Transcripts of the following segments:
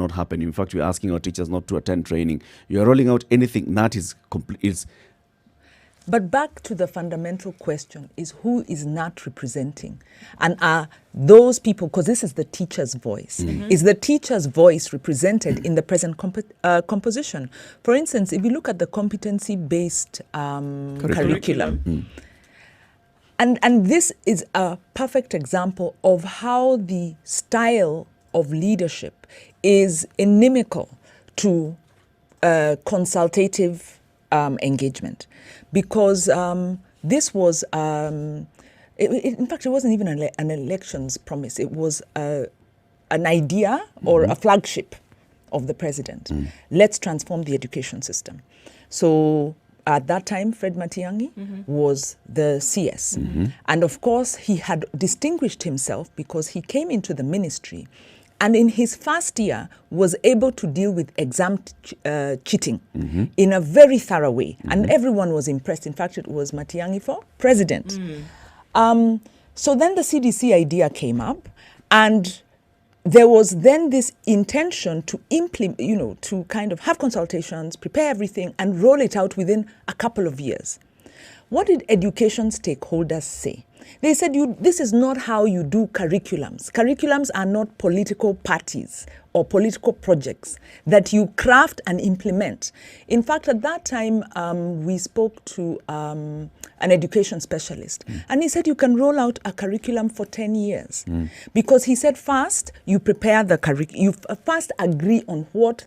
not happening. In fact, we're asking our teachers not to attend training. You're rolling out anything that is complete. But back to the fundamental question is who is not representing? And are those people, because this is the teacher's voice, is the teacher's voice represented in the present composition? For instance, if you look at the competency-based curriculum, and this is a perfect example of how the style of leadership is inimical to consultative engagement, because this was, in fact, it wasn't even an elections promise. It was an idea or a flagship of the president. Let's transform the education system. So at that time, Fred Matiang'i was the CS. And of course, he had distinguished himself because he came into the ministry and in his first year was able to deal with exam cheating in a very thorough way. And everyone was impressed. In fact, it was Matiang'i for president. So then the CDC idea came up, and there was then this intention to implement, to kind of have consultations, prepare everything, and roll it out within a couple of years. What did education stakeholders say? They said, this is not how you do curriculums. Curriculums are not political parties or political projects that you craft and implement. In fact, at that time, we spoke to an education specialist, and he said you can roll out a curriculum for 10 years. Because he said, first, you prepare the curriculum, you first agree on what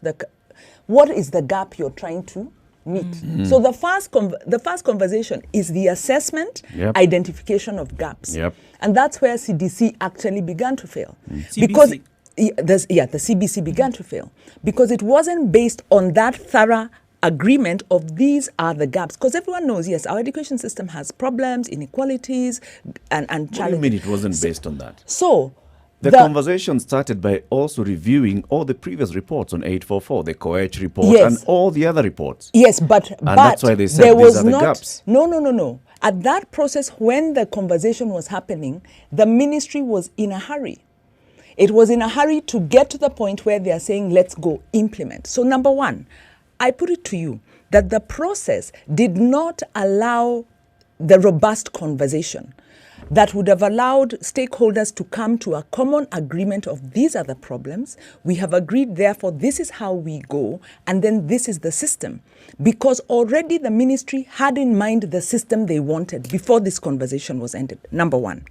is the gap you're trying to meet. So the first conversation is the assessment, identification of gaps. And that's where CDC actually began to fail. Because the CBC began to fail because it wasn't based on that thorough agreement of these are the gaps. Because everyone knows, yes, our education system has problems, inequalities, and challenges. What do you mean it wasn't based on that? So the conversation started by also reviewing all the previous reports on 844, the COEH report, and all the other reports. Yes, but that's why they said these are the gaps. No. At that process, when the conversation was happening, the ministry was in a hurry. It was in a hurry to get to the point where they are saying, let's go implement. So number one, I put it to you that the process did not allow the robust conversation that would have allowed stakeholders to come to a common agreement of these are the problems. We have agreed, therefore, this is how we go, and then this is the system. Because already the ministry had in mind the system they wanted before this conversation was ended, number one.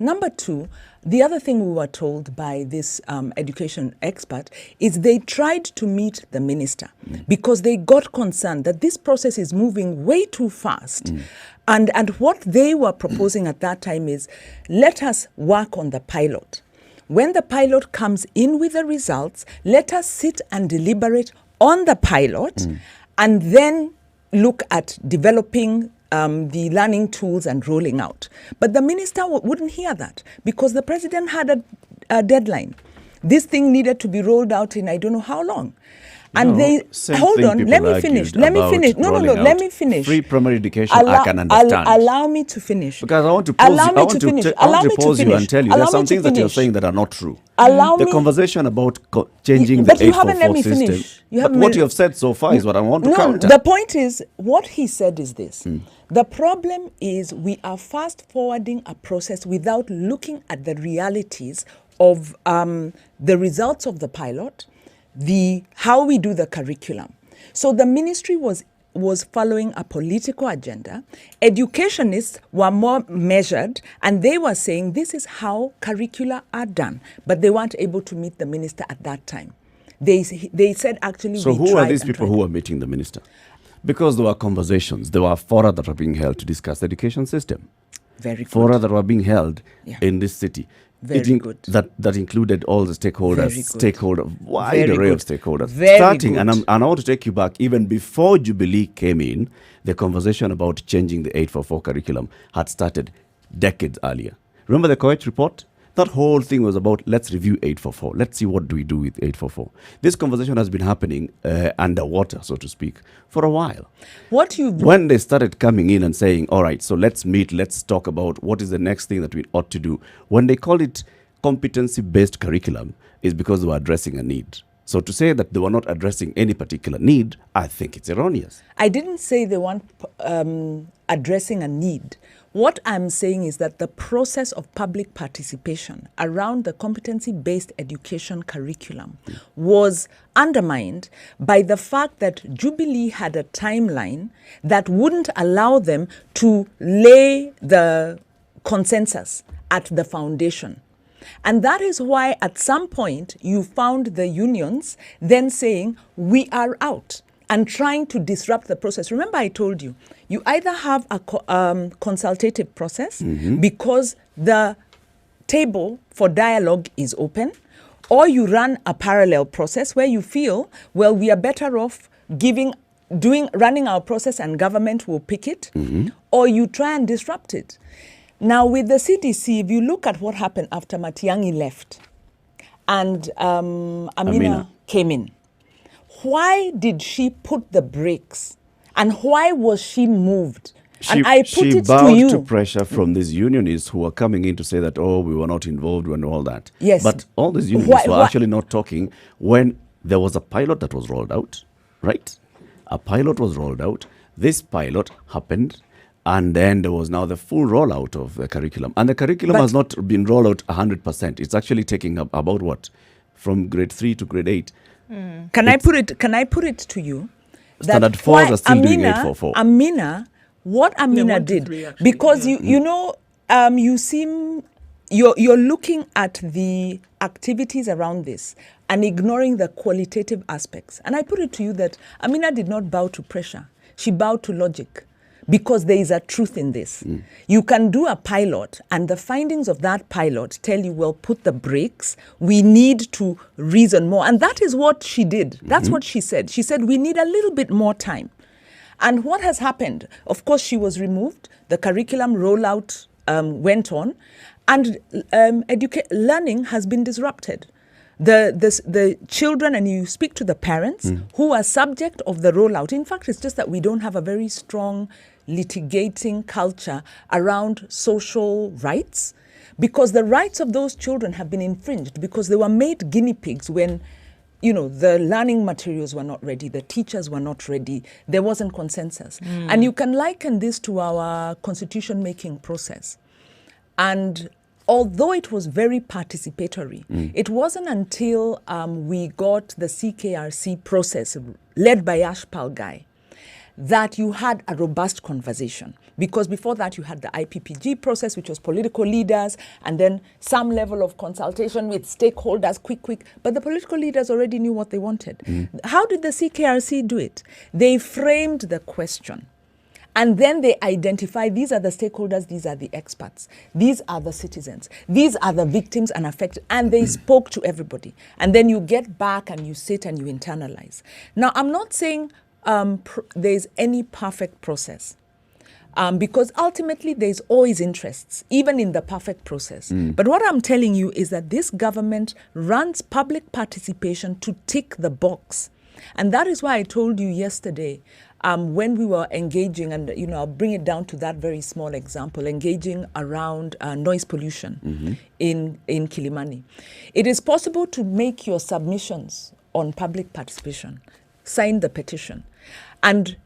Number two, the other thing we were told by this education expert is they tried to meet the minister because they got concerned that this process is moving way too fast. And what they were proposing at that time is, let us work on the pilot. When the pilot comes in with the results, let us sit and deliberate on the pilot and then look at developing the learning tools and rolling out. But the minister wouldn't hear that because the president had a deadline. This thing needed to be rolled out in I don't know how long. And hold on, let me finish. No, let me finish. Free primary education, I can understand. Allow me to finish. Because I want to pause you and tell you there's some things that you're saying that are not true. The conversation about changing the 844 system. But what you have said so far is what I want to counter. The point is, what he said is this. The problem is we are fast forwarding a process without looking at the realities of the results of the pilot, how we do the curriculum. So the ministry was following a political agenda. Educationists were more measured, and they were saying this is how curricula are done, but they weren't able to meet the minister at that time. They said actually. So who are these people who are meeting the minister? Because there were conversations, there were fora that were being held to discuss the education system. Very good. Fora that were being held in this city. Very good. That included all the stakeholders, wide array of stakeholders. And I want to take you back, even before Jubilee came in, the conversation about changing the 844 curriculum had started decades earlier. Remember the COEH report? That whole thing was about, let's review 844. Let's see what do we do with 844. This conversation has been happening underwater, so to speak, for a while. When they started coming in and saying, all right, so let's meet, let's talk about what is the next thing that we ought to do. When they called it competency-based curriculum, is because they were addressing a need. So to say that they were not addressing any particular need, I think it's erroneous. I didn't say they weren't addressing a need. What I'm saying is that the process of public participation around the competency-based education curriculum was undermined by the fact that Jubilee had a timeline that wouldn't allow them to lay the consensus at the foundation. And that is why at some point you found the unions then saying, we are out, and trying to disrupt the process. Remember, I told you, you either have a consultative process because the table for dialogue is open, or you run a parallel process where you feel, well, we are better off running our process and government will pick it, or you try and disrupt it. Now, with the CDC, if you look at what happened after Matiang'i left and Amina came in, why did she put the brakes? And why was she moved? And I put it to you. She bowed to pressure from these unionists who were coming in to say that, oh, we were not involved and all that. Yes. But all these unionists were actually not talking when there was a pilot that was rolled out, right? A pilot was rolled out. This pilot happened. And then there was now the full rollout of the curriculum. And the curriculum has not been rolled out 100%. It's actually taking about what? From grade 3 to grade 8. Can I put it to you? Standard 4s are still doing 844. What Amina did, because you know, you're looking at the activities around this and ignoring the qualitative aspects. And I put it to you that Amina did not bow to pressure. She bowed to logic. Because there is a truth in this. You can do a pilot and the findings of that pilot tell you, well, put the brakes. We need to reason more. And that is what she did. That's what she said. She said, we need a little bit more time. And what has happened? Of course, she was removed. The curriculum rollout went on. And learning has been disrupted. The children, and you speak to the parents who are subject of the rollout. In fact, it's just that we don't have a very strong litigating culture around social rights, because the rights of those children have been infringed because they were made guinea pigs when, you know, the learning materials were not ready, the teachers were not ready, there wasn't consensus. And you can liken this to our constitution-making process. And although it was very participatory, it wasn't until we got the CKRC process led by Ashpal Guy that you had a robust conversation. Because before that, you had the IPPG process, which was political leaders, and then some level of consultation with stakeholders, quick. But the political leaders already knew what they wanted. How did the CKRC do it? They framed the question. And then they identify, these are the stakeholders, these are the experts, these are the citizens, these are the victims and affected, and they spoke to everybody. And then you get back and you sit and you internalize. Now, I'm not saying there's any perfect process, because ultimately there's always interests, even in the perfect process. But what I'm telling you is that this government runs public participation to tick the box. And that is why I told you yesterday, when we were engaging, and I'll bring it down to that very small example, engaging around noise pollution in Kilimani. It is possible to make your submissions on public participation, sign the petition, and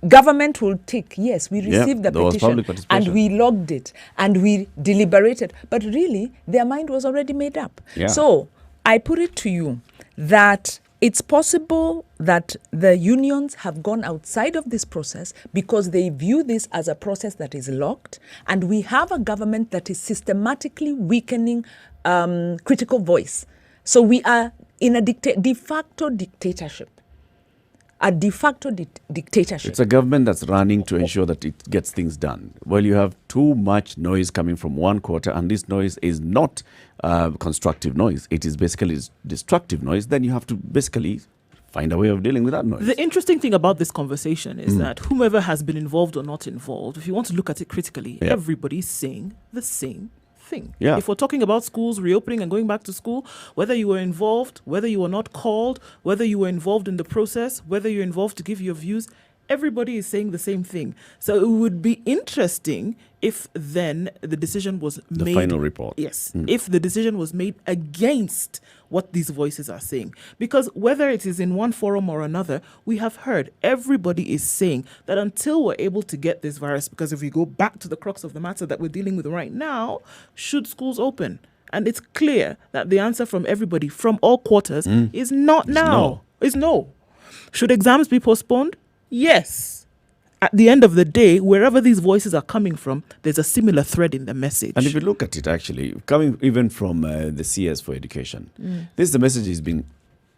government will tick, yes, we received the petition and we logged it and we deliberated. But really, their mind was already made up. So I put it to you that it's possible that the unions have gone outside of this process because they view this as a process that is locked, and we have a government that is systematically weakening critical voice. So we are in a de facto dictatorship. A de facto dictatorship. It's a government that's running to ensure that it gets things done. Well, you have too much noise coming from one quarter, and this noise is not constructive noise. It is basically destructive noise. Then you have to basically find a way of dealing with that noise. The interesting thing about this conversation is that whomever has been involved or not involved, if you want to look at it critically, everybody's saying the same thing. If we're talking about schools reopening and going back to school, whether you were involved, whether you were not called, whether you were involved in the process, whether you're involved to give your views, everybody is saying the same thing. So it would be interesting if then the decision was made. The final report. Yes. If the decision was made against what these voices are saying. Because whether it is in one forum or another, we have heard everybody is saying that until we're able to get this virus, because if we go back to the crux of the matter that we're dealing with right now, should schools open? And it's clear that the answer from everybody, from all quarters, is not now. It's no. Should exams be postponed? Yes. At the end of the day, wherever these voices are coming from, there's a similar thread in the message. And if you look at it, actually, coming even from the CS for Education, this is the message has been,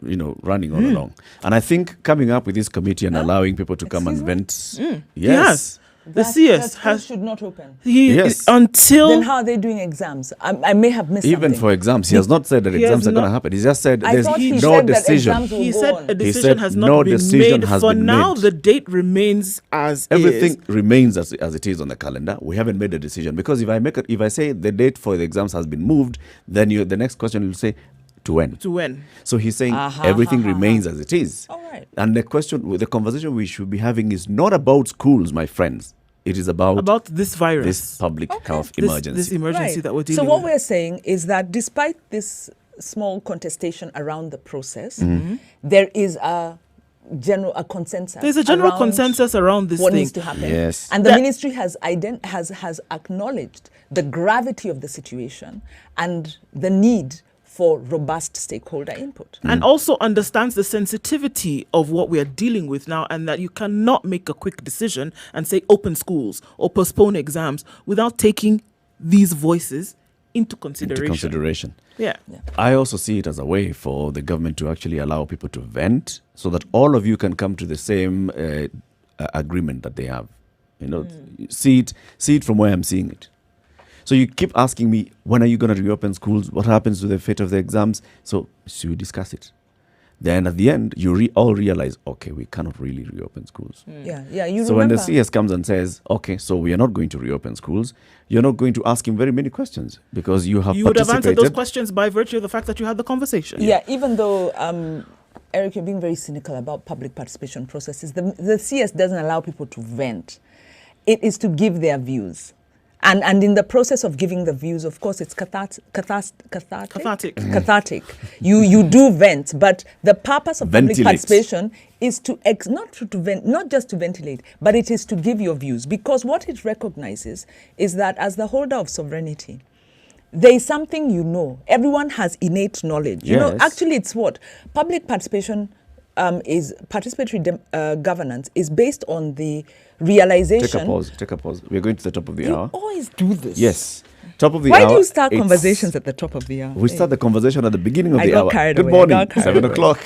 running all along. And I think coming up with this committee and allowing people to come and vent. Yes. The CS should not open. Until then how are they doing exams? I may have missed even something. For exams, he has not said that exams are going to happen. He just said there's no decision. He said a decision has not been made. For now, the date remains as everything remains as it is on the calendar. We haven't made a decision because if I say the date for the exams has been moved, then the next question will say to when. To when. So he's saying everything remains as it is. All right. And the conversation we should be having is not about schools, my friends. It is about this virus, this public health emergency. This emergency that we're dealing with. So what we're saying is that despite this small contestation around the process, there is a consensus. There's a general consensus around this what thing. Needs to happen. Yes. And the ministry has acknowledged the gravity of the situation and the need for robust stakeholder input. And also understands the sensitivity of what we are dealing with now, and that you cannot make a quick decision and say open schools or postpone exams without taking these voices into consideration. Yeah. I also see it as a way for the government to actually allow people to vent so that all of you can come to the same agreement that they have. See it from where I'm seeing it. So you keep asking me, when are you going to reopen schools? What happens to the fate of the exams? So should we discuss it? Then at the end, you all realize, okay, we cannot really reopen schools. So when the CS comes and says, okay, so we are not going to reopen schools, you're not going to ask him very many questions because you would have answered those questions by virtue of the fact that you had the conversation. Yeah, even though, Eric, you're being very cynical about public participation processes. The CS doesn't allow people to vent. It is to give their views. And in the process of giving the views, of course, it's cathartic. You do vent, but the purpose of public participation is to not just to ventilate, but it is to give your views. Because what it recognizes is that as the holder of sovereignty, there is something everyone has innate knowledge. Actually, it's what public participation is participatory governance is based on the realization. Take a pause. We're going to the top of the hour. You always do this. Yes. Top of the hour. Why do you start conversations at the top of the hour? We start the conversation at the beginning of the hour. Good morning. 7 o'clock.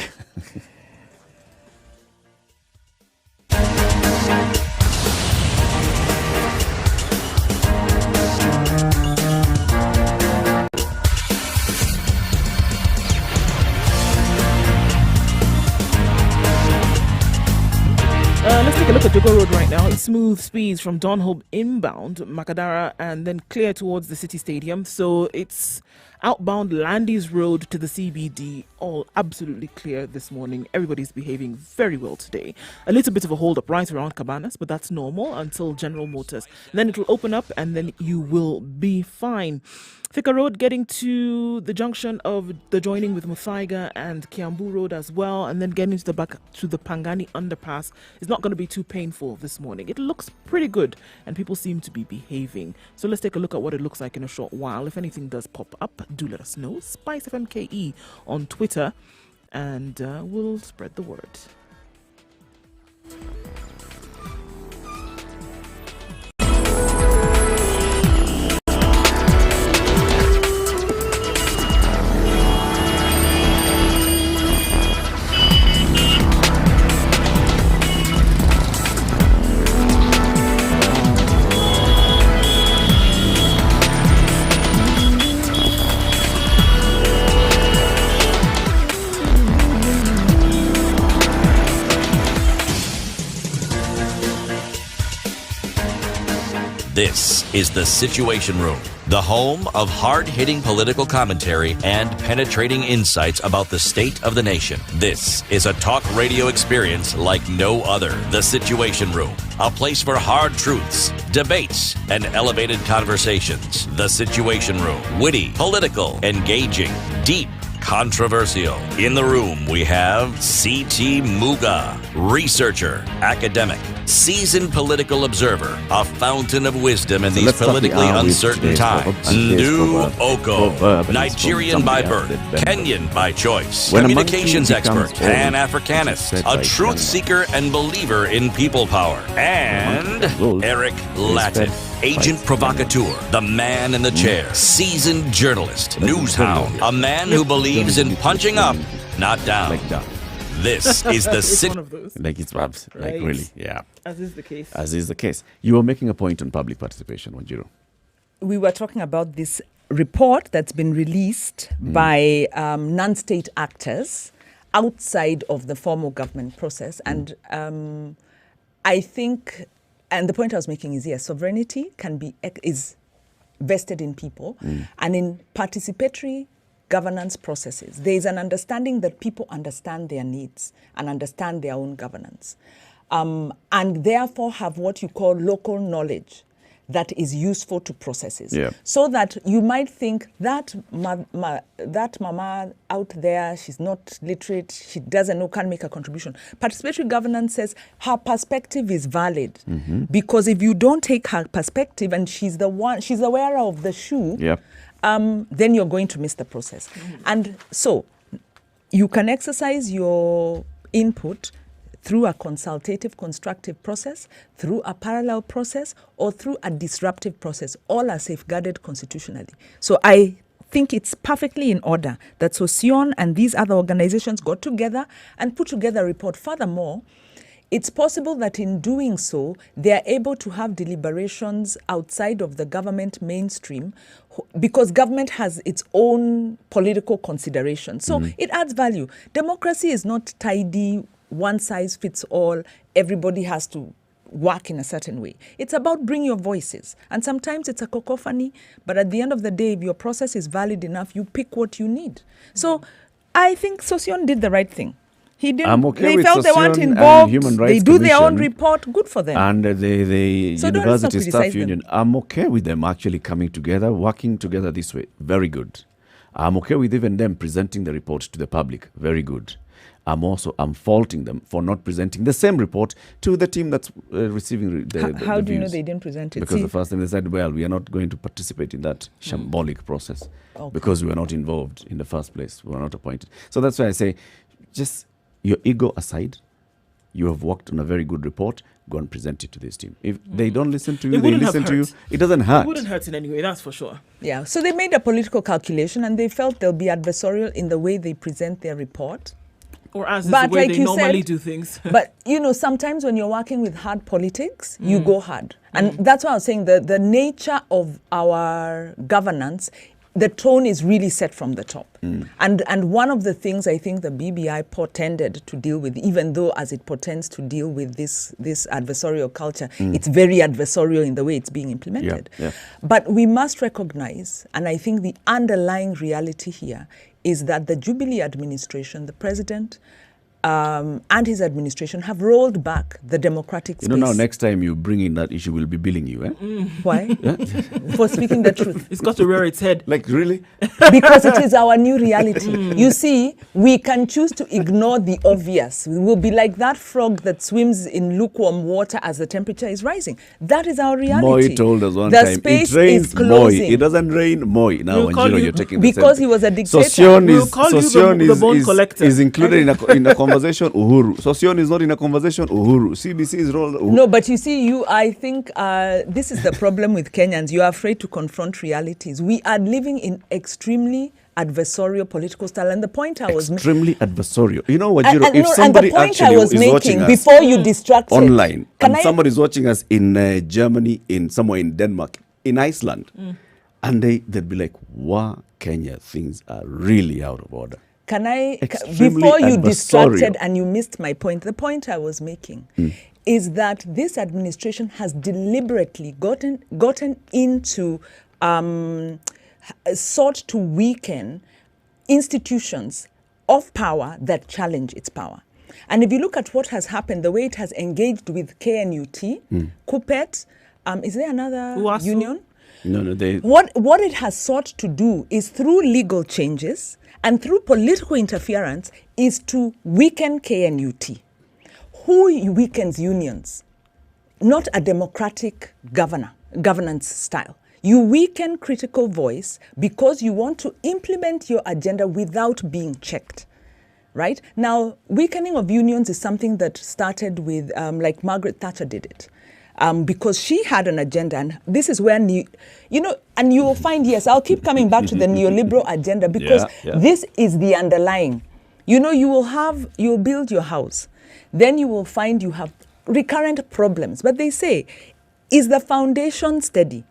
Let's take a look at Jogo Road right now. It's smooth speeds from Donholm inbound, Makadara, and then clear towards the City Stadium. So it's outbound Landys Road to the CBD, all absolutely clear this morning. Everybody's behaving very well today. A little bit of a hold up right around Cabanas, but that's normal until General Motors. And then it'll open up and then you will be fine. Thika Road getting to the junction of the joining with Muthaiga and Kiambu Road as well, and then getting to the back to the Pangani underpass is not going to be too painful this morning. It looks pretty good and people seem to be behaving. So let's take a look at what it looks like in a short while. If anything does pop up, do let us know. Spice FMKE on Twitter, and we'll spread the word. This is the Situation Room, the home of hard-hitting political commentary and penetrating insights about the state of the nation. This is a talk radio experience like no other. The Situation Room, a place for hard truths, debates, and elevated conversations. The Situation Room, witty, political, engaging, deep, controversial. In the room, we have C.T. Muga, researcher, academic, seasoned political observer, a fountain of wisdom in these politically uncertain times. Ndu Oko, Nigerian by birth, Kenyan by choice, communications expert, Pan-Africanist, a truth seeker and believer in people power, and Eric Latin, agent provocateur, the man in the chair, seasoned journalist, news hound, a man who believes in punching up, not down. This is the one of those. Like it's perhaps, like really, yeah. As is the case. As is the case. You were making a point on public participation, Wanjiru. We were talking about this report that's been released by non-state actors outside of the formal government process. And I think, and the point I was making is, yes, sovereignty is vested in people and in participatory governance processes. There is an understanding that people understand their needs and understand their own governance, and therefore have what you call local knowledge that is useful to processes. Yeah. So that you might think that that mama out there, she's not literate, she doesn't know, can't make a contribution. Participatory governance says her perspective is valid, because if you don't take her perspective and she's the wearer of the shoe, then you're going to miss the process. And so you can exercise your input through a consultative, constructive process, through a parallel process, or through a disruptive process. All are safeguarded constitutionally. So I think it's perfectly in order that Sosion and these other organizations got together and put together a report. Furthermore, it's possible that in doing so, they are able to have deliberations outside of the government mainstream, because government has its own political considerations. So it adds value. Democracy is not tidy, one size fits all, everybody has to work in a certain way. It's about bring your voices. And sometimes it's a cacophony, but at the end of the day, if your process is valid enough, you pick what you need. So I think Sosion did the right thing. He didn't. I'm okay they with felt they weren't Sosion involved. Human Rights They do their own Commission report. Good for them. And the So don't University Staff criticize Union. I'm okay with them actually coming together, working together this way. Very good. I'm okay with even them presenting the report to the public. Very good. I'm faulting them for not presenting the same report to the team that's receiving the How do you know views. they didn't present it? Because the first time they said, well, we are not going to participate in that shambolic process because we were not involved in the first place. We were not appointed. So that's why I say, just your ego aside, you have worked on a very good report, go and present it to this team. If they don't listen to you, they listen to you. It doesn't hurt. It wouldn't hurt in any way, that's for sure. Yeah, so they made a political calculation and they felt they'll be adversarial in the way they present their report. Or as is the way they normally do things. But, sometimes when you're working with hard politics, you go hard. And that's why I was saying the nature of our governance, the tone is really set from the top. And one of the things I think the BBI portended to deal with, even though as it portends to deal with this adversarial culture, it's very adversarial in the way it's being implemented. But we must recognize, and I think the underlying reality here is that the Jubilee administration, the president, and his administration have rolled back the democratic space. Now next time you bring in that issue, we'll be billing you, eh? Why? For speaking the truth. It's got to rear its head. Like, really? Because it is our new reality. You see, we can choose to ignore the obvious. We will be like that frog that swims in lukewarm water as the temperature is rising. That is our reality. Moi told us one the time, space it rains is closing. Moi. It doesn't rain Moi. Now, Wanjiru, you're taking the because same he was a dictator. Sosion We'll call you the bone collector. is included in a conversation, Uhuru. Sosion is not in a conversation, Uhuru. CBC is rolled. No, but you see, I think this is the problem with Kenyans. You are afraid to confront realities. We are living in extremely adversarial political style. And the point I was making... Extremely adversarial. You know what, Jiro, if somebody actually is watching us before you distracted, online, and somebody's watching us in Germany, somewhere in Denmark, in Iceland, and they'd be like, wow, Kenya, things are really out of order. Before you distracted and you missed my point, the point I was making is that this administration has deliberately gotten into sought to weaken institutions of power that challenge its power. And if you look at what has happened, the way it has engaged with KNUT, KUPPET, is there another union? No. What it has sought to do is through legal changes and through political interference is to weaken KNUT. Who weakens unions? Not a democratic governance style. You weaken critical voice because you want to implement your agenda without being checked. Right? Now, weakening of unions is something that started with, like Margaret Thatcher did it. Because she had an agenda, and this is where, and you will find, yes, I'll keep coming back to the neoliberal agenda because this is the underlying. You'll build your house, then you will find you have recurrent problems. But they say, is the foundation steady?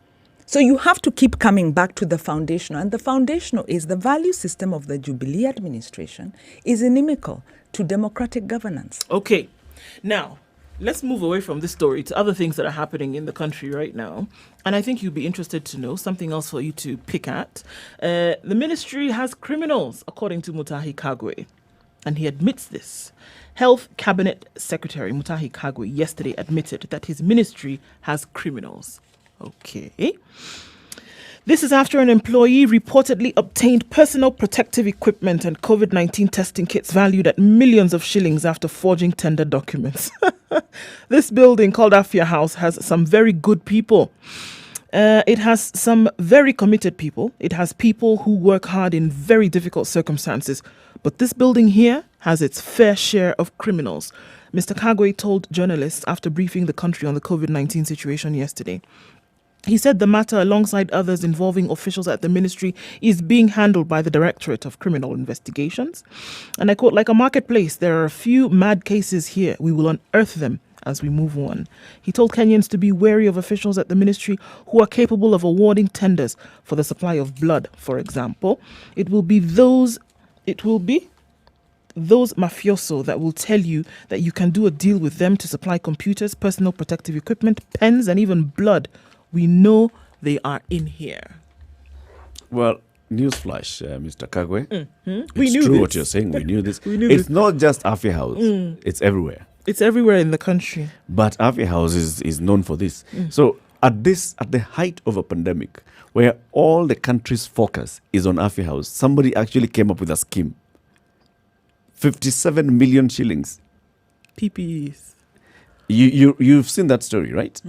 So you have to keep coming back to the foundational. And the foundational is the value system of the Jubilee administration is inimical to democratic governance. Okay. Now, let's move away from this story to other things that are happening in the country right now. And I think you'd be interested to know something else for you to pick at. The ministry has criminals, according to Mutahi Kagwe. And he admits this. Health Cabinet Secretary Mutahi Kagwe yesterday admitted that his ministry has criminals. Okay. This is after an employee reportedly obtained personal protective equipment and COVID-19 testing kits valued at millions of shillings after forging tender documents. This building called Afia House has some very good people. It has some very committed people. It has people who work hard in very difficult circumstances. But this building here has its fair share of criminals. Mr. Kagwe told journalists after briefing the country on the COVID-19 situation yesterday. He said the matter, alongside others involving officials at the ministry, is being handled by the Directorate of Criminal Investigations. And I quote, like a marketplace, there are a few mad cases here. We will unearth them as we move on. He told Kenyans to be wary of officials at the ministry who are capable of awarding tenders for the supply of blood, for example. It will be those mafioso that will tell you that you can do a deal with them to supply computers, personal protective equipment, pens, and even blood. We know they are in here. Well, newsflash, Mr. Kagwe. We it's knew true this. what you're saying. We knew this. It's not just Afia House. It's everywhere. It's everywhere in the country. But Afia House is known for this. So at the height of a pandemic, where all the country's focus is on Afia House, somebody actually came up with a scheme. 57 million shillings. PPEs. You've seen that story, right?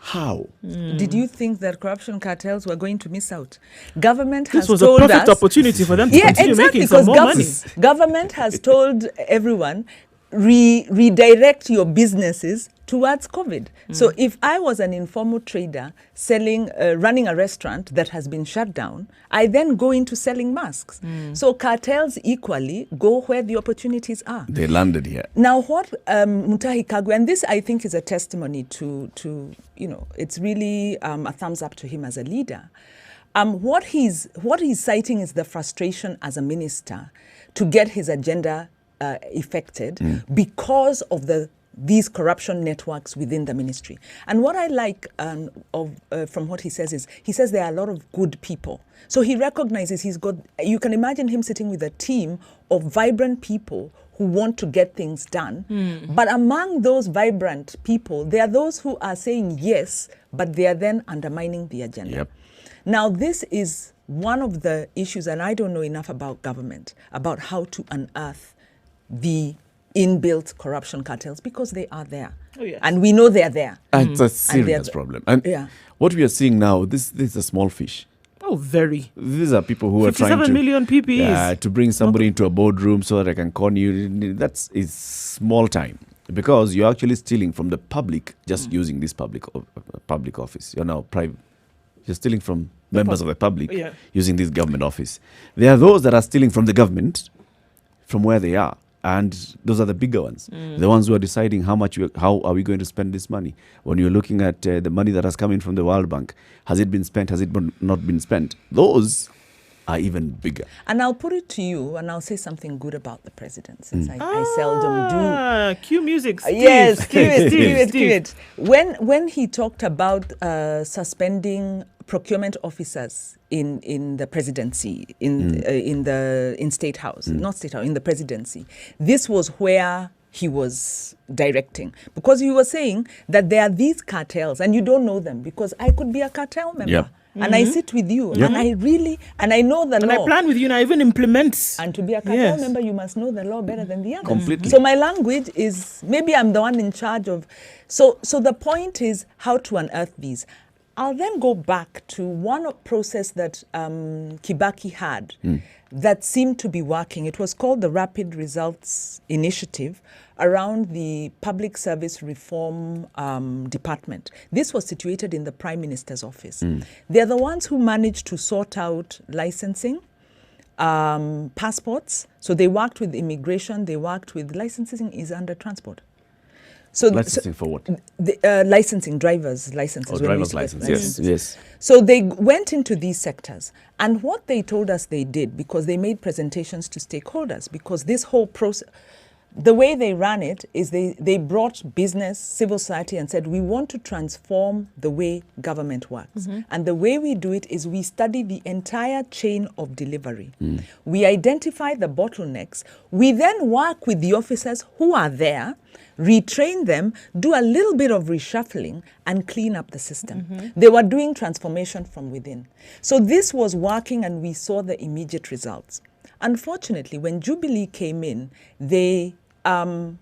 How? Did you think that corruption cartels were going to miss out? Government has This was told a perfect us, opportunity for them to continue making some more money. Government has told everyone, redirect your businesses towards COVID. So if I was an informal trader selling, running a restaurant that has been shut down, I then go into selling masks. So cartels equally go where the opportunities are. They landed here. Now what Mutahi Kagwe, and this I think is a testimony to it's really a thumbs up to him as a leader. What he's citing is the frustration as a minister to get his agenda effected because of these corruption networks within the ministry. And what I like from what he says there are a lot of good people. So he recognizes you can imagine him sitting with a team of vibrant people who want to get things done. But among those vibrant people, there are those who are saying yes, but they are then undermining the agenda. Yep. Now, this is one of the issues, and I don't know enough about government, about how to unearth the inbuilt corruption cartels, because they are there. Oh, yes. And we know they're there. It's a serious problem. And what we are seeing now, this is a small fish. Oh, very. These are people who are trying 57 million PPEs. to bring somebody into a boardroom so that I can con you. That's small time, because you're actually stealing from the public just using this public office. You're now private. You're stealing from members of the public using this government office. There are those that are stealing from the government from where they are. And those are the bigger ones, the ones who are deciding how are we going to spend this money. When you're looking at the money that has come in from the World Bank, has it been spent? Has it not been spent? Those are even bigger. And I'll put it to you, and I'll say something good about the president, since I seldom do. Cue music. Steve. Yes, cue it. When he talked about suspending procurement officers in the presidency, in State House, not State House, in the presidency, this was where he was directing, because he was saying that there are these cartels and you don't know them, because I could be a cartel member. Yep. And I sit with you, and I know the law. And I plan with you, and I even implement. And to be a cartel member, you must know the law better than the others. Completely. So my language is, maybe I'm the one in charge of. So the point is how to unearth these. I'll then go back to one process that Kibaki had that seemed to be working. It was called the Rapid Results Initiative around the Public Service Reform Department. This was situated in the Prime Minister's office. They're the ones who managed to sort out licensing, passports. So they worked with immigration, they worked with licensing is under transport. So licensing for what? Licensing, driver's licenses. Driver's license, yes. So they went into these sectors. And what they told us they did, because they made presentations to stakeholders, because this whole process, the way they ran it is they brought business, civil society, and said, we want to transform the way government works. And the way we do it is we study the entire chain of delivery. We identify the bottlenecks. We then work with the officers who are there, retrain them, do a little bit of reshuffling, and clean up the system. They were doing transformation from within. So this was working, and we saw the immediate results. Unfortunately, when Jubilee came in, they kind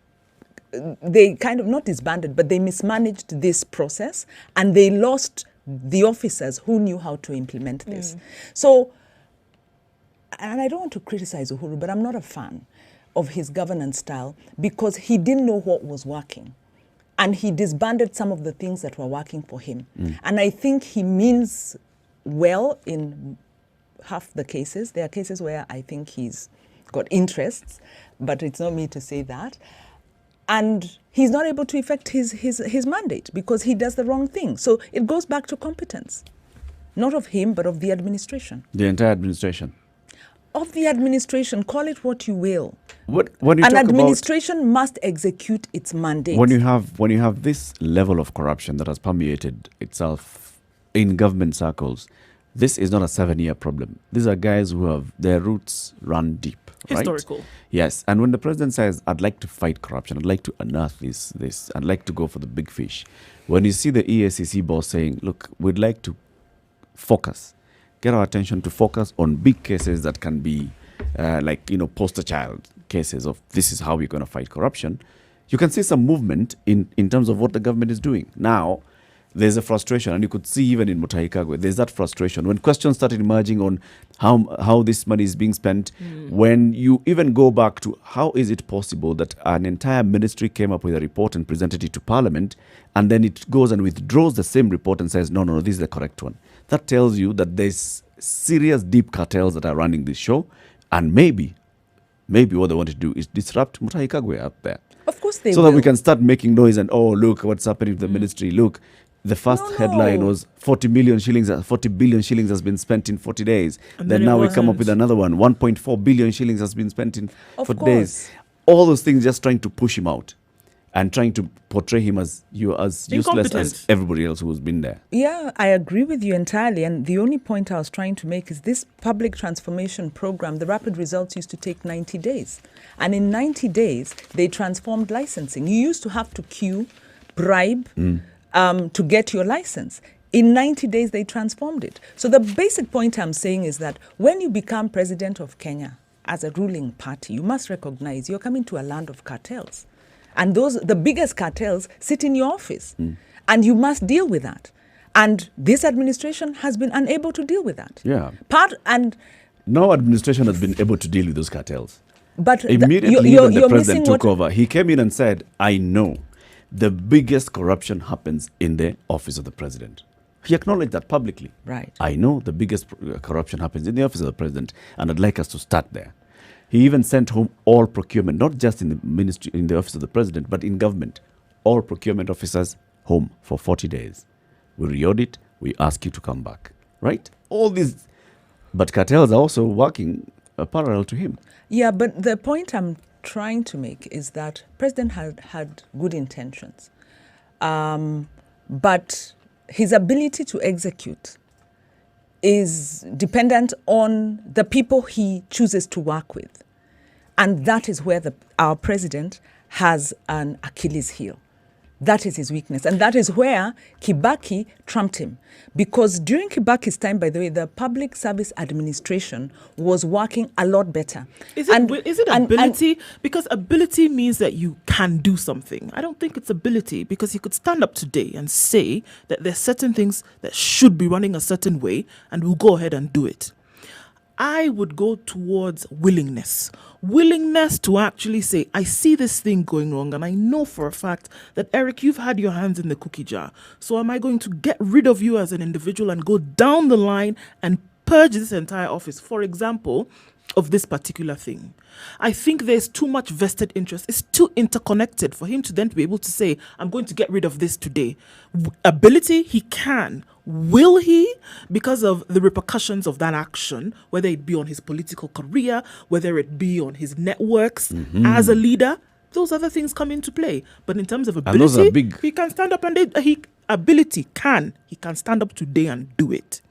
of not disbanded, but they mismanaged this process, and they lost the officers who knew how to implement this. So, and I don't want to criticize Uhuru, but I'm not a fan of his governance style, because he didn't know what was working. And he disbanded some of the things that were working for him. And I think he means well in half the cases. There are cases where I think he's got interests, but it's not me to say that. And he's not able to effect his mandate because he does the wrong thing. So it goes back to competence, not of him, but of the administration. The entire administration. Of the administration, call it what you will. An administration must execute its mandate. When you have this level of corruption that has permeated itself in government circles, this is not a 7-year problem. These are guys who have their roots run deep. Historical. Right? Yes. And when the president says, I'd like to fight corruption, I'd like to unearth this, I'd like to go for the big fish. When you see the EACC boss saying, look, we'd like to get our attention to focus on big cases that can be poster child cases of this is how we're going to fight corruption, you can see some movement in terms of what the government is doing. Now, there's a frustration, and you could see even in Mutahi Kagwe, there's that frustration. When questions started emerging on how this money is being spent, when you even go back to how is it possible that an entire ministry came up with a report and presented it to Parliament, and then it goes and withdraws the same report and says, no, this is the correct one. That tells you that there's serious deep cartels that are running this show, and maybe what they want to do is disrupt Mutahi Kagwe up there. Of course they will. So that we can start making noise and, look what's happening with the ministry. Look, the first headline was 40 billion shillings has been spent in 40 days. And then now we come up with another one. 1.4 billion shillings has been spent in 40 days. All those things just trying to push him out and trying to portray him as useless as everybody else who's been there. Yeah, I agree with you entirely. And the only point I was trying to make is this public transformation program, the rapid results used to take 90 days. And in 90 days, they transformed licensing. You used to have to queue, bribe, to get your license. In 90 days, they transformed it. So the basic point I'm saying is that when you become president of Kenya as a ruling party, you must recognize you're coming to a land of cartels. And the biggest cartels sit in your office. And you must deal with that. And this administration has been unable to deal with that. Yeah. No administration has been able to deal with those cartels. But immediately when the president took over, he came in and said, I know the biggest corruption happens in the office of the president. He acknowledged that publicly. Right. I know the biggest corruption happens in the office of the president, and I'd like us to start there. He even sent home all procurement, not just in the ministry, in the office of the president, but in government. All procurement officers home for 40 days. We re-audit, we ask you to come back. Right? All these But cartels are also working parallel to him. Yeah, but the point I'm trying to make is that President had good intentions. But his ability to execute is dependent on the people he chooses to work with. And that is where our president has an Achilles heel. That is his weakness. And that is where Kibaki trumped him. Because during Kibaki's time, by the way, the Public Service Administration was working a lot better. Is it ability? Because ability means that you can do something. I don't think it's ability, because you could stand up today and say that there's certain things that should be running a certain way and we'll go ahead and do it. I would go towards willingness to actually say, I see this thing going wrong and I know for a fact that, Eric, you've had your hands in the cookie jar. So am I going to get rid of you as an individual and go down the line and purge this entire office, for example, of this particular thing? I think there's too much vested interest. It's too interconnected for him to then be able to say, I'm going to get rid of this today. Ability, he can. Will he? Because of the repercussions of that action, whether it be on his political career, whether it be on his networks as a leader, those other things come into play. But in terms of ability, he can stand up and he can stand up today and do it.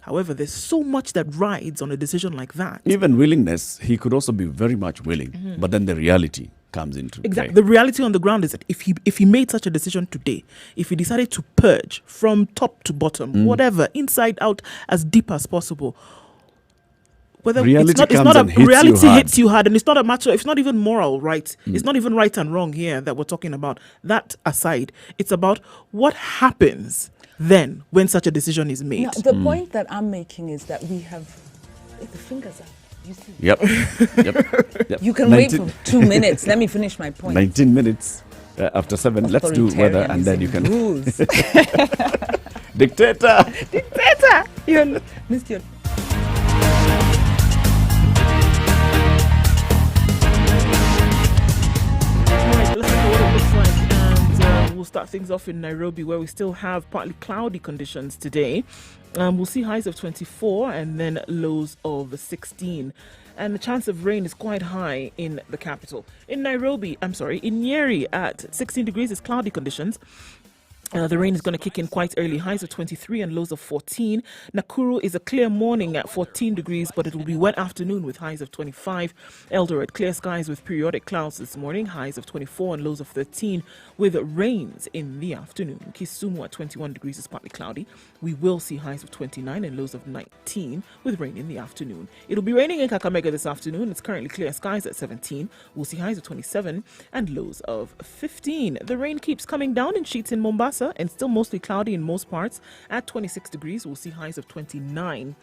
However, there's so much that rides on a decision like that. Even willingness, he could also be very much willing, but then the reality comes into play. The reality on the ground is that if he made such a decision today, if he decided to purge from top to bottom, whatever, inside out, as deep as possible, whether reality hits you hard, and it's not a matter, it's not even moral, right? It's not even right and wrong here that we're talking about. That aside, it's about what happens then when such a decision is made. Now, the point that I'm making is that we have the fingers up. You see? Yep. You can wait for 2 minutes. Let me finish my point. 19 minutes after 7. Let's do weather and then you can. Dictator. You missed your. We'll start things off in Nairobi, where we still have partly cloudy conditions today. We'll see highs of 24 and then lows of 16. And the chance of rain is quite high in the capital. In Nyeri at 16 degrees is cloudy conditions. The rain is going to kick in quite early. Highs of 23 and lows of 14. Nakuru is a clear morning at 14 degrees, but it will be wet afternoon with highs of 25. Eldoret, clear skies with periodic clouds this morning. Highs of 24 and lows of 13 with rains in the afternoon. Kisumu at 21 degrees is partly cloudy. We will see highs of 29 and lows of 19 with rain in the afternoon. It'll be raining in Kakamega this afternoon. It's currently clear skies at 17. We'll see highs of 27 and lows of 15. The rain keeps coming down in sheets in Mombasa, and still mostly cloudy in most parts at 26 degrees. We'll see highs of 29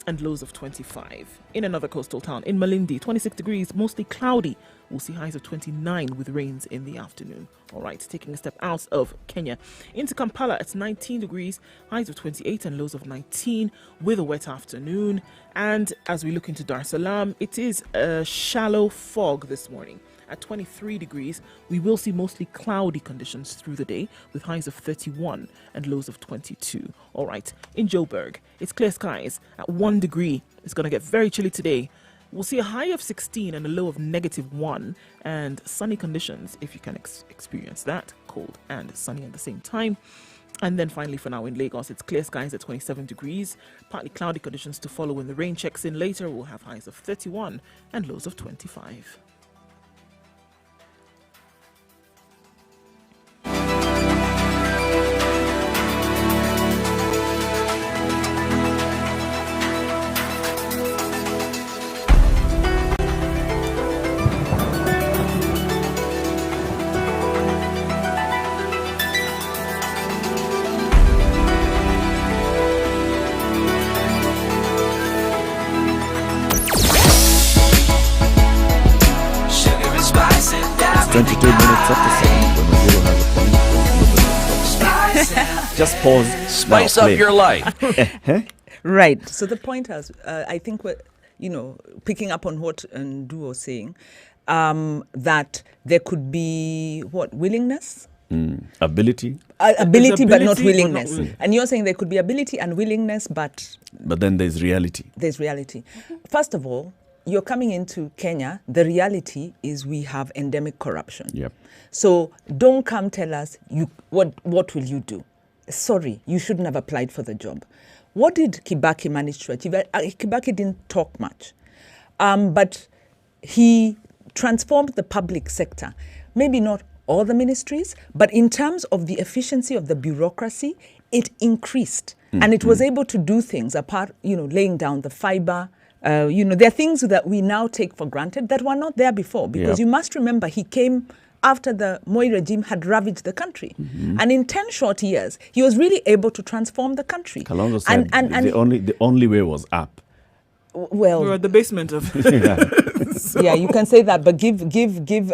and lows of 25. In another coastal town, in Malindi, 26 degrees, mostly cloudy. We'll see highs of 29 with rains in the afternoon. All right, taking a step out of Kenya. Into Kampala, it's 19 degrees, highs of 28 and lows of 19 with a wet afternoon. And as we look into Dar es Salaam, it is a shallow fog this morning. At 23 degrees, we will see mostly cloudy conditions through the day with highs of 31 and lows of 22. All right, in Joburg, it's clear skies at 1 degree. It's going to get very chilly today. We'll see a high of 16 and a low of -1 and sunny conditions, if you can experience that, cold and sunny at the same time. And then finally for now in Lagos, it's clear skies at 27 degrees, partly cloudy conditions to follow when the rain checks in later. We'll have highs of 31 and lows of 25. Just pause. Spice up your life. Right. So the point is, I think we're, picking up on what Ndu was saying, that there could be willingness, ability, ability but not willingness. And you're saying there could be ability and willingness, but then there's reality. There's reality. First of all, you're coming into Kenya, the reality is we have endemic corruption. Yep. So don't come tell us what will you do? Sorry, you shouldn't have applied for the job. What did Kibaki manage to achieve? Kibaki didn't talk much, but he transformed the public sector. Maybe not all the ministries, but in terms of the efficiency of the bureaucracy, it increased. And it was able to do things apart, laying down the fiber. There are things that we now take for granted that were not there before, because you must remember he came after the Moi regime had ravaged the country. And in 10 short years, he was really able to transform the country. Kalonzo said the only way was up. Well, we're at the basement of yeah, you can say that, but give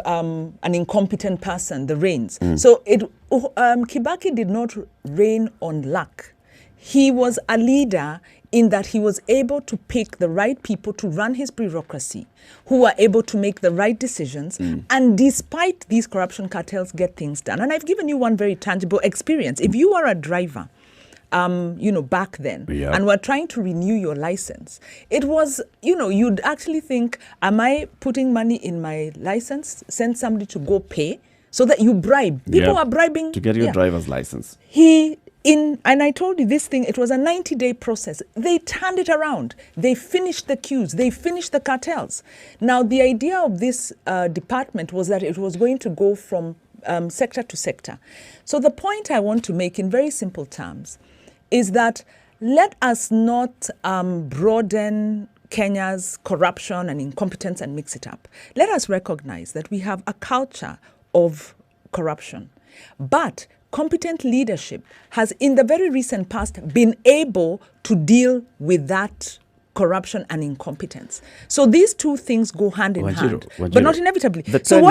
an incompetent person the reins. So Kibaki did not reign on luck. He was a leader in that he was able to pick the right people to run his bureaucracy, who were able to make the right decisions, and despite these corruption cartels, get things done. And I've given you one very tangible experience. If you are a driver, back then, and we're trying to renew your license, it was, you'd actually think, am I putting money in my license, send somebody to go pay, so that you bribe. People are bribing. To get your driver's license. And I told you this thing, it was a 90-day process. They turned it around. They finished the queues. They finished the cartels. Now, the idea of this department was that it was going to go from sector to sector. So the point I want to make in very simple terms is that let us not broaden Kenya's corruption and incompetence and mix it up. Let us recognize that we have a culture of corruption. But competent leadership has, in the very recent past, been able to deal with that corruption and incompetence. So these two things go hand in hand, but not inevitably. The 10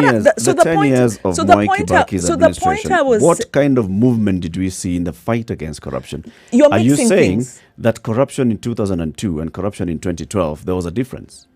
years of Mwai Kibaki's administration, what kind of movement did we see in the fight against corruption? Are you saying that corruption in 2002 and corruption in 2012, there was a difference?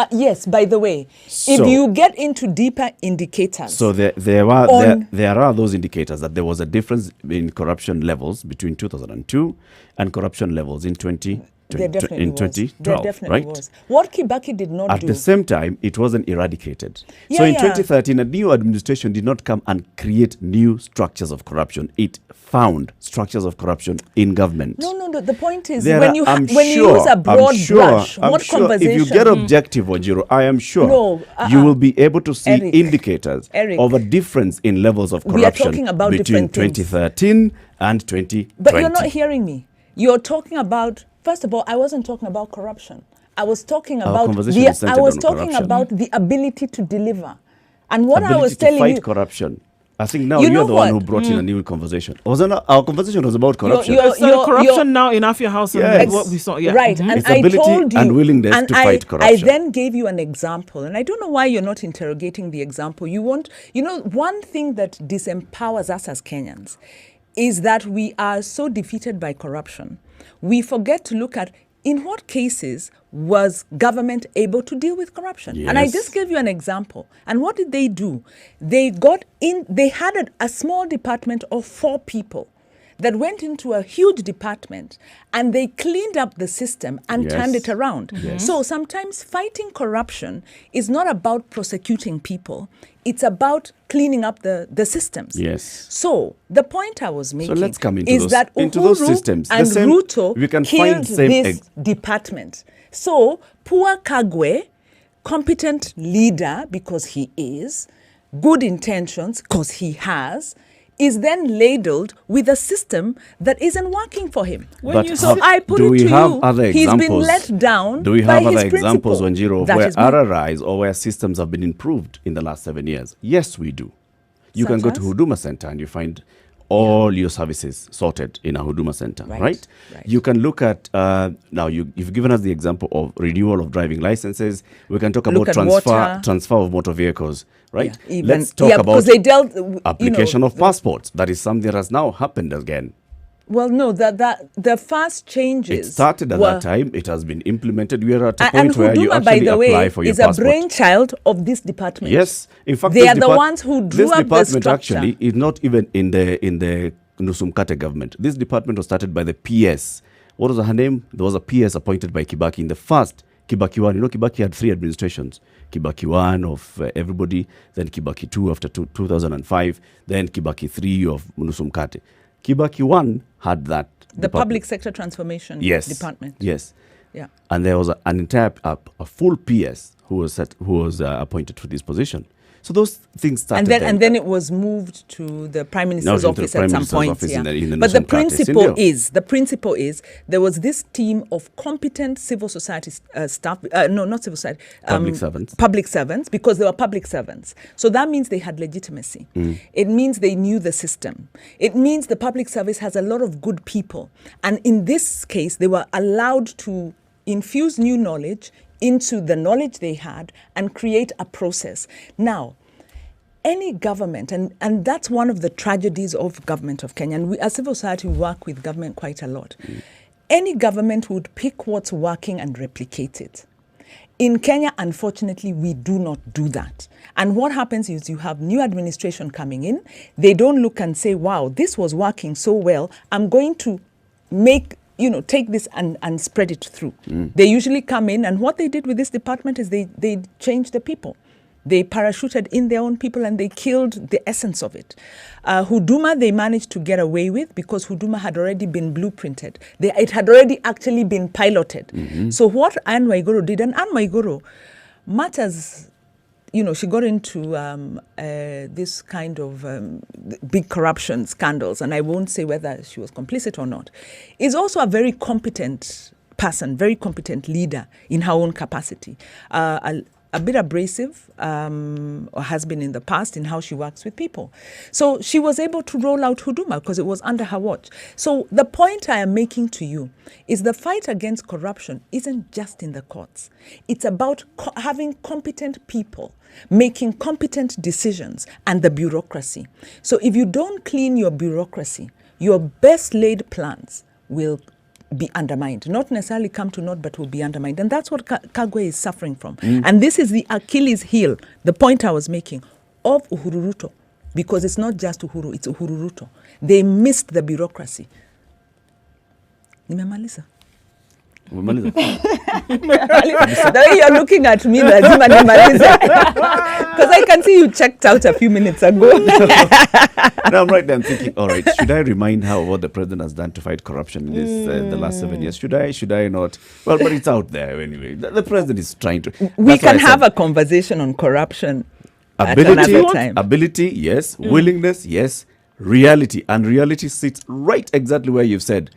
Yes, by the way, if you get into deeper indicators. So there are those indicators that there was a difference in corruption levels between 2002 and corruption levels in 2012, there definitely right? was. What Kibaki did not do. At the same time, it wasn't eradicated. So in 2013, a new administration did not come and create new structures of corruption. It found structures of corruption in government. No. The point is, when you use a broad brush, what conversation? If you get objective, Wanjiru, I am sure you will be able to see indicators of a difference in levels of corruption between 2013 and 2020. But you're not hearing me. You're talking about, first of all, I wasn't talking about corruption. I was talking about the ability to deliver. And what I was telling you, fight corruption. I think now you're the one who brought in a new conversation. Our conversation was about corruption. Corruption now in Afia House and what we saw. Yeah. Right. And it's ability and willingness to fight corruption. I then gave you an example. And I don't know why you're not interrogating the example. One thing that disempowers us as Kenyans is that we are so defeated by corruption. We forget to look at in what cases was government able to deal with corruption? Yes. And I just gave you an example. And what did they do? They had a small department of 4 people that went into a huge department and they cleaned up the system and turned it around. Yes. So sometimes fighting corruption is not about prosecuting people. It's about cleaning up the systems. Yes. So the point I was making let's come is that those systems. And Ruto killed this department. So poor Kagwe, competent leader because he is, good intentions because he has, is then ladled with a system that isn't working for him. I put it to you, he's been let down. Do we have other examples, Wanjiru, where RRIs or where systems have been improved in the last 7 years? Yes, we do. You can go to Huduma Center and you find all your services sorted in a Huduma Center, right? You can look at, now you've given us the example of renewal of driving licenses. We can talk about transfer of motor vehicles, right? Yeah, let's talk about application of passports. That is something that has now happened again. Well, no, the first changes. It started at that time. It has been implemented. We are at a point where you actually apply for your passport. Is a brainchild of this department. Yes, in fact, they are the ones who drew up the structure. This department actually is not even in the Nusumkate government. This department was started by the PS. What was her name? There was a PS appointed by Kibaki in the first Kibaki 1. You know, Kibaki had 3 administrations. Kibaki 1 of everybody, then Kibaki 2 after 2005, then Kibaki 3 of Nusumkate. Kibaki 1 had that. The public sector transformation department. Yes. Yeah. And there was an entire, a full PS who was appointed to this position. So those things started. And then it was moved to the Prime Minister's office at some point. But the principle is there was this team of competent civil society staff. Not civil society. Public servants, because they were public servants. So that means they had legitimacy. It means they knew the system. It means the public service has a lot of good people. And in this case, they were allowed to infuse new knowledge into the knowledge they had and create a process. Now, any government, and that's one of the tragedies of government of Kenya, and we as civil society work with government quite a lot. Any government would pick what's working and replicate it. In Kenya, unfortunately, we do not do that. And what happens is you have new administration coming in. They don't look and say, wow, this was working so well. I'm going to take this and spread it through. They usually come in, and what they did with this department is they changed the people. They parachuted in their own people and they killed the essence of it. Huduma, they managed to get away with because Huduma had already been blueprinted. It had already actually been piloted. So what Anne Waiguru did, and Anne Waiguru matters, she got into this kind of big corruption scandals, and I won't say whether she was complicit or not, is also a very competent person, very competent leader in her own capacity. A bit abrasive, or has been in the past in how she works with people. So she was able to roll out Huduma because it was under her watch. So the point I am making to you is the fight against corruption isn't just in the courts. It's about having competent people, making competent decisions, and the bureaucracy. So if you don't clean your bureaucracy, your best laid plans will be undermined, not necessarily come to naught, but will be undermined. And that's what Kagwe is suffering from. And this is the Achilles heel, the point I was making, of Uhuru Ruto, because it's not just Uhuru, it's Uhuru Ruto. They missed the bureaucracy. Nimemaliza. The way you're looking at me, because I can see you checked out a few minutes ago. Now I'm right there, I'm thinking, all right, should I remind her of what the president has done to fight corruption in this, the last 7 years? Should I not? Well, but it's out there anyway. The president is trying to. We can have a conversation on corruption at another time. Ability, yes. Willingness, yes. Reality. And reality sits right exactly where you've said.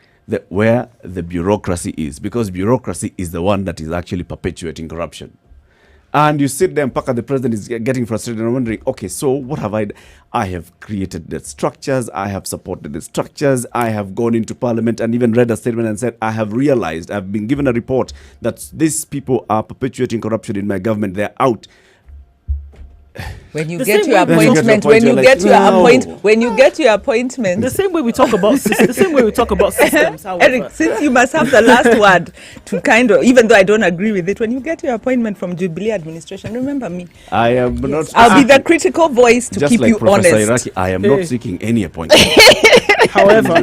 Where the bureaucracy is, because bureaucracy is the one that is actually perpetuating corruption. And you sit there and the president is getting frustrated and wondering, okay, so what have I done? I have created the structures, I have supported the structures, I have gone into parliament and even read a statement and said, I have realized, I've been given a report that these people are perpetuating corruption in my government, they're out. When you get your appointment, the same way we talk about systems. However. Eric, since you must have the last word to kind of, even though I don't agree with it, when you get your appointment from Jubilee administration, remember me. I am not. I'll be the critical voice to keep you honest. Iraqi, I am not seeking any appointment. However,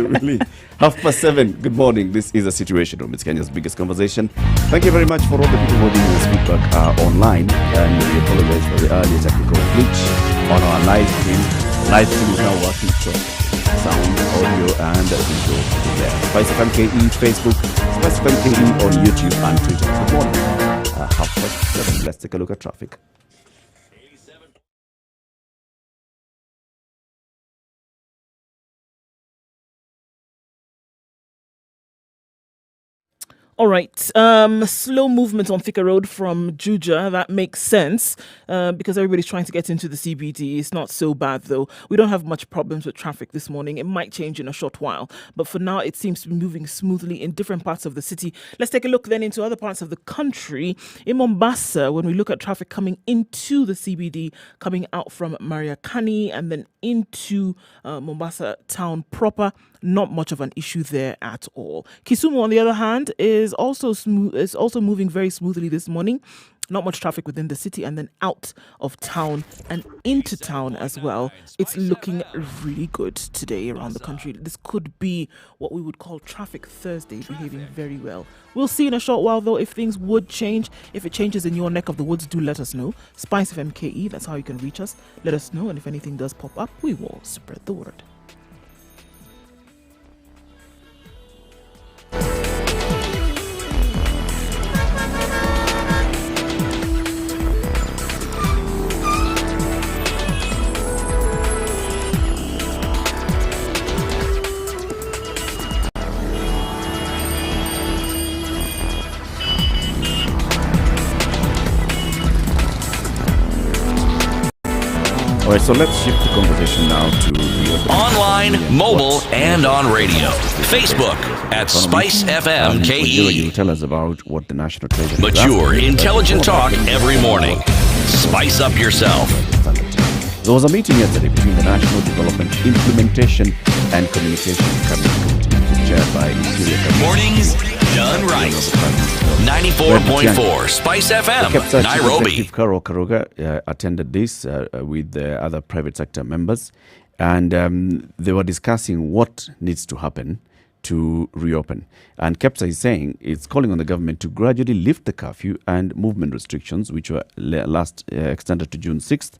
7:30. Good morning. This is a Situation Room. It's Kenya's biggest conversation. Thank you very much for all the people who are giving us feedback online, and we apologize for the earlier technical glitch on our live stream. Live stream is now working so sound, audio, and video there. Spice FM KE Facebook, Spice FM KE on YouTube and Twitter. Good morning. 7:30. Let's take a look at traffic. All right. Slow movement on Thika Road from Juja. That makes sense because everybody's trying to get into the CBD. It's not so bad, though. We don't have much problems with traffic this morning. It might change in a short while. But for now, it seems to be moving smoothly in different parts of the city. Let's take a look then into other parts of the country. In Mombasa, when we look at traffic coming into the CBD, coming out from Mariakani and then into Mombasa town proper, not much of an issue there at all. Kisumu, on the other hand, is also moving very smoothly this morning. Not much traffic within the city, and then out of town and into town as well. It's looking really good today around the country. This could be what we would call Traffic Thursday, behaving very well. We'll see in a short while, though, if things would change. If it changes in your neck of the woods, do let us know. Spice FM KE, that's how you can reach us. Let us know, and if anything does pop up, we will spread the word. All right, so let's shift the conversation now to online, mobile, and on radio. Facebook at Spice FM KE. You tell us about what the National Treasury. Mature, intelligent talk every morning. Spice up yourself. There was a meeting yesterday between the National Development Implementation and Communication Committee, chaired by Mornings done right. 94.4 Spice FM, Nairobi. Chief Karo Karuga attended this with the other private sector members, and they were discussing what needs to happen to reopen. And KEPSA is saying it's calling on the government to gradually lift the curfew and movement restrictions, which were last extended to June 6th.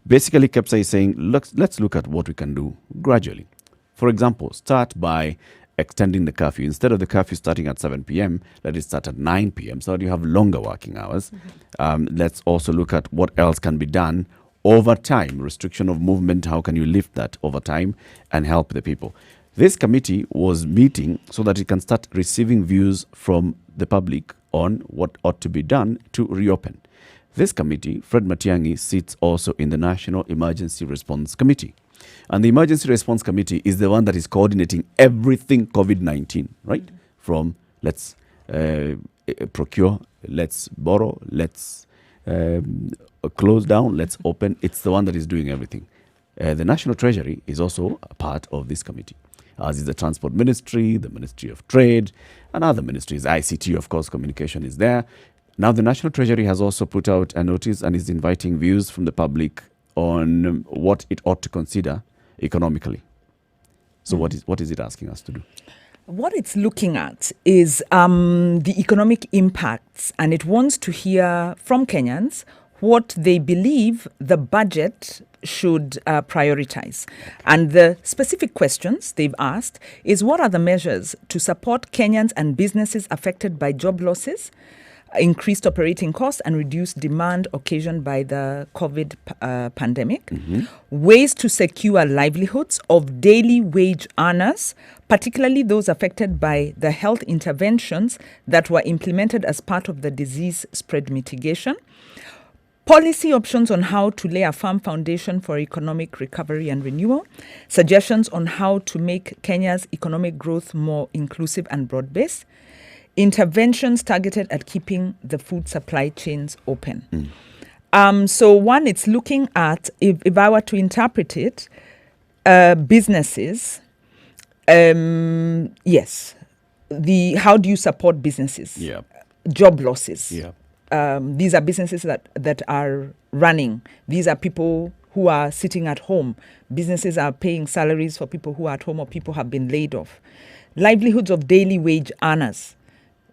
Basically, KEPSA is saying, let's look at what we can do gradually. For example, start by extending the curfew. Instead of the curfew starting at 7 p.m., let it start at 9 p.m. so that you have longer working hours. Let's also look at what else can be done over time. Restriction of movement, how can you lift that over time and help the people? This committee was meeting so that it can start receiving views from the public on what ought to be done to reopen. This committee, Fred Matiang'i, sits also in the National Emergency Response Committee. And the Emergency Response Committee is the one that is coordinating everything COVID-19, right? From let's procure, let's borrow, let's close down, let's open. It's the one that is doing everything. The National Treasury is also a part of this committee, as is the Transport Ministry, the Ministry of Trade, and other ministries. ICT, of course, communication is there. Now, the National Treasury has also put out a notice and is inviting views from the public on what it ought to consider economically. So what is it asking us to do? What it's looking at is the economic impacts, and it wants to hear from Kenyans what they believe the budget should prioritize. And the specific questions they've asked is, what are the measures to support Kenyans and businesses affected by job losses, increased operating costs, and reduced demand occasioned by the COVID pandemic? Ways to secure livelihoods of daily wage earners, particularly those affected by the health interventions that were implemented as part of the disease spread mitigation. Policy options on how to lay a firm foundation for economic recovery and renewal. Suggestions on how to make Kenya's economic growth more inclusive and broad-based. Interventions targeted at keeping the food supply chains open. So one, it's looking at, if I were to interpret it, businesses, yes. How do you support businesses? Yeah. Job losses. Yeah. These are businesses that are running. These are people who are sitting at home. Businesses are paying salaries for people who are at home or people have been laid off. Livelihoods of daily wage earners.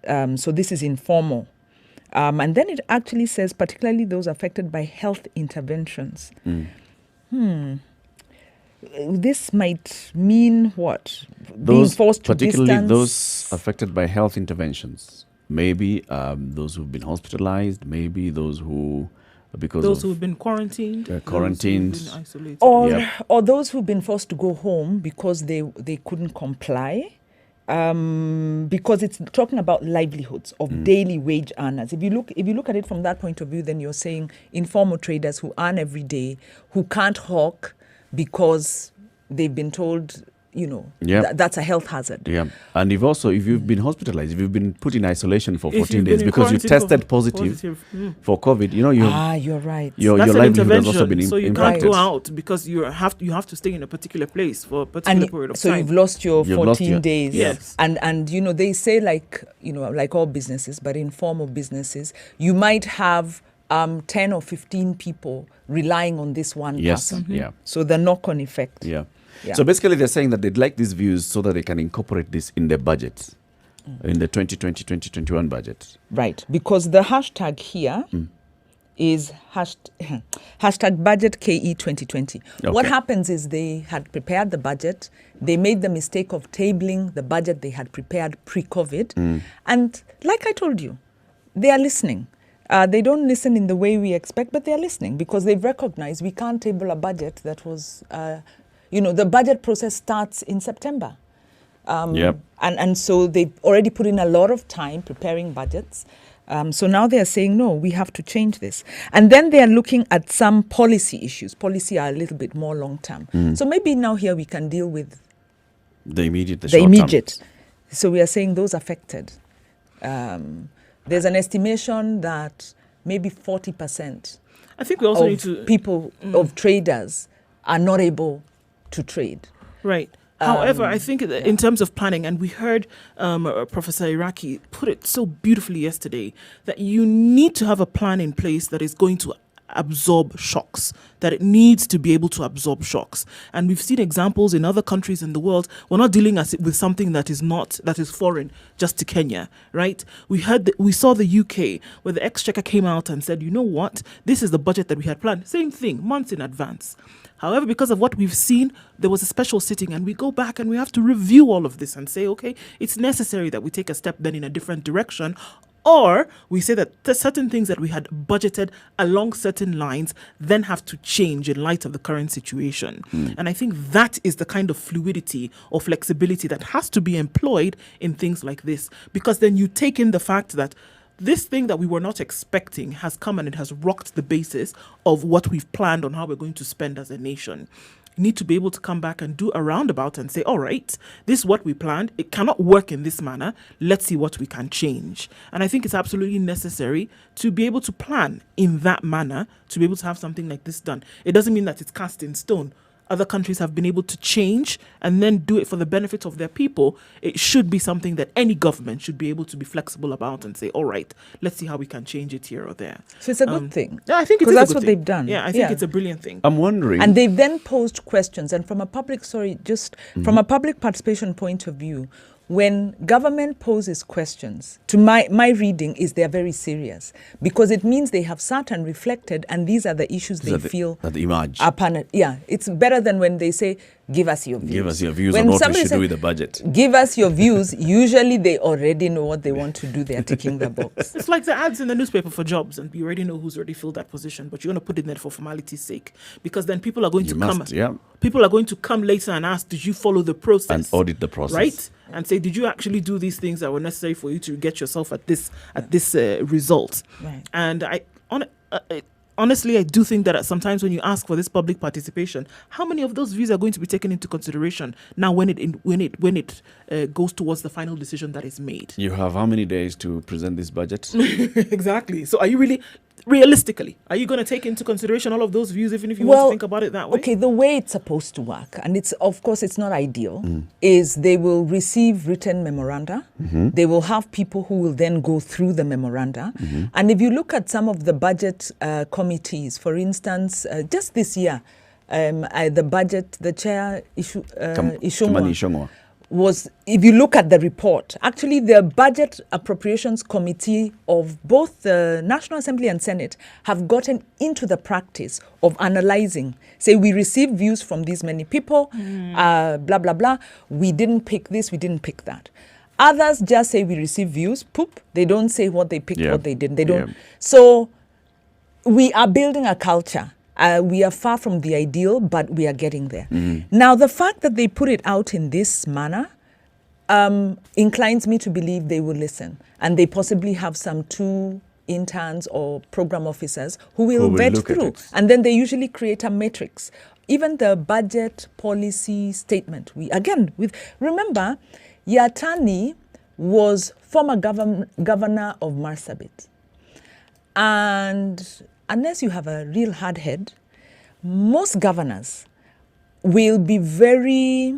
So this is informal. And then it actually says particularly those affected by health interventions. This might mean what? Being forced to distance. Particularly those affected by health interventions. Maybe those who've been hospitalized, maybe those who, because those who've been quarantined, quarantined, those who've been isolated. Or those who've been forced to go home because they couldn't comply. Because it's talking about livelihoods of daily wage earners. If you look at it from that point of view, then you're saying informal traders who earn every day, who can't hawk because they've been told that's a health hazard. Yeah. And if you've been hospitalized, if you've been put in isolation for 14 days because you tested positive for COVID, you're right. Your livelihood has also been so you impacted. can't go out because you have to stay in a particular place for a particular period of time. So you've lost your 14 days. Yes. And they say like all businesses, but in formal businesses, you might have 10 or 15 people relying on this one person. Yeah. So the knock-on effect. Yeah. So basically they're saying that they'd like these views so that they can incorporate this in the budget, in the 2020-2021 budget. Right. Because the hashtag here is hashtag budget KE 2020. Okay. What happens is they had prepared the budget. They made the mistake of tabling the budget they had prepared pre-COVID. And like I told you, they are listening. They don't listen in the way we expect, but they are listening because they've recognized we can't table a budget that was... the budget process starts in September. And so they've already put in a lot of time preparing budgets. So now they are saying, no, we have to change this. And then they are looking at some policy issues. Policy are a little bit more long-term. So maybe now here we can deal with the immediate. So we are saying those affected. There's an estimation that maybe 40% I think we also need to... people, of traders, are not able to trade. Right. However, I think in terms of planning, and we heard Professor Iraqi put it so beautifully yesterday, that you need to have a plan in place that is going to absorb shocks, that it needs to be able to absorb shocks. And we've seen examples in other countries in the world. We're not dealing with something that is foreign just to Kenya, right? We saw the UK where the Exchequer came out and said, you know what, this is the budget that we had planned. Same thing, months in advance. However, because of what we've seen, there was a special sitting and we go back and we have to review all of this and say, okay, it's necessary that we take a step then in a different direction. Or we say that the certain things that we had budgeted along certain lines then have to change in light of the current situation. And I think that is the kind of fluidity or flexibility that has to be employed in things like this. Because then you take in the fact that this thing that we were not expecting has come and it has rocked the basis of what we've planned on how we're going to spend as a nation. You need to be able to come back and do a roundabout and say, all right, this is what we planned. It cannot work in this manner. Let's see what we can change. And I think it's absolutely necessary to be able to plan in that manner, to be able to have something like this done. It doesn't mean that it's cast in stone. Other countries have been able to change and then do it for the benefit of their people. It should be something that any government should be able to be flexible about and say, all right, let's see how we can change it here or there. So it's a good thing. Yeah, I think it's a good thing. Because that's what they've done. Yeah, I think it's a brilliant thing. I'm wondering. And they've then posed questions. And from a public, from a public participation point of view, when government poses questions, to my reading is they're very serious because it means they have sat and reflected and these are the issues they feel that emerge. It's better than when they say, give us your views. Give us your views on what we should do with the budget. Give us your views. Usually they already know what they want to do. They're ticking the box. It's like the ads in the newspaper for jobs and you already know who's already filled that position, but you're going to put it in there for formality's sake because then people are going people are going to come later and ask, did you follow the process? And audit the process. Right? And say, did you actually do these things that were necessary for you to get yourself at this result? Right. And honestly, I do think that sometimes when you ask for this public participation, how many of those views are going to be taken into consideration now when it goes towards the final decision that is made? You have how many days to present this budget? Exactly. So are you really... Realistically, are you going to take into consideration all of those views, even if you want to think about it that way? Okay, the way it's supposed to work, and it's not ideal, is they will receive written memoranda. They will have people who will then go through the memoranda. And if you look at some of the budget committees, for instance, just this year, the budget, the chair, Ishungwa, was, if you look at the report, actually the Budget Appropriations Committee of both the National Assembly and Senate have gotten into the practice of analyzing. Say, we received views from these many people, blah, blah, blah. We didn't pick this, we didn't pick that. Others just say we received views, poop. They don't say what they picked, what they didn't. They don't. So we are building a culture. We are far from the ideal, but we are getting there. Now, the fact that they put it out in this manner inclines me to believe they will listen. And they possibly have some 2 interns or program officers who will vet through. And then they usually create a matrix even the budget policy statement, remember, Yatani was former governor of Marsabit. And unless you have a real hard head, most governors will be very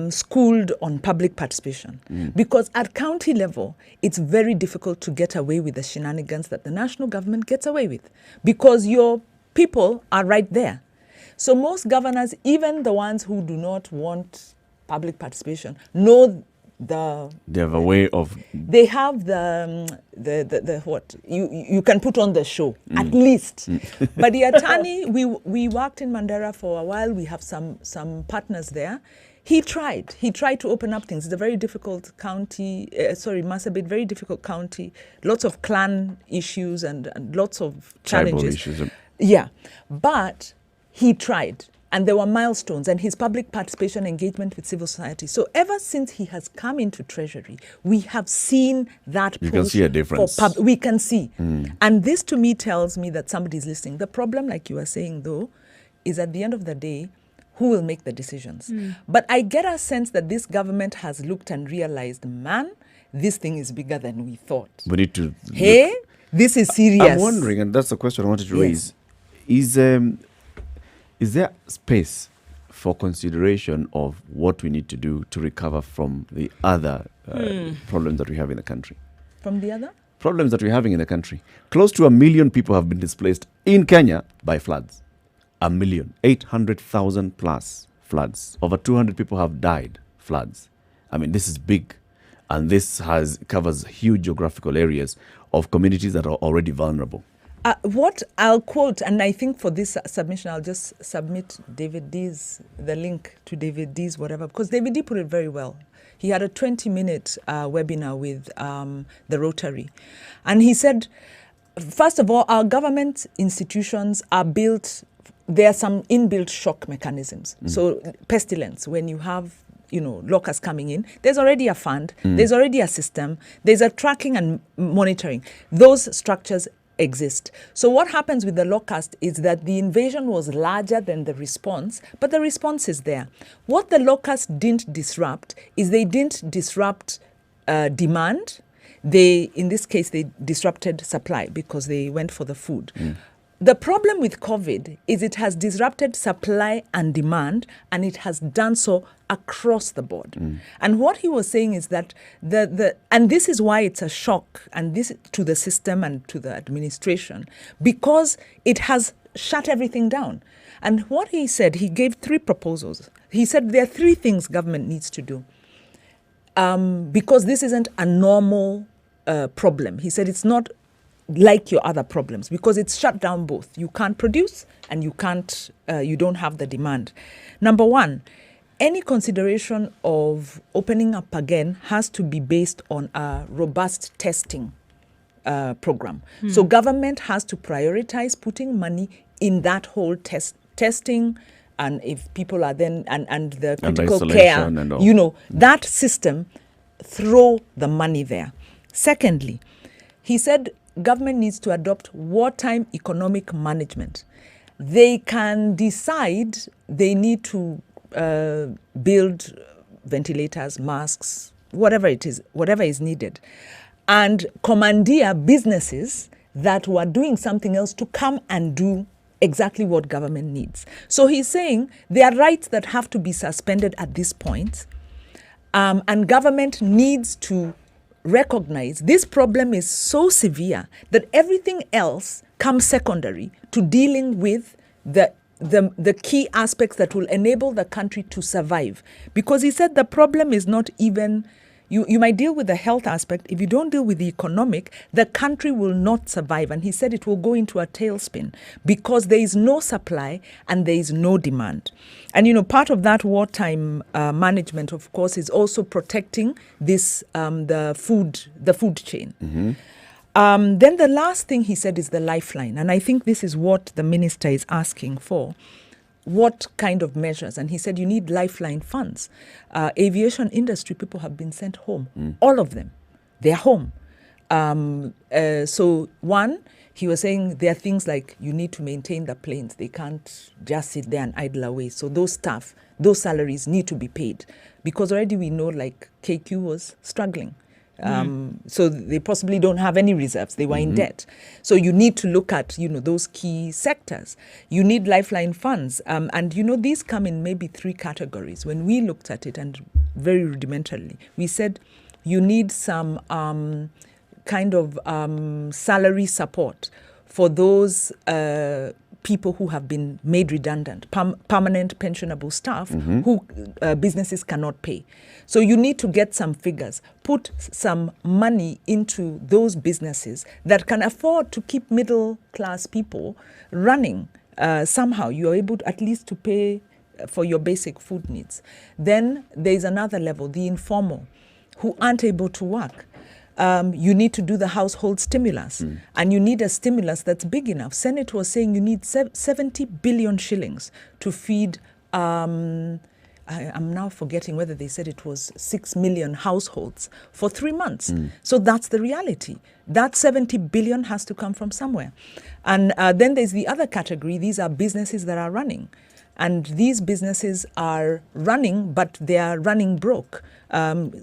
schooled on public participation. Because at county level, it's very difficult to get away with the shenanigans that the national government gets away with, because your people are right there. So most governors, even the ones who do not want public participation, know they have a way of... They have the what? You can put on the show, at least. But the attorney, we worked in Mandera for a while. We have some partners there. He tried to open up things. It's a very difficult county, Marsabit, very difficult county. Lots of clan issues and lots of challenges. Tribal issues. Yeah, but he tried. And there were milestones, and his public participation engagement with civil society. So ever since he has come into Treasury, we have seen that push. You can see a difference. We can see. And this to me tells me that somebody is listening. The problem, like you were saying though, is at the end of the day, who will make the decisions? But I get a sense that this government has looked and realized, man, this thing is bigger than we thought. We need to... Hey, this is serious. I'm wondering, and that's the question I wanted to raise, is there space for consideration of what we need to do to recover from the other problems that we have in the country? From the other? Problems that we're having in the country. Close to 1 million people have been displaced in Kenya by floods. 1 million. 800,000 plus floods. Over 200 people have died floods. I mean, this is big. And this covers huge geographical areas of communities that are already vulnerable. What I'll quote, and I think for this submission, I'll just submit the link to David D's whatever, because David D put it very well. He had a 20-minute webinar with the Rotary. And he said, first of all, our government institutions are built, there are some inbuilt shock mechanisms. So pestilence, when you have locusts coming in, there's already a fund, there's already a system, there's a tracking and monitoring. Those structures exist. So what happens with the locust is that the invasion was larger than the response, but the response is there. What the locust didn't disrupt is they didn't disrupt demand. In this case, they disrupted supply because they went for the food. The problem with COVID is it has disrupted supply and demand, and it has done so across the board. And what he was saying is that and this is why it's a shock, and this to the system and to the administration, because it has shut everything down. And what he said, he gave 3 proposals. He said there are 3 things government needs to do, because this isn't a normal problem. He said it's not like your other problems, because it's shut down both. You can't produce and you don't have the demand. Number 1, any consideration of opening up again has to be based on a robust testing program. So government has to prioritize putting money in that whole testing, and if people are then, and the critical care, that system, throw the money there. Secondly, he said, government needs to adopt wartime economic management. They can decide they need to build ventilators, masks, whatever is needed, and commandeer businesses that were doing something else to come and do exactly what government needs. So he's saying there are rights that have to be suspended at this point, and government needs to recognize this problem is so severe that everything else comes secondary to dealing with the key aspects that will enable the country to survive. Because he said the problem is not even, you might deal with the health aspect. If you don't deal with the economic, the country will not survive. And he said it will go into a tailspin because there is no supply and there is no demand. And, part of that wartime management, of course, is also protecting this, the food chain. Then the last thing he said is the lifeline. And I think this is what the minister is asking for. What kind of measures? And he said you need lifeline funds. Aviation industry people have been sent home. All of them. They're home. So one, he was saying there are things like you need to maintain the planes. They can't just sit there and idle away. So those staff, those salaries need to be paid, because already we know like KQ was struggling. So they possibly don't have any reserves. They were in debt. So you need to look at, those key sectors. You need lifeline funds. And, these come in maybe 3 categories. When we looked at it, and very rudimentarily, we said you need some kind of salary support for those people who have been made redundant, permanent pensionable staff who businesses cannot pay. So you need to get some figures, put some money into those businesses that can afford to keep middle class people running. Somehow you are able to, at least to pay for your basic food needs. Then there's another level, the informal, who aren't able to work. You need to do the household stimulus, and you need a stimulus that's big enough. Senate was saying you need 70 billion shillings to feed, I'm now forgetting whether they said it was 6 million households for 3 months. So that's the reality. That 70 billion has to come from somewhere. And then there's the other category. These are businesses that are running. And these businesses are running, but they are running broke.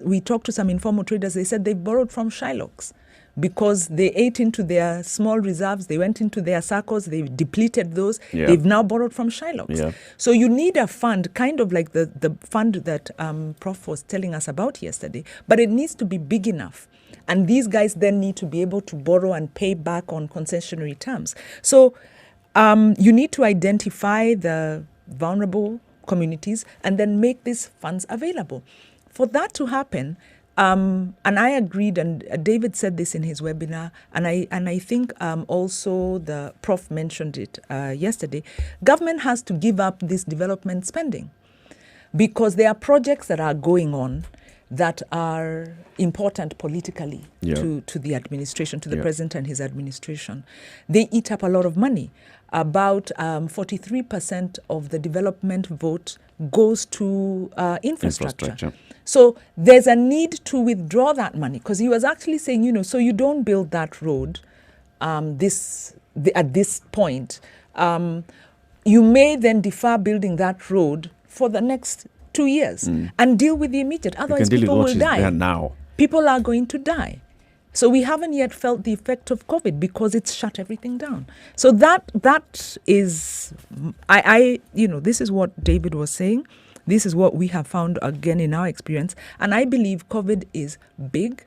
We talked to some informal traders. They said they borrowed from Shylocks because they ate into their small reserves. They went into their circles. They depleted those. Yeah. They've now borrowed from Shylocks. Yeah. So you need a fund, kind of like the fund that Prof was telling us about yesterday, but it needs to be big enough. And these guys then need to be able to borrow and pay back on concessionary terms. So you need to identify the vulnerable communities and then make these funds available. For that to happen, and I agreed, and David said this in his webinar, and I think also the Prof mentioned it yesterday, government has to give up this development spending, because there are projects that are going on that are important politically to the administration, to the president and his administration. They eat up a lot of money. About 43% of the development vote goes to infrastructure. So there's a need to withdraw that money, because he was actually saying, so you don't build that road at this point. You may then defer building that road for the next 2 years and deal with the immediate. Otherwise, people will die. Now. People are going to die. So we haven't yet felt the effect of COVID because it's shut everything down. So that is, this is what David was saying. This is what we have found again in our experience. And I believe COVID is big.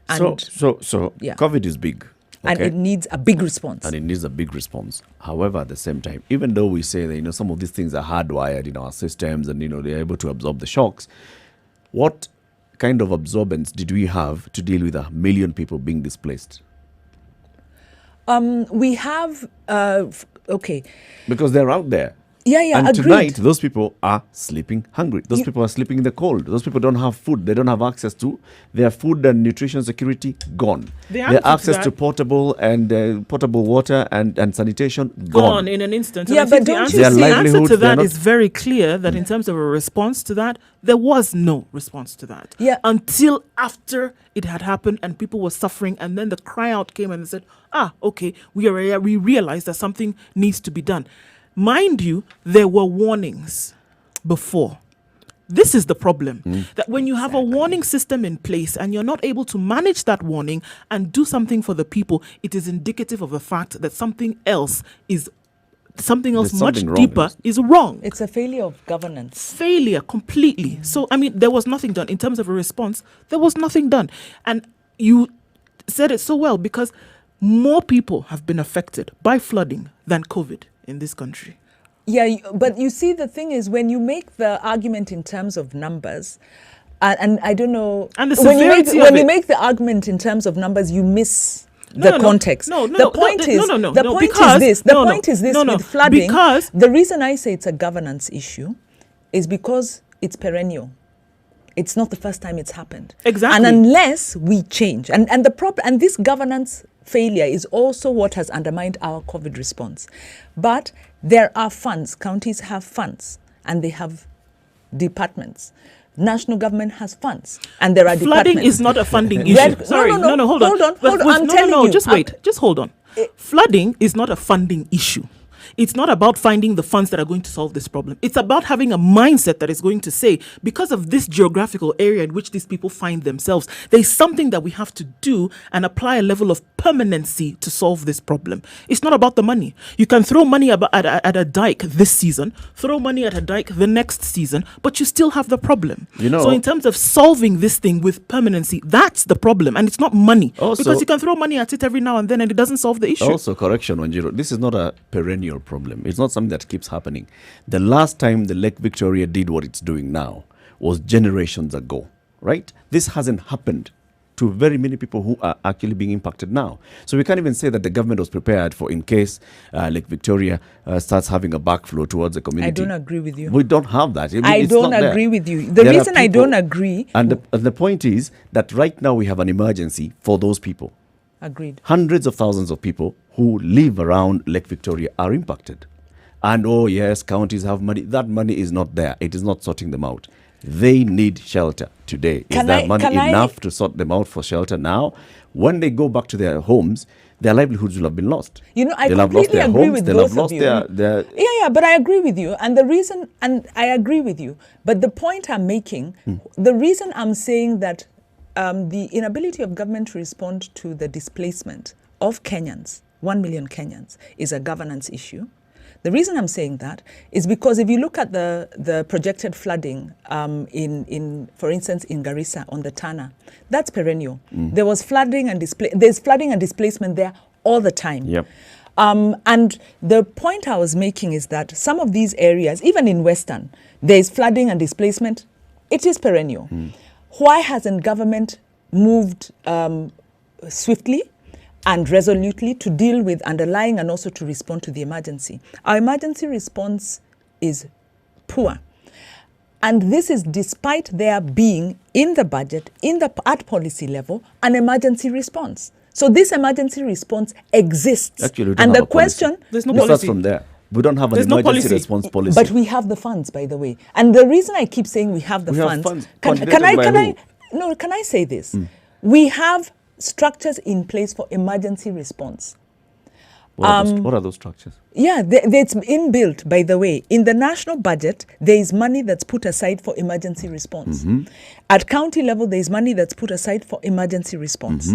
And so COVID is big. Okay? And it needs a big response. However, at the same time, even though we say that, some of these things are hardwired in our systems and, they're able to absorb the shocks, what kind of absorbance did we have to deal with 1 million people being displaced? We have, because they're out there. Yeah, and agreed. Tonight, those people are sleeping hungry. Those people are sleeping in the cold. Those people don't have food. They don't have access to their food and nutrition security, gone. Their access to potable water and sanitation, gone in an instant. Yeah, but don't you see? The answer to that is very clear, that in terms of a response to that, there was no response to that. Yeah. Until after it had happened and people were suffering, and then the cry out came and they said, we realized that something needs to be done. Mind you, there were warnings before. This is the problem, that when you have a warning system in place and you're not able to manage that warning and do something for the people, it is indicative of the fact that something else much deeper is wrong. It's a failure of governance. Failure completely. So, there was nothing done. In terms of a response, there was nothing done. And you said it so well, because more people have been affected by flooding than COVID in this country. Yeah, but you see, the thing is, when you make the argument in terms of numbers, and I don't know, and the severity when you make the argument in terms of numbers, you miss the context. The point is this with flooding. Because the reason I say it's a governance issue is because it's perennial. It's not the first time it's happened. Exactly. And unless we change, and this governance failure is also what has undermined our COVID response. But there are funds. Counties have funds, and they have departments. national government has funds, and there are flooding departments. is not a funding issue. Sorry, hold on. Hold on. I'm telling you. Just wait. Just hold on. Flooding is not a funding issue. It's not about finding the funds that are going to solve this problem. It's about having a mindset that is going to say, because of this geographical area in which these people find themselves, there's something that we have to do and apply a level of permanency to solve this problem. It's not about the money. You can throw money at a dike this season, throw money at a dike the next season, but you still have the problem. So in terms of solving this thing with permanency, that's the problem. And it's not money. Because you can throw money at it every now and then and it doesn't solve the issue. Also, correction, Wanjiru, this is not a perennial problem. It's not something that keeps happening. The last time the Lake Victoria did what it's doing now was generations ago, right? This hasn't happened to very many people who are actually being impacted now. So we can't even say that the government was prepared for in case Lake Victoria starts having a backflow towards the community. I don't agree with you. We don't have that. I don't agree with you. The reason I don't agree... And the point is that right now we have an emergency for those people. Agreed. Hundreds of thousands of people who live around Lake Victoria are impacted. And oh yes, counties have money. That money is not there. It is not sorting them out. They need shelter today. Is that money enough to sort them out for shelter now? When they go back to their homes, their livelihoods will have been lost. I completely agree with both of you. Yeah, but I agree with you. And I agree with you. But the point I'm making, the reason I'm saying that the inability of government to respond to the displacement of Kenyans, 1 million Kenyans, is a governance issue. The reason I'm saying that is because if you look at the projected flooding for instance, in Garissa on the Tana, that's perennial. There was flooding and there's flooding and displacement there all the time. Yep. And the point I was making is that some of these areas, even in Western, there's flooding and displacement. It is perennial. Why hasn't government moved swiftly and resolutely to deal with underlying and also to respond to the emergency? Our emergency response is poor. And this is despite there being in the budget, at policy level, an emergency response. So this emergency response exists. Actually, and the question... There's no policy. It starts from there. We don't have an emergency response policy. But we have the funds, by the way. And the reason I keep saying we have the funds... Can I say this? We have structures in place for emergency response. What are those structures? Yeah, it's inbuilt, by the way. In the national budget, there is money that's put aside for emergency response. At county level, there is money that's put aside for emergency response.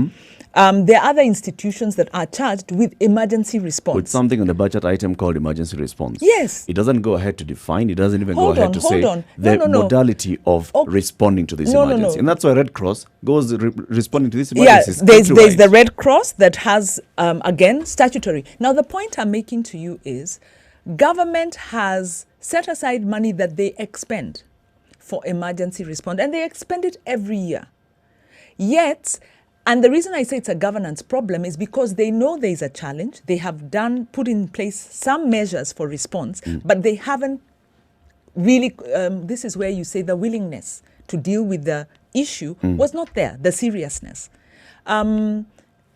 There are other institutions that are charged with emergency response. With something on the budget item called emergency response. Yes. It doesn't go ahead to define, it doesn't even go ahead to say the modality of responding to this emergency. And that's why Red Cross goes responding to this emergency. Yeah, there's the Red Cross that has, again, statutory. Now, the point I'm making to you is government has set aside money that they expend for emergency response, and they expend it every year. Yet, and the reason I say it's a governance problem is because they know there is a challenge. They have put in place some measures for response, but they haven't really, this is where you say the willingness to deal with the issue was not there, the seriousness.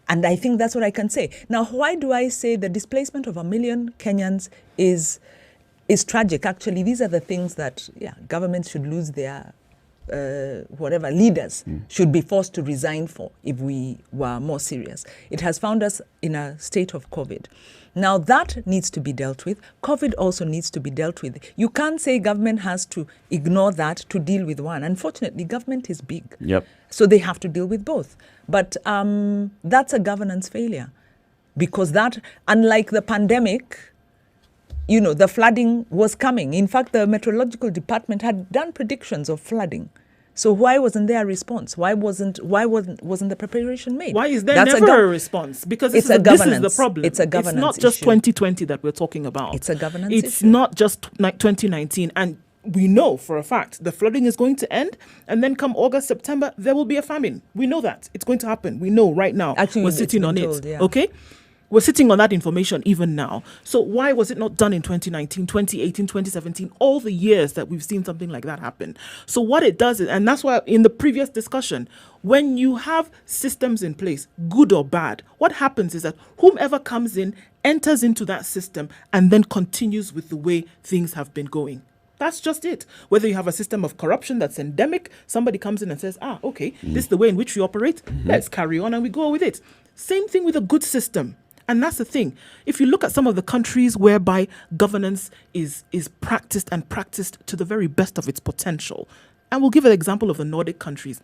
And I think that's what I can say. Now, why do I say the displacement of 1 million Kenyans is tragic? Actually, these are the things that governments should lose their leaders should be forced to resign for if we were more serious. It has found us in a state of COVID. Now that needs to be dealt with. COVID also needs to be dealt with. You can't say government has to ignore that to deal with one. Unfortunately, government is big. Yep. So they have to deal with both. But that's a governance failure. Because that, unlike the pandemic, the flooding was coming. In fact, the meteorological department had done predictions of flooding. So why wasn't there a response? Why wasn't the preparation made? Why is there never a response? Because this is the problem. It's a governance It's not just issue. 2020 that we're talking about. It's a governance issue. It's not just 2019. And we know for a fact the flooding is going to end, and then come August, September, there will be a famine. We know that. It's going to happen. We know right now. Actually, we're sitting on it. Yeah. Okay? We're sitting on that information even now. So why was it not done in 2019, 2018, 2017, all the years that we've seen something like that happen? So what it does is, and that's why in the previous discussion, when you have systems in place, good or bad, what happens is that whomever comes in enters into that system and then continues with the way things have been going. That's just it. Whether you have a system of corruption that's endemic, somebody comes in and says, okay, this is the way in which we operate. Let's carry on and we go with it. Same thing with a good system. And that's the thing. If you look at some of the countries whereby governance is practiced and practiced to the very best of its potential, and we'll give an example of the Nordic countries.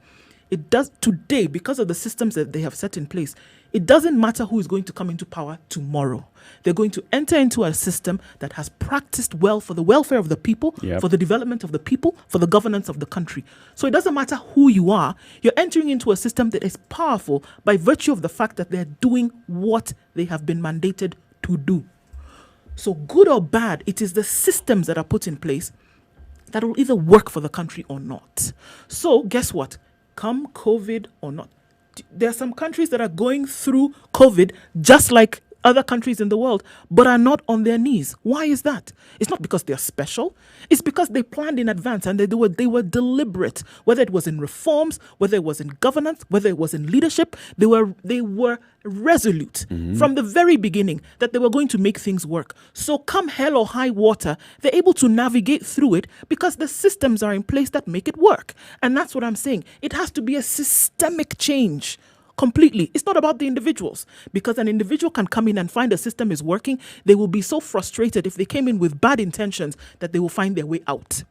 It does today, because of the systems that they have set in place, it doesn't matter who is going to come into power tomorrow. They're going to enter into a system that has practiced well for the welfare of the people, for the development of the people, for the governance of the country. So it doesn't matter who you are, you're entering into a system that is powerful by virtue of the fact that they're doing what they have been mandated to do. So good or bad, it is the systems that are put in place that will either work for the country or not. So guess what? Come COVID or not, there are some countries that are going through COVID just like other countries in the world, but are not on their knees. Why is that? It's not because they're special. It's because they planned in advance and they were deliberate. Whether it was in reforms, whether it was in governance, whether it was in leadership, they were resolute from the very beginning that they were going to make things work. So come hell or high water, they're able to navigate through it because the systems are in place that make it work. And that's what I'm saying. It has to be a systemic change. Completely. It's not about the individuals, because an individual can come in and find a system is working. They will be so frustrated if they came in with bad intentions that they will find their way out.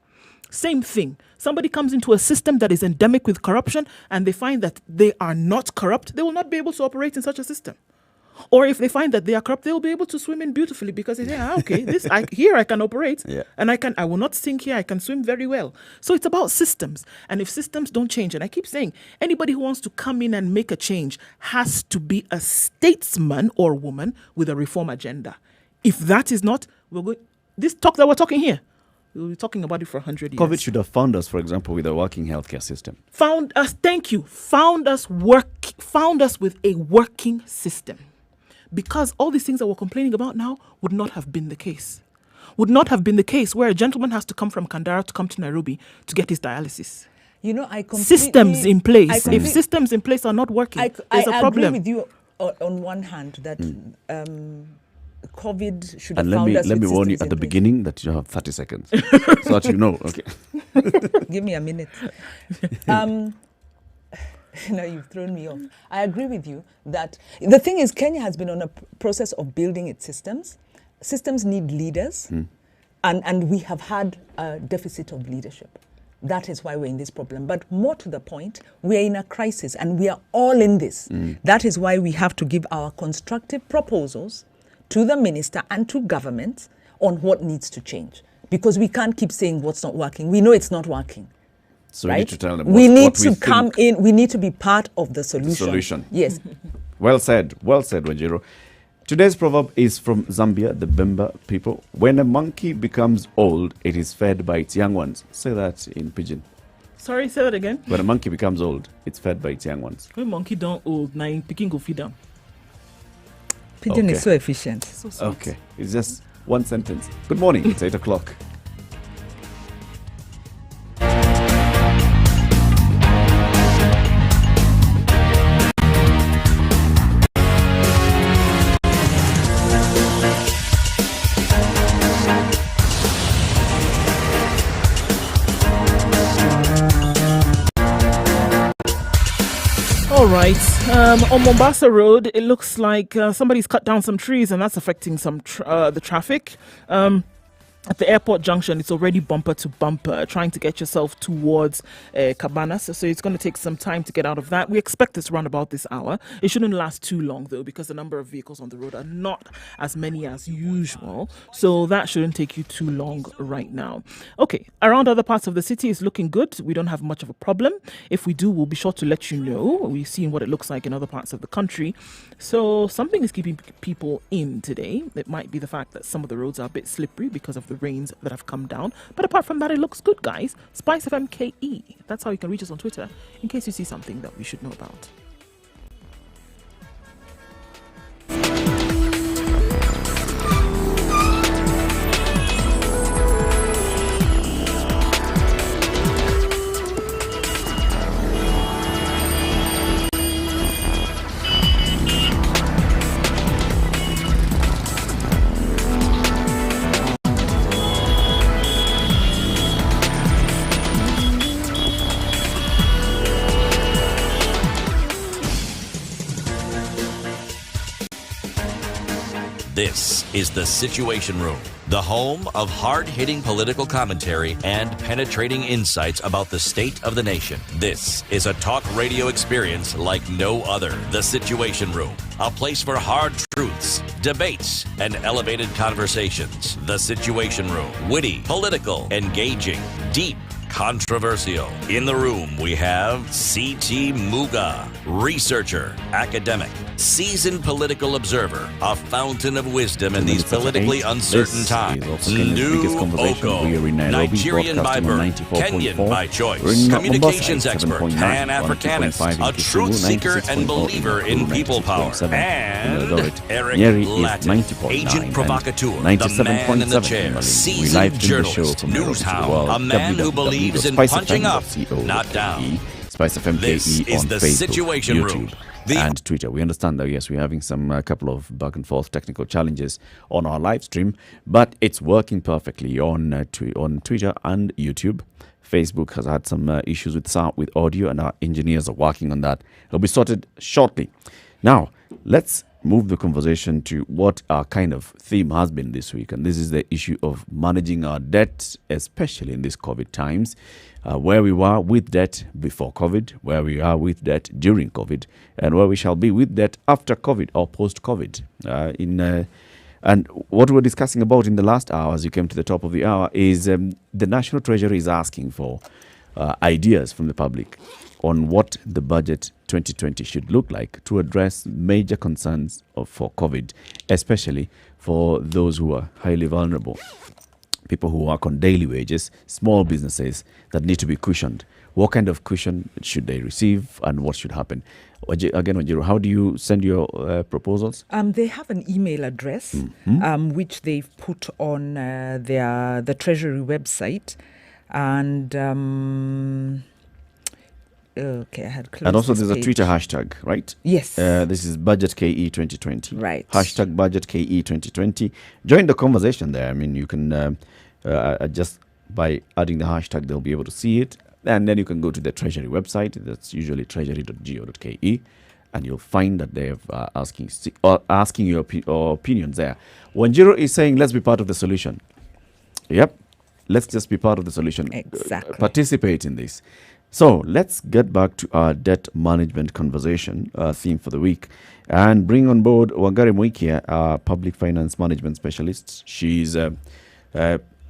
Same thing. Somebody comes into a system that is endemic with corruption and they find that they are not corrupt. They will not be able to operate in such a system. Or if they find that they are corrupt, they will be able to swim in beautifully because they say, okay, here I can operate and I will not sink here. I can swim very well. So it's about systems. And if systems don't change, and I keep saying, anybody who wants to come in and make a change has to be a statesman or woman with a reform agenda. If that is not, this talk that we're talking here, we'll be talking about it for 100 years. COVID should have found us, for example, with a working healthcare system. Found us with a working system. Because all these things that we're complaining about now would not have been the case. Would not have been the case where a gentleman has to come from Kandara to come to Nairobi to get his dialysis. Systems in place. If systems in place are not working, there's a problem. I agree with you on one hand that COVID should have found us. Let me warn you at the beginning that you have 30 seconds so that you know. Okay. Give me a minute. You've thrown me off. I agree with you that the thing is Kenya has been on a process of building its systems. Systems need leaders, and we have had a deficit of leadership. That is why we're in this problem. But more to the point, we're in a crisis and we are all in this. That is why we have to give our constructive proposals to the minister and to government on what needs to change. Because we can't keep saying what's not working. We know it's not working. So right? we need to tell them we need to come in. We need to be part of the solution. Yes. Well said, Wanjiru. Today's proverb is from Zambia, the Bemba people. When a monkey becomes old, it is fed by its young ones. Say that in Pidgin. Sorry, say that again. When a monkey becomes old, it's fed by its young ones. When monkey don't old, now picking go feed them. Pidgin is so efficient. So okay, it's just one sentence. Good morning. It's 8 o'clock. All right. On Mombasa Road, it looks like somebody's cut down some trees, and that's affecting some the traffic. At the airport junction, it's already bumper to bumper, trying to get yourself towards Cabanas. So it's going to take some time to get out of that. We expect this around about this hour. It shouldn't last too long, though, because the number of vehicles on the road are not as many as usual. So that shouldn't take you too long right now. Okay, around other parts of the city, it's looking good. We don't have much of a problem. If we do, we'll be sure to let you know. We've seen what it looks like in other parts of the country. So something is keeping people in today. It might be the fact that some of the roads are a bit slippery because of the rains that have come down. But apart from that, it looks good, guys. Spice FMKE. That's how you can reach us on Twitter in case you see something that we should know about. This is The Situation Room, the home of hard-hitting political commentary and penetrating insights about the state of the nation. This is a talk radio experience like no other. The Situation Room, a place for hard truths, debates, and elevated conversations. The Situation Room, witty, political, engaging, deep, controversial. In the room, we have C.T. Muga, researcher, academic, seasoned political observer, a fountain of wisdom in these politically uncertain times. New Oko, Nigerian by birth, Kenyan by choice, communications expert, Pan-Africanist, a truth seeker and believer in people power, and Eric Latin, agent provocateur, the man in the chair, seasoned journalist, news hound, a man who believes in punching up, not down. Spice FM This KE is on the Facebook, Situation YouTube, Room. And Twitter. We understand that, yes, we're having some couple of back and forth technical challenges on our live stream, but it's working perfectly on Twitter and YouTube. Facebook has had some issues with audio, and our engineers are working on that. It'll be sorted shortly. Now, let's move the conversation to what our kind of theme has been this week, and this is the issue of managing our debt, especially in these COVID times. Where we were with debt before COVID, where we are with debt during COVID, and where we shall be with debt after COVID or post-COVID. And what we're discussing about in the last hour, as you came to the top of the hour, is the National Treasury is asking for ideas from the public on what the budget 2020 should look like to address major concerns for COVID, especially for those who are highly vulnerable. People who work on daily wages, small businesses that need to be cushioned. What kind of cushion should they receive, and what should happen? Again, Wanjiru, how do you send your proposals? They have an email address, which they've put on the Treasury website, and okay, I had closed. And also, this there's page. a Twitter hashtag, right? Yes. This is Budget KE 2020. Right. Hashtag Budget KE 2020. Join the conversation there. I mean, you can just by adding the hashtag, they'll be able to see it. And then you can go to the Treasury website. That's usually treasury.go.ke. And you'll find that they're asking your opinions there. Wanjiru is saying, let's be part of the solution. Yep. Let's just be part of the solution. Exactly. Participate in this. So let's get back to our debt management conversation theme for the week, and bring on board Wangari Muikia, our public finance management specialist. She's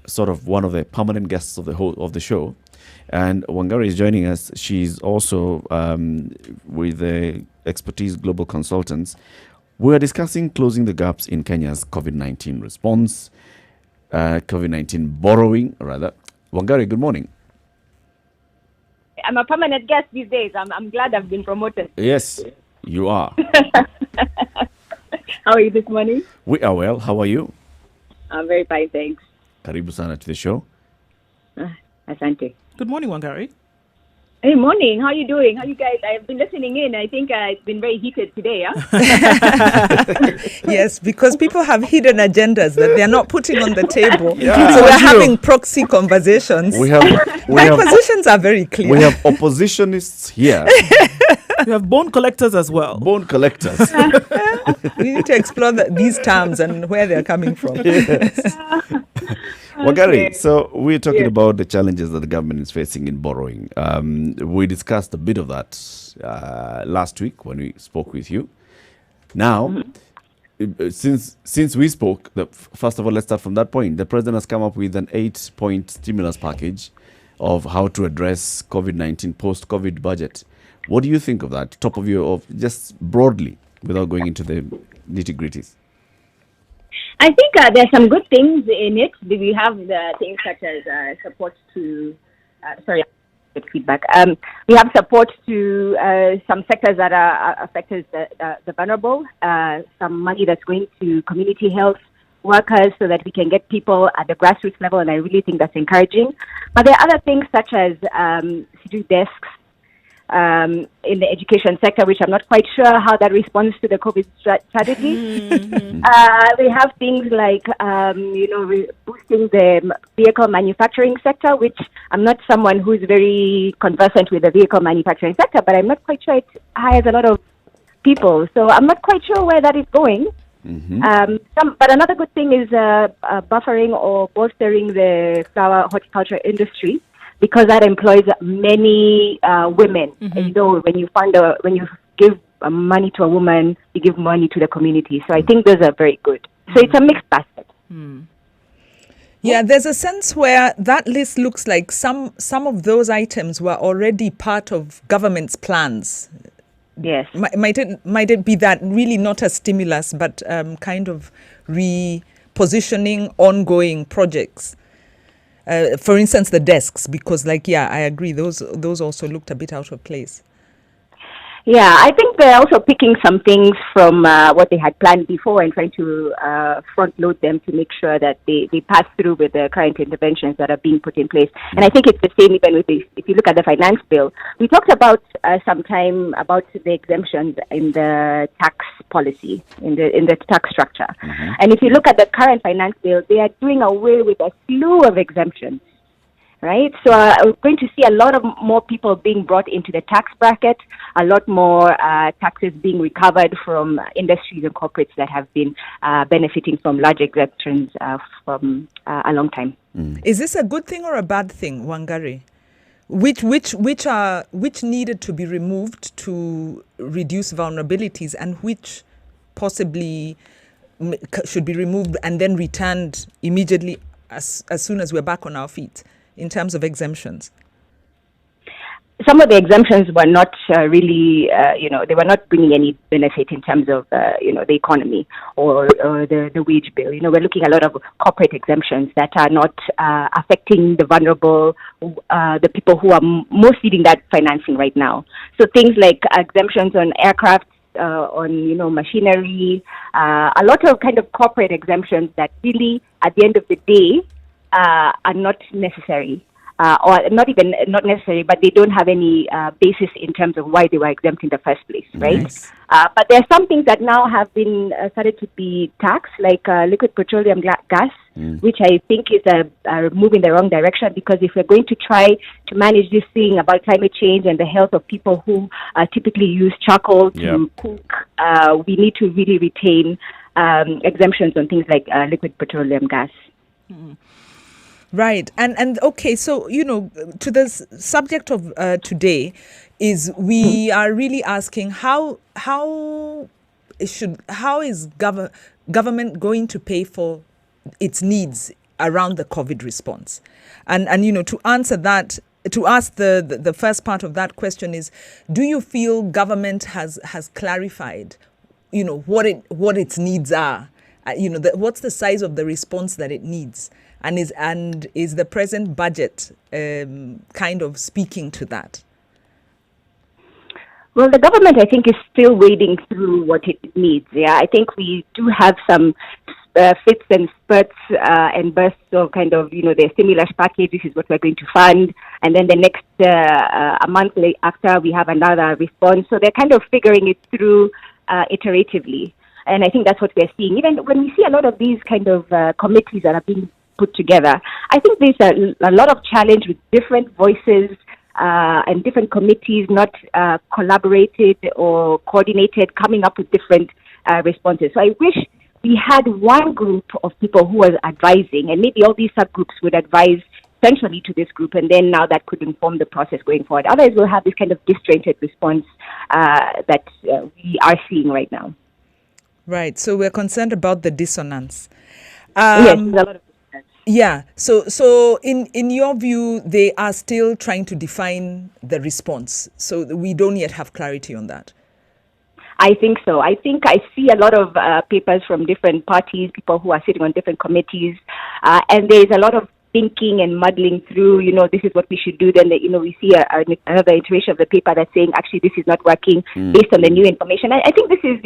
sort of one of the permanent guests of the show, and Wangari is joining us. She's also with the Expertise Global Consultants. We're discussing closing the gaps in Kenya's COVID-19 response, COVID-19 borrowing, rather. Wangari, good morning. I'm a permanent guest these days. I'm glad I've been promoted. Yes, you are. How are you this morning? We are well. How are you? I'm very fine, thanks. Karibu sana to the show. Asante. Good morning, Wangari. Hey, morning. How are you doing? How you guys? I've been listening in. I think it's been very heated today, huh? Yes, because people have hidden agendas that they're not putting on the table. Yeah. So we're having proxy conversations. My positions are very clear. We have oppositionists here. You have bone collectors as well. Bone collectors. We need to explore these terms and where they're coming from. Yes. Wangari, so we're talking about the challenges that the government is facing in borrowing. We discussed a bit of that last week when we spoke with you. Now, since we spoke, first of all, let's start from that point. The president has come up with an 8-point stimulus package of how to address COVID-19 post-COVID budget. What do you think of that? Just broadly, without going into the nitty-gritties. I think there's some good things in it. We have the things such as support to, feedback. We have support to some sectors that are affected, the vulnerable, some money that's going to community health workers so that we can get people at the grassroots level, and I really think that's encouraging. But there are other things such as city desks, in the education sector, which I'm not quite sure how that responds to the COVID strategy. We have things like, boosting the vehicle manufacturing sector, which I'm not someone who's very conversant with the vehicle manufacturing sector, but I'm not quite sure it hires a lot of people. So I'm not quite sure where that is going. But another good thing is buffering or bolstering the flower horticulture industry, because that employs many women. And you know, when you give money to a woman, you give money to the community. So I think those are very good. So it's a mixed basket. Yeah, there's a sense where that list looks like some of those items were already part of government's plans. Yes. Might it be that really not a stimulus, but kind of repositioning ongoing projects? For instance, the desks, because I agree, those also looked a bit out of place. Yeah, I think they're also picking some things from what they had planned before and trying to front load them to make sure that they pass through with the current interventions that are being put in place. And I think it's the same even with this. If you look at the finance bill, we talked about sometime about the exemptions in the tax policy, in the tax structure. And if you look at the current finance bill, they are doing away with a slew of exemptions. Right, so we're going to see a lot of more people being brought into the tax bracket, a lot more taxes being recovered from industries and corporates that have been benefiting from large exemptions from a long time. Is this a good thing or a bad thing, Wangari? Which needed to be removed to reduce vulnerabilities, and which possibly should be removed and then returned immediately as soon as we're back on our feet? In terms of exemptions? Some of the exemptions were not really, they were not bringing any benefit in terms of, the economy or the wage bill. You know, we're looking at a lot of corporate exemptions that are not affecting the vulnerable, the people who are most needing that financing right now. So things like exemptions on aircraft, on, machinery, a lot of kind of corporate exemptions that really, at the end of the day, are not necessary, or not necessary, but they don't have any basis in terms of why they were exempt in the first place, right? Nice. But there are some things that now have been started to be taxed, like liquid petroleum gas, which I think is a move in the wrong direction, because if we're going to try to manage this thing about climate change and the health of people who typically use charcoal to cook, we need to really retain exemptions on things like liquid petroleum gas. Right. And okay, so, to the subject of today is we are really asking how is government going to pay for its needs around the COVID response? And to answer that, to ask the first part of that question is, do you feel government has clarified, what its needs are? What's the size of the response that it needs? And is the present budget kind of speaking to that? Well, the government, I think, is still wading through what it needs. Yeah, I think we do have some fits and spurts and bursts of kind of, the stimulus package. This is what we're going to fund. And then the next, a month after, we have another response. So they're kind of figuring it through iteratively. And I think that's what we're seeing. Even when we see a lot of these kind of committees that are being put together, I think there's a lot of challenge with different voices and different committees not collaborated or coordinated, coming up with different responses. So I wish we had one group of people who was advising, and maybe all these subgroups would advise centrally to this group, and then now that could inform the process going forward. Otherwise, we'll have this kind of disjointed response that we are seeing right now. Right. So we're concerned about the dissonance. Yes, there's a lot of dissonance. Yeah. So in your view, they are still trying to define the response. So we don't yet have clarity on that. I think so. I think I see a lot of papers from different parties, people who are sitting on different committees, and there is a lot of thinking and muddling through, this is what we should do. Then, we see another iteration of the paper that's saying, actually, this is not working based on the new information. I think this is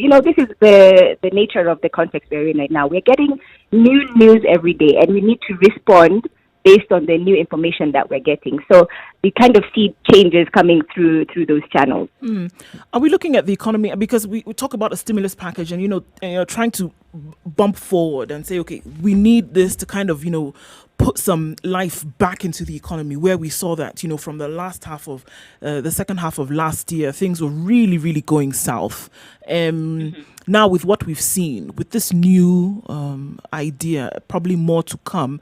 the nature of the context we're in right now. We're getting new news every day, and we need to respond based on the new information that we're getting. So we kind of see changes coming through those channels. Are we looking at the economy? Because we talk about a stimulus package and, trying to bump forward and say, okay, we need this to kind of, put some life back into the economy, where we saw that, from the the second half of last year, things were really, really going south. Now with what we've seen, with this new idea, probably more to come,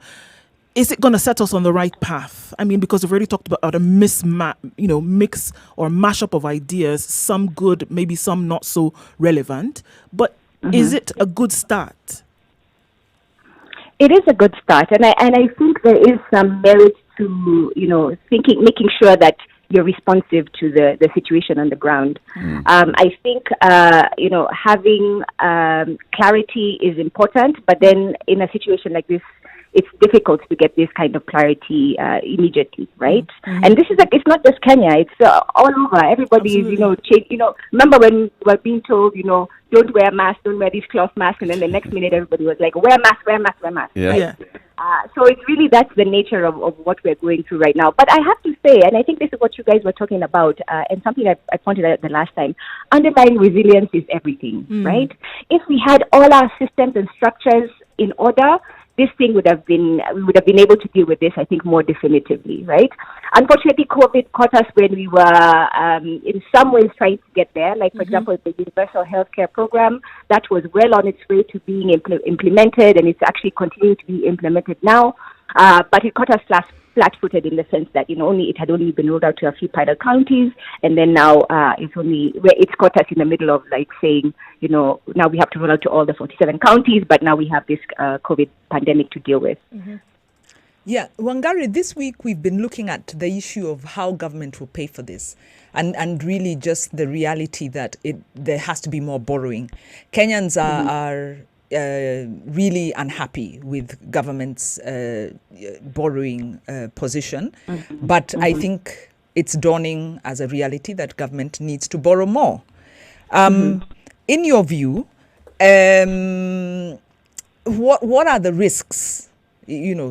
is it going to set us on the right path? I mean, because we've already talked about a mix or mashup of ideas, some good, maybe some not so relevant. But is it a good start? It is a good start, and I think there is some merit to making sure that you're responsive to the situation on the ground. I think having clarity is important, but then in a situation like this, it's difficult to get this kind of clarity immediately, right? And this is it's not just Kenya; it's all over. Everybody is, remember when we were being told, don't wear masks, don't wear these cloth masks, and then the next minute everybody was like, wear mask, wear mask, wear mask. Yeah. Right? Yeah. So it's really, that's the nature of what we're going through right now. But I have to say, and I think this is what you guys were talking about, and something I pointed out the last time, underlying resilience is everything, right? If we had all our systems and structures in order, we would have been able to deal with this, I think, more definitively, right? Unfortunately, COVID caught us when we were, in some ways, trying to get there. Like, for example, the Universal Healthcare Program, that was well on its way to being implemented, and it's actually continuing to be implemented now. But it caught us flat-footed in the sense that, it had only been rolled out to a few pilot counties, and then now it's caught us in the middle of saying, now we have to roll out to all the 47 counties, but now we have this COVID pandemic to deal with. Yeah, Wangari, this week we've been looking at the issue of how government will pay for this, and really just the reality that there has to be more borrowing. Kenyans are really unhappy with government's borrowing position, but I think it's dawning as a reality that government needs to borrow more. In your view, what are the risks?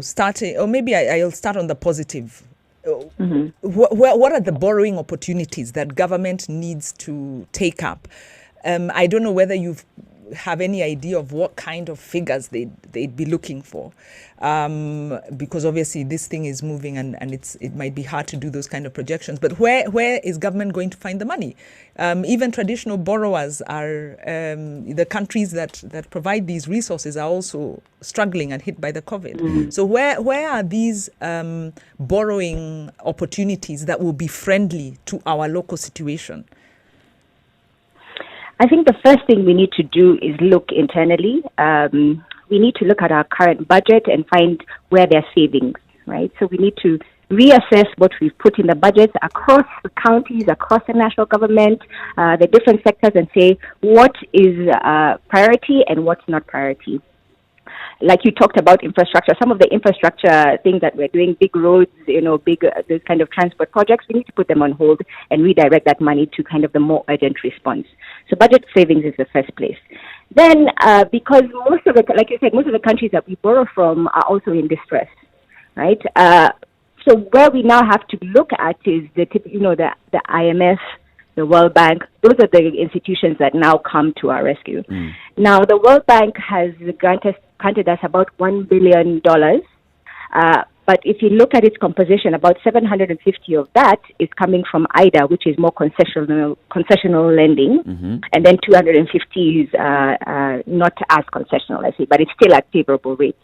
Starting, or maybe I'll start on the positive. What are the borrowing opportunities that government needs to take up? I don't know whether you have any idea of what kind of figures they'd be looking for, because obviously this thing is moving and it might be hard to do those kind of projections. But where is government going to find the money? Even traditional borrowers are the countries that provide these resources are also struggling and hit by the COVID. So where are these borrowing opportunities that will be friendly to our local situation? I think the first thing we need to do is look internally. We need to look at our current budget and find where there are savings, right? So we need to reassess what we've put in the budgets across the counties, across the national government, the different sectors, and say what is priority and what's not priority. Like you talked about infrastructure, some of the infrastructure things that we're doing, big roads, those kind of transport projects, we need to put them on hold and redirect that money to kind of the more urgent response. So budget savings is the first place. Then, because most of the countries that we borrow from are also in distress, right? So where we now have to look at is the IMF, the World Bank. Those are the institutions that now come to our rescue. Now, the World Bank has granted us about $1 billion. But if you look at its composition, about 750 of that is coming from IDA, which is more concessional lending, and then 250 is not as concessional, I say, but it's still at favorable rates.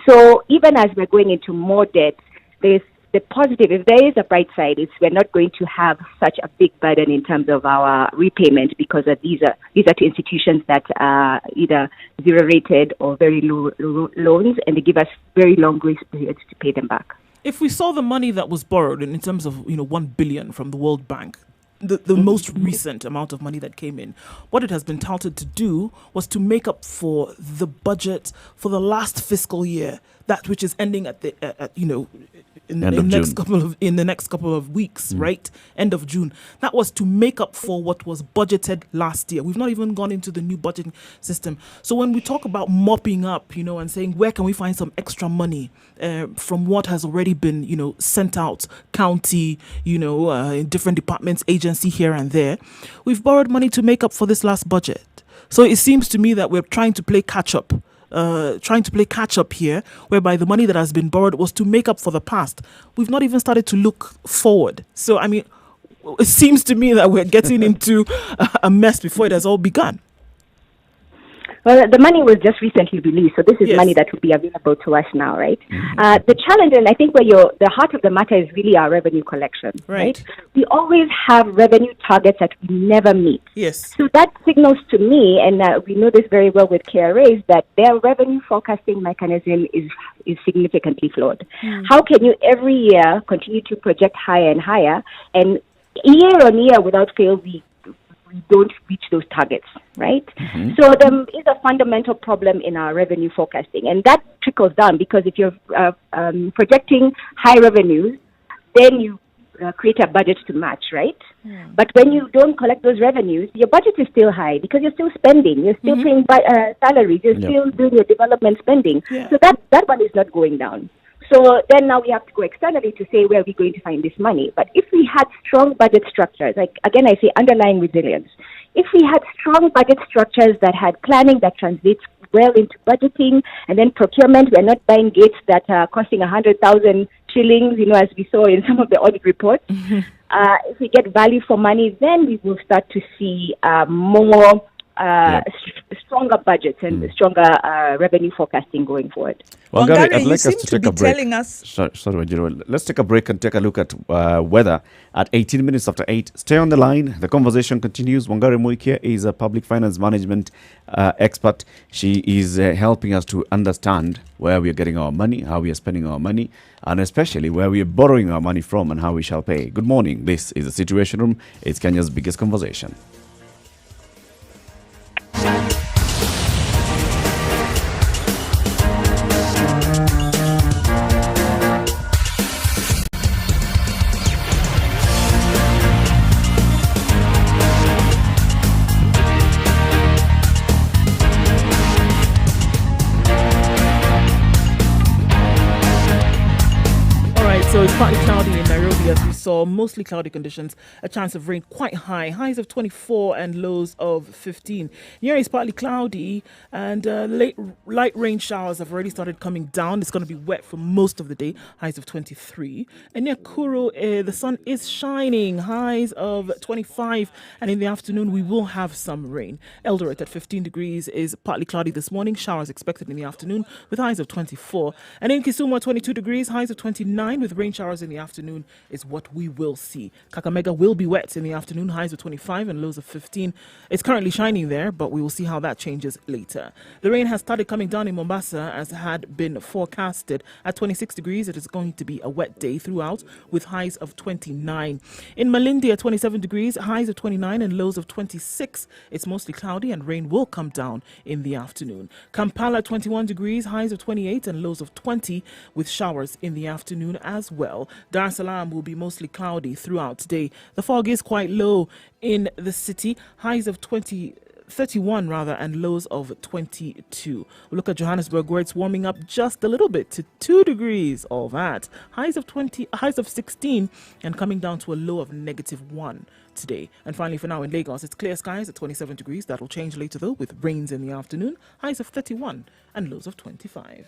So even as we're going into more debt, there's the positive. If there is a bright side, is we're not going to have such a big burden in terms of our repayment, because these are two institutions that are either zero rated or very low loans, and they give us very long grace periods to pay them back. If we saw the money that was borrowed in terms of 1 billion from the World Bank, the most recent amount of money that came in, what it has been touted to do was to make up for the budget for the last fiscal year, that which is ending at the in the next couple of weeks, right? End of June. That was to make up for what was budgeted last year. We've not even gone into the new budgeting system. So when we talk about mopping up, and saying where can we find some extra money from what has already been, sent out, county, in different departments, agency here and there, we've borrowed money to make up for this last budget. So it seems to me that we're trying to play catch up trying to play catch up here, whereby the money that has been borrowed was to make up for the past. We've not even started to look forward. So, I mean, it seems to me that we're getting into a mess before it has all begun. Well, the money was just recently released, so this is money that will be available to us now, right? Mm-hmm. The challenge, and I think where the heart of the matter is really our revenue collection, right? We always have revenue targets that we never meet. Yes. So that signals to me, and we know this very well with KRAs, that their revenue forecasting mechanism is significantly flawed. How can you every year continue to project higher and higher, and year on year without fail we don't reach those targets, right? Mm-hmm. So there is a fundamental problem in our revenue forecasting, and that trickles down because if you're projecting high revenues, then you create a budget to match, right? Yeah. But when you don't collect those revenues, your budget is still high because you're still spending, you're still paying salaries, you're still doing your development spending. Yeah. So that one is not going down. So then now we have to go externally to say where are we going to find this money. But if we had strong budget structures, like again I say underlying resilience, if we had strong budget structures that had planning that translates well into budgeting and then procurement, we're not buying gates that are costing 100,000 shillings, as we saw in some of the audit reports. If we get value for money, then we will start to see more stronger budgets and stronger revenue forecasting going forward. Well, Gary, I'd like us to take a break. Sorry, Wanjiru. Let's take a break and take a look at weather at 18 minutes after 8. Stay on the line. The conversation continues. Wangari Muikia is a public finance management expert. She is helping us to understand where we are getting our money, how we are spending our money, and especially where we are borrowing our money from and how we shall pay. Good morning. This is the Situation Room. It's Kenya's biggest conversation. So it's partly cloudy in Nairobi as we saw, mostly cloudy conditions, a chance of rain quite high, highs of 24 and lows of 15. Nyeri is partly cloudy and light rain showers have already started coming down. It's going to be wet for most of the day, highs of 23. And Nakuru, the sun is shining, highs of 25, and in the afternoon we will have some rain. Eldoret at 15 degrees is partly cloudy this morning, showers expected in the afternoon with highs of 24. And in Kisumu at 22 degrees, highs of 29 with rain showers in the afternoon is what we will see. Kakamega will be wet in the afternoon, highs of 25 and lows of 15. It's currently shining there, but we will see how that changes later. The rain has started coming down in Mombasa as had been forecasted. At 26 degrees, it is going to be a wet day throughout with highs of 29. In Malindi at 27 degrees, highs of 29 and lows of 26. It's mostly cloudy and rain will come down in the afternoon. Kampala 21 degrees, highs of 28 and lows of 20 with showers in the afternoon as well. Dar es Salaam will be mostly cloudy throughout today. The fog is quite low in the city, highs of 31 and lows of 22. We'll look at Johannesburg where it's warming up just a little bit to 2 degrees, all that. Highs of 16 and coming down to a low of -1 today. And finally for now in Lagos, it's clear skies at 27 degrees. That will change later though with rains in the afternoon, highs of 31 and lows of 25.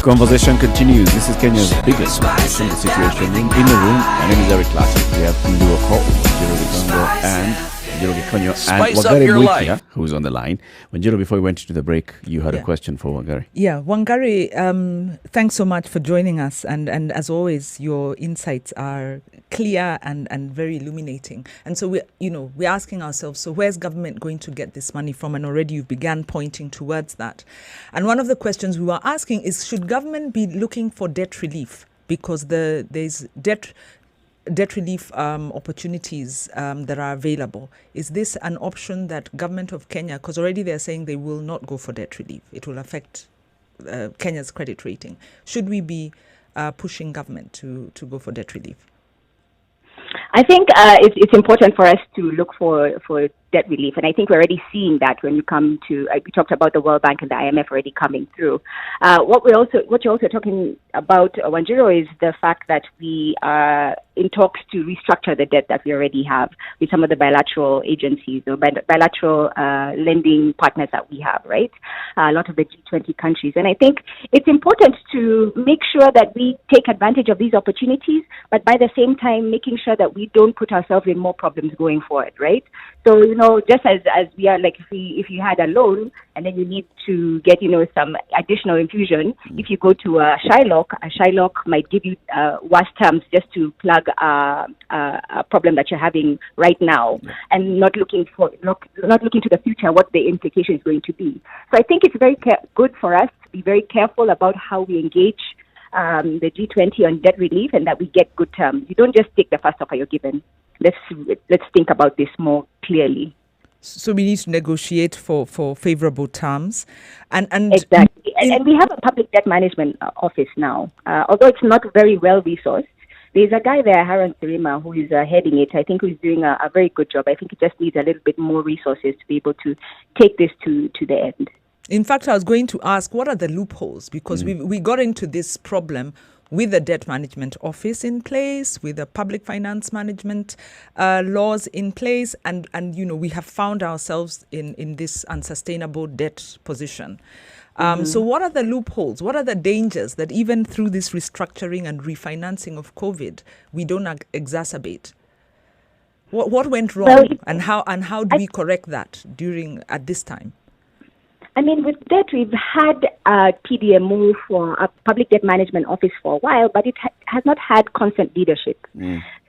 Conversation continues. This is Kenya's biggest conversation, the Situation Room. In the room, my name is Eric Classic. We have Nduo Ko, Wanjiru Gikonyo, and Wangari Muikia, who's on the line. Wanjiru, before we went to the break, you had a question for Wangari. Yeah, Wangari, thanks so much for joining us. And as always, your insights are clear and very illuminating. And so we're asking ourselves, so where's government going to get this money from? And already you began pointing towards that. And one of the questions we were asking is, should government be looking for debt relief? Because there's debt debt relief opportunities that are available, is this an option that government of Kenya, because already they're saying they will not go for debt relief, it will affect Kenya's credit rating. Should we be pushing government to go for debt relief? I think it's important for us to look for debt relief, and I think we're already seeing that when you come to. We talked about the World Bank and the IMF already coming through. What you're also talking about, Wanjiro, is the fact that we are in talks to restructure the debt that we already have with some of the bilateral agencies or bilateral lending partners that we have, right? A lot of the G20 countries, and I think it's important to make sure that we take advantage of these opportunities, but by the same time making sure that we don't put ourselves in more problems going forward, right? So, just as we are, like, if you had a loan and then you need to get, some additional infusion, if you go to a Shylock might give you worse terms just to plug a problem that you're having right now, and not looking to the future what the implication is going to be. So I think it's very good for us to be very careful about how we engage the G20 on debt relief, and that we get good terms. You don't just take the first offer you're given. Let's think about this more clearly. So we need to negotiate for favorable terms, and exactly. And we have a public debt management office now, although it's not very well resourced. There's a guy there, Haran Sirima, who is heading it. I think he's doing a very good job. I think it just needs a little bit more resources to be able to take this to the end. In fact, I was going to ask, what are the loopholes? Because we got into this problem with the debt management office in place, with the public finance management laws in place, and we have found ourselves in this unsustainable debt position. So what are the loopholes? What are the dangers that even through this restructuring and refinancing of COVID, we don't exacerbate? What went wrong, and how do we correct that at this time? I mean, with debt, we've had a PDMO for a public debt management office for a while, but it has not had constant leadership.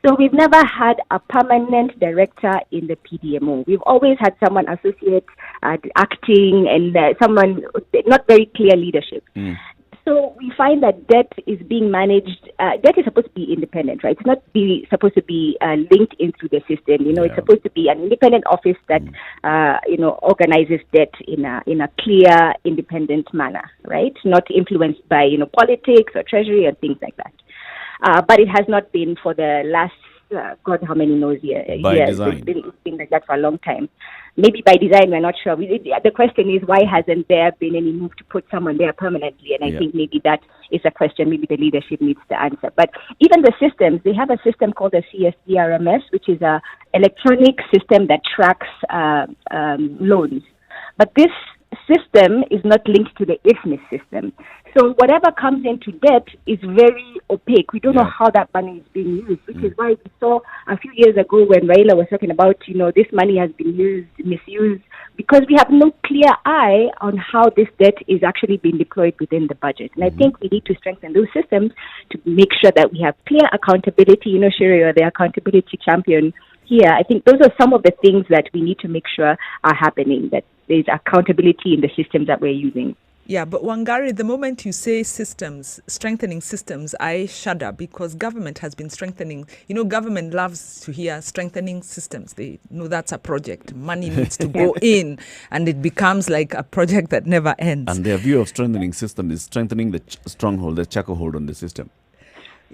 So we've never had a permanent director in the PDMO. We've always had someone associate acting and someone not very clear leadership. So we find that debt is being managed. Debt is supposed to be independent, right? It's not supposed to be linked into the system. It's supposed to be an independent office that organizes debt in a clear, independent manner, right? Not influenced by politics or treasury and things like that. But it has not been for the last God, how many years? By design. It's been like that for a long time. Maybe by design, we're not sure. The question is, why hasn't there been any move to put someone there permanently? And I think maybe that is a question maybe the leadership needs to answer. But even the systems, they have a system called the CSDRMS, which is an electronic system that tracks loans. But this system is not linked to the IFMIS system. So whatever comes into debt is very opaque. We don't know how that money is being used, which is why we saw a few years ago when Raila was talking about, this money has been misused, because we have no clear eye on how this debt is actually being deployed within the budget. And I think we need to strengthen those systems to make sure that we have clear accountability. Shiri, you're the accountability champion here. I think those are some of the things that we need to make sure are happening, that there's accountability in the systems that we're using. Yeah, but Wangari, the moment you say systems, strengthening systems, I shudder, because government has been strengthening. Government loves to hear strengthening systems. They know that's a project. Money needs to go in, and it becomes like a project that never ends. And their view of strengthening system is strengthening the stronghold, the chokehold on the system.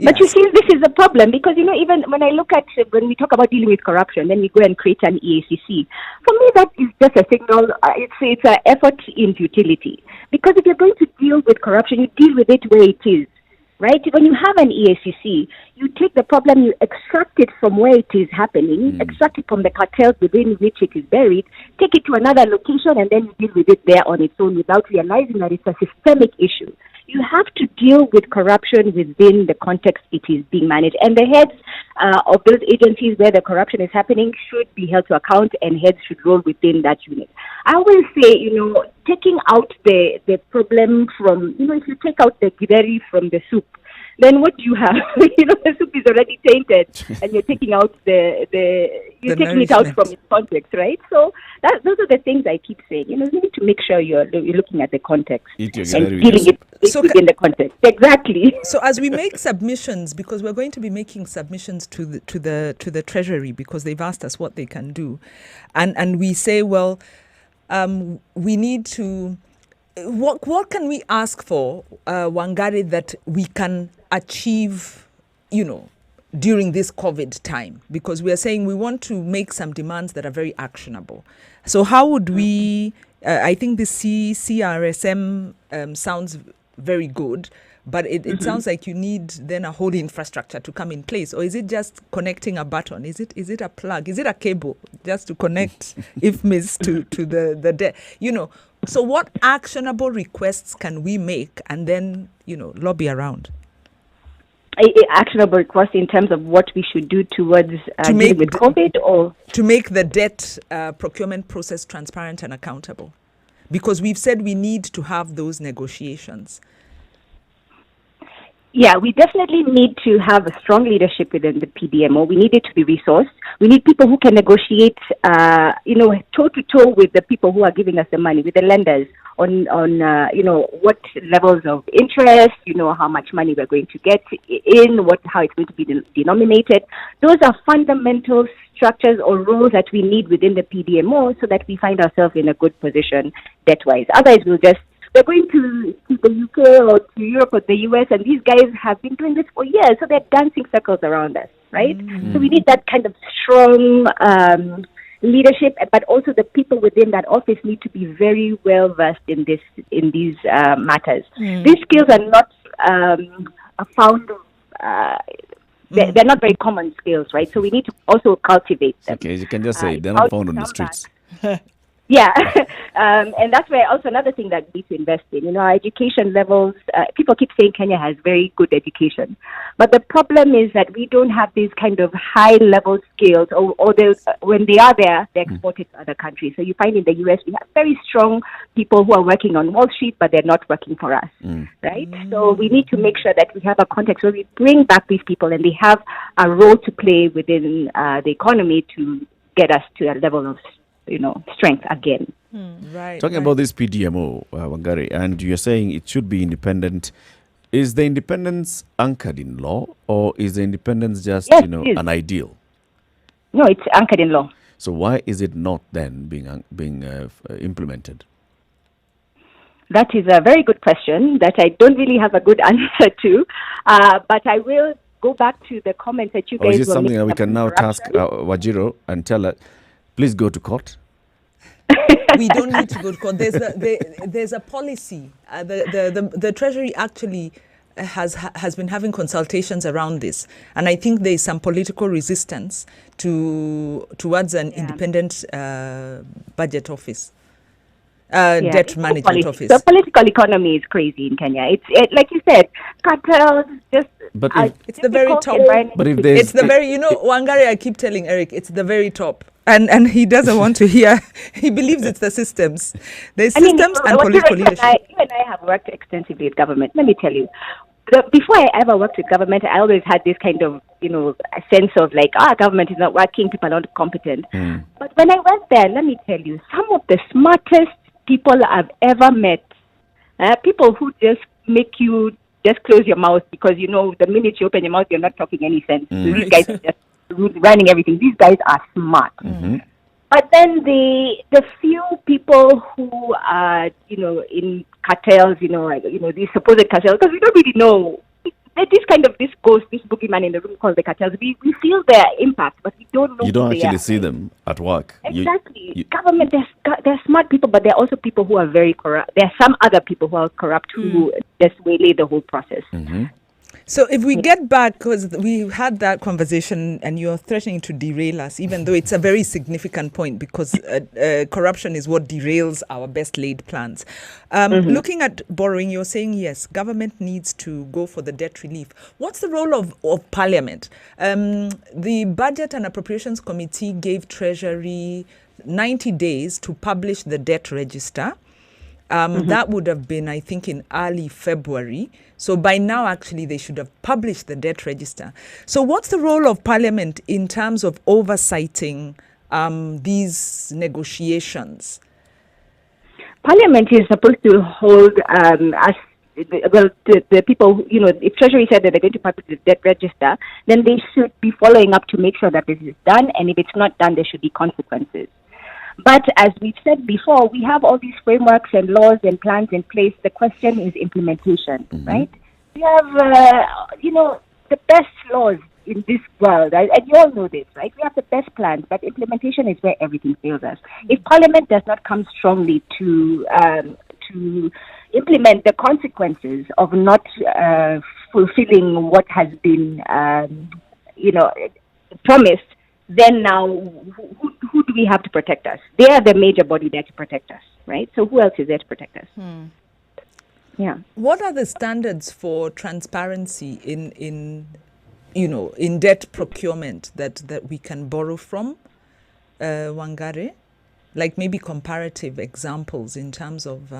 But you see, this is a problem, because, even when we talk about dealing with corruption, then we go and create an EACC. For me, that is just a signal. It's an effort in futility. Because if you're going to deal with corruption, you deal with it where it is, right? When you have an EACC, you take the problem, you extract it from where it is happening, extract it from the cartels within which it is buried, take it to another location, and then you deal with it there on its own without realizing that it's a systemic issue. You have to deal with corruption within the context it is being managed. And the heads of those agencies where the corruption is happening should be held to account, and heads should roll within that unit. I always say, taking out the problem from, if you take out the githeri from the soup, then what do you have? The soup is already tainted, and you're taking out you're taking it out from its context, right? So those are the things I keep saying. You need to make sure you're looking at the context and dealing it within the context. Exactly. So as we make submissions, because we're going to be making submissions to the Treasury, because they've asked us what they can do, and we say, well, we need to. What can we ask for, Wangari, that we can achieve, during this COVID time? Because we are saying we want to make some demands that are very actionable. So how would we, I think the CRSM sounds very good, but it sounds like you need then a whole infrastructure to come in place. Or is it just connecting a button? Is it a plug? Is it a cable just to connect IFMIS to the So what actionable requests can we make and then, lobby around? Actionable requests in terms of what we should do towards dealing with COVID, or to make the debt procurement process transparent and accountable? Because we've said we need to have those negotiations. Yeah, we definitely need to have a strong leadership within the PDMO. We need it to be resourced. We need people who can negotiate, toe-to-toe with the people who are giving us the money, with the lenders, on what levels of interest, how much money we're going to get in, how it's going to be denominated. Those are fundamental structures or roles that we need within the PDMO so that we find ourselves in a good position debt-wise. Otherwise, we're going to the UK or to Europe or the US, and these guys have been doing this for years, so they're dancing circles around us, right? So we need that kind of strong leadership, but also the people within that office need to be very well versed in these matters. These skills are not found. They're not very common skills, right? So we need to also cultivate them. Okay, you can just say they're not found on the streets. Yeah, and that's where also another thing that we need to invest in. Our education levels, people keep saying Kenya has very good education. But the problem is that we don't have these kind of high-level skills, or when they are there, they're exported to other countries. So you find in the US, we have very strong people who are working on Wall Street, but they're not working for us, right? So we need to make sure that we have a context where we bring back these people and they have a role to play within the economy to get us to a level of strength again. Talking about this PDMO, Wangari, and you're saying it should be independent. Is the independence anchored in law, or is the independence just, an ideal? No, it's anchored in law. So why is it not then being implemented? That is a very good question that I don't really have a good answer to, but I will go back to the comments that you guys were making. Is it something that we can now task Wajiro and tell her, please go to court? We don't need to go to court. There's a policy. The Treasury actually has been having consultations around this, and I think there is some political resistance towards an independent budget office, debt management office. The political economy is crazy in Kenya. It's like you said, cartels. It's the very top. But if it's the very Wangari, I keep telling Eric, it's the very top. And he doesn't want to hear. He believes it's the systems. There's systems and political leadership. You and I have worked extensively with government. Let me tell you, before I ever worked with government, I always had this kind of, a sense of like, government is not working, people are not competent. But when I went there, let me tell you, some of the smartest people I've ever met, people who just make you just close your mouth because, the minute you open your mouth, you're not talking any sense. So these guys are just running everything. These guys are smart. But then the few people who are, in cartels, these supposed cartels, because we don't really know. This boogeyman in the room called the cartels. We feel their impact, but we don't know. You don't actually see them at work. Exactly. Government, they're smart people, but there are also people who are very corrupt. There are some other people who are corrupt who just waylay the whole process. So if we get back, because we had that conversation and you're threatening to derail us, even though it's a very significant point, because corruption is what derails our best laid plans. Looking at borrowing, you're saying, yes, government needs to go for the debt relief. What's the role of Parliament? The Budget and Appropriations Committee gave Treasury 90 days to publish the debt register. That would have been, I think, in early February. So by now, actually, they should have published the debt register. So what's the role of Parliament in terms of oversighting these negotiations? Parliament is supposed to hold the people, if Treasury said that they're going to publish the debt register, then they should be following up to make sure that this is done. And if it's not done, there should be consequences. But as we've said before, we have all these frameworks and laws and plans in place. The question is implementation, right? We have, the best laws in this world, and you all know this, right? We have the best plans, but implementation is where everything fails us. If Parliament does not come strongly to implement the consequences of not fulfilling what has been, promised, then now who do we have to protect us? They are the major body there to protect us, right? So who else is there to protect us? Yeah. What are the standards for transparency in debt procurement that we can borrow from, Wangari? Like maybe comparative examples in terms of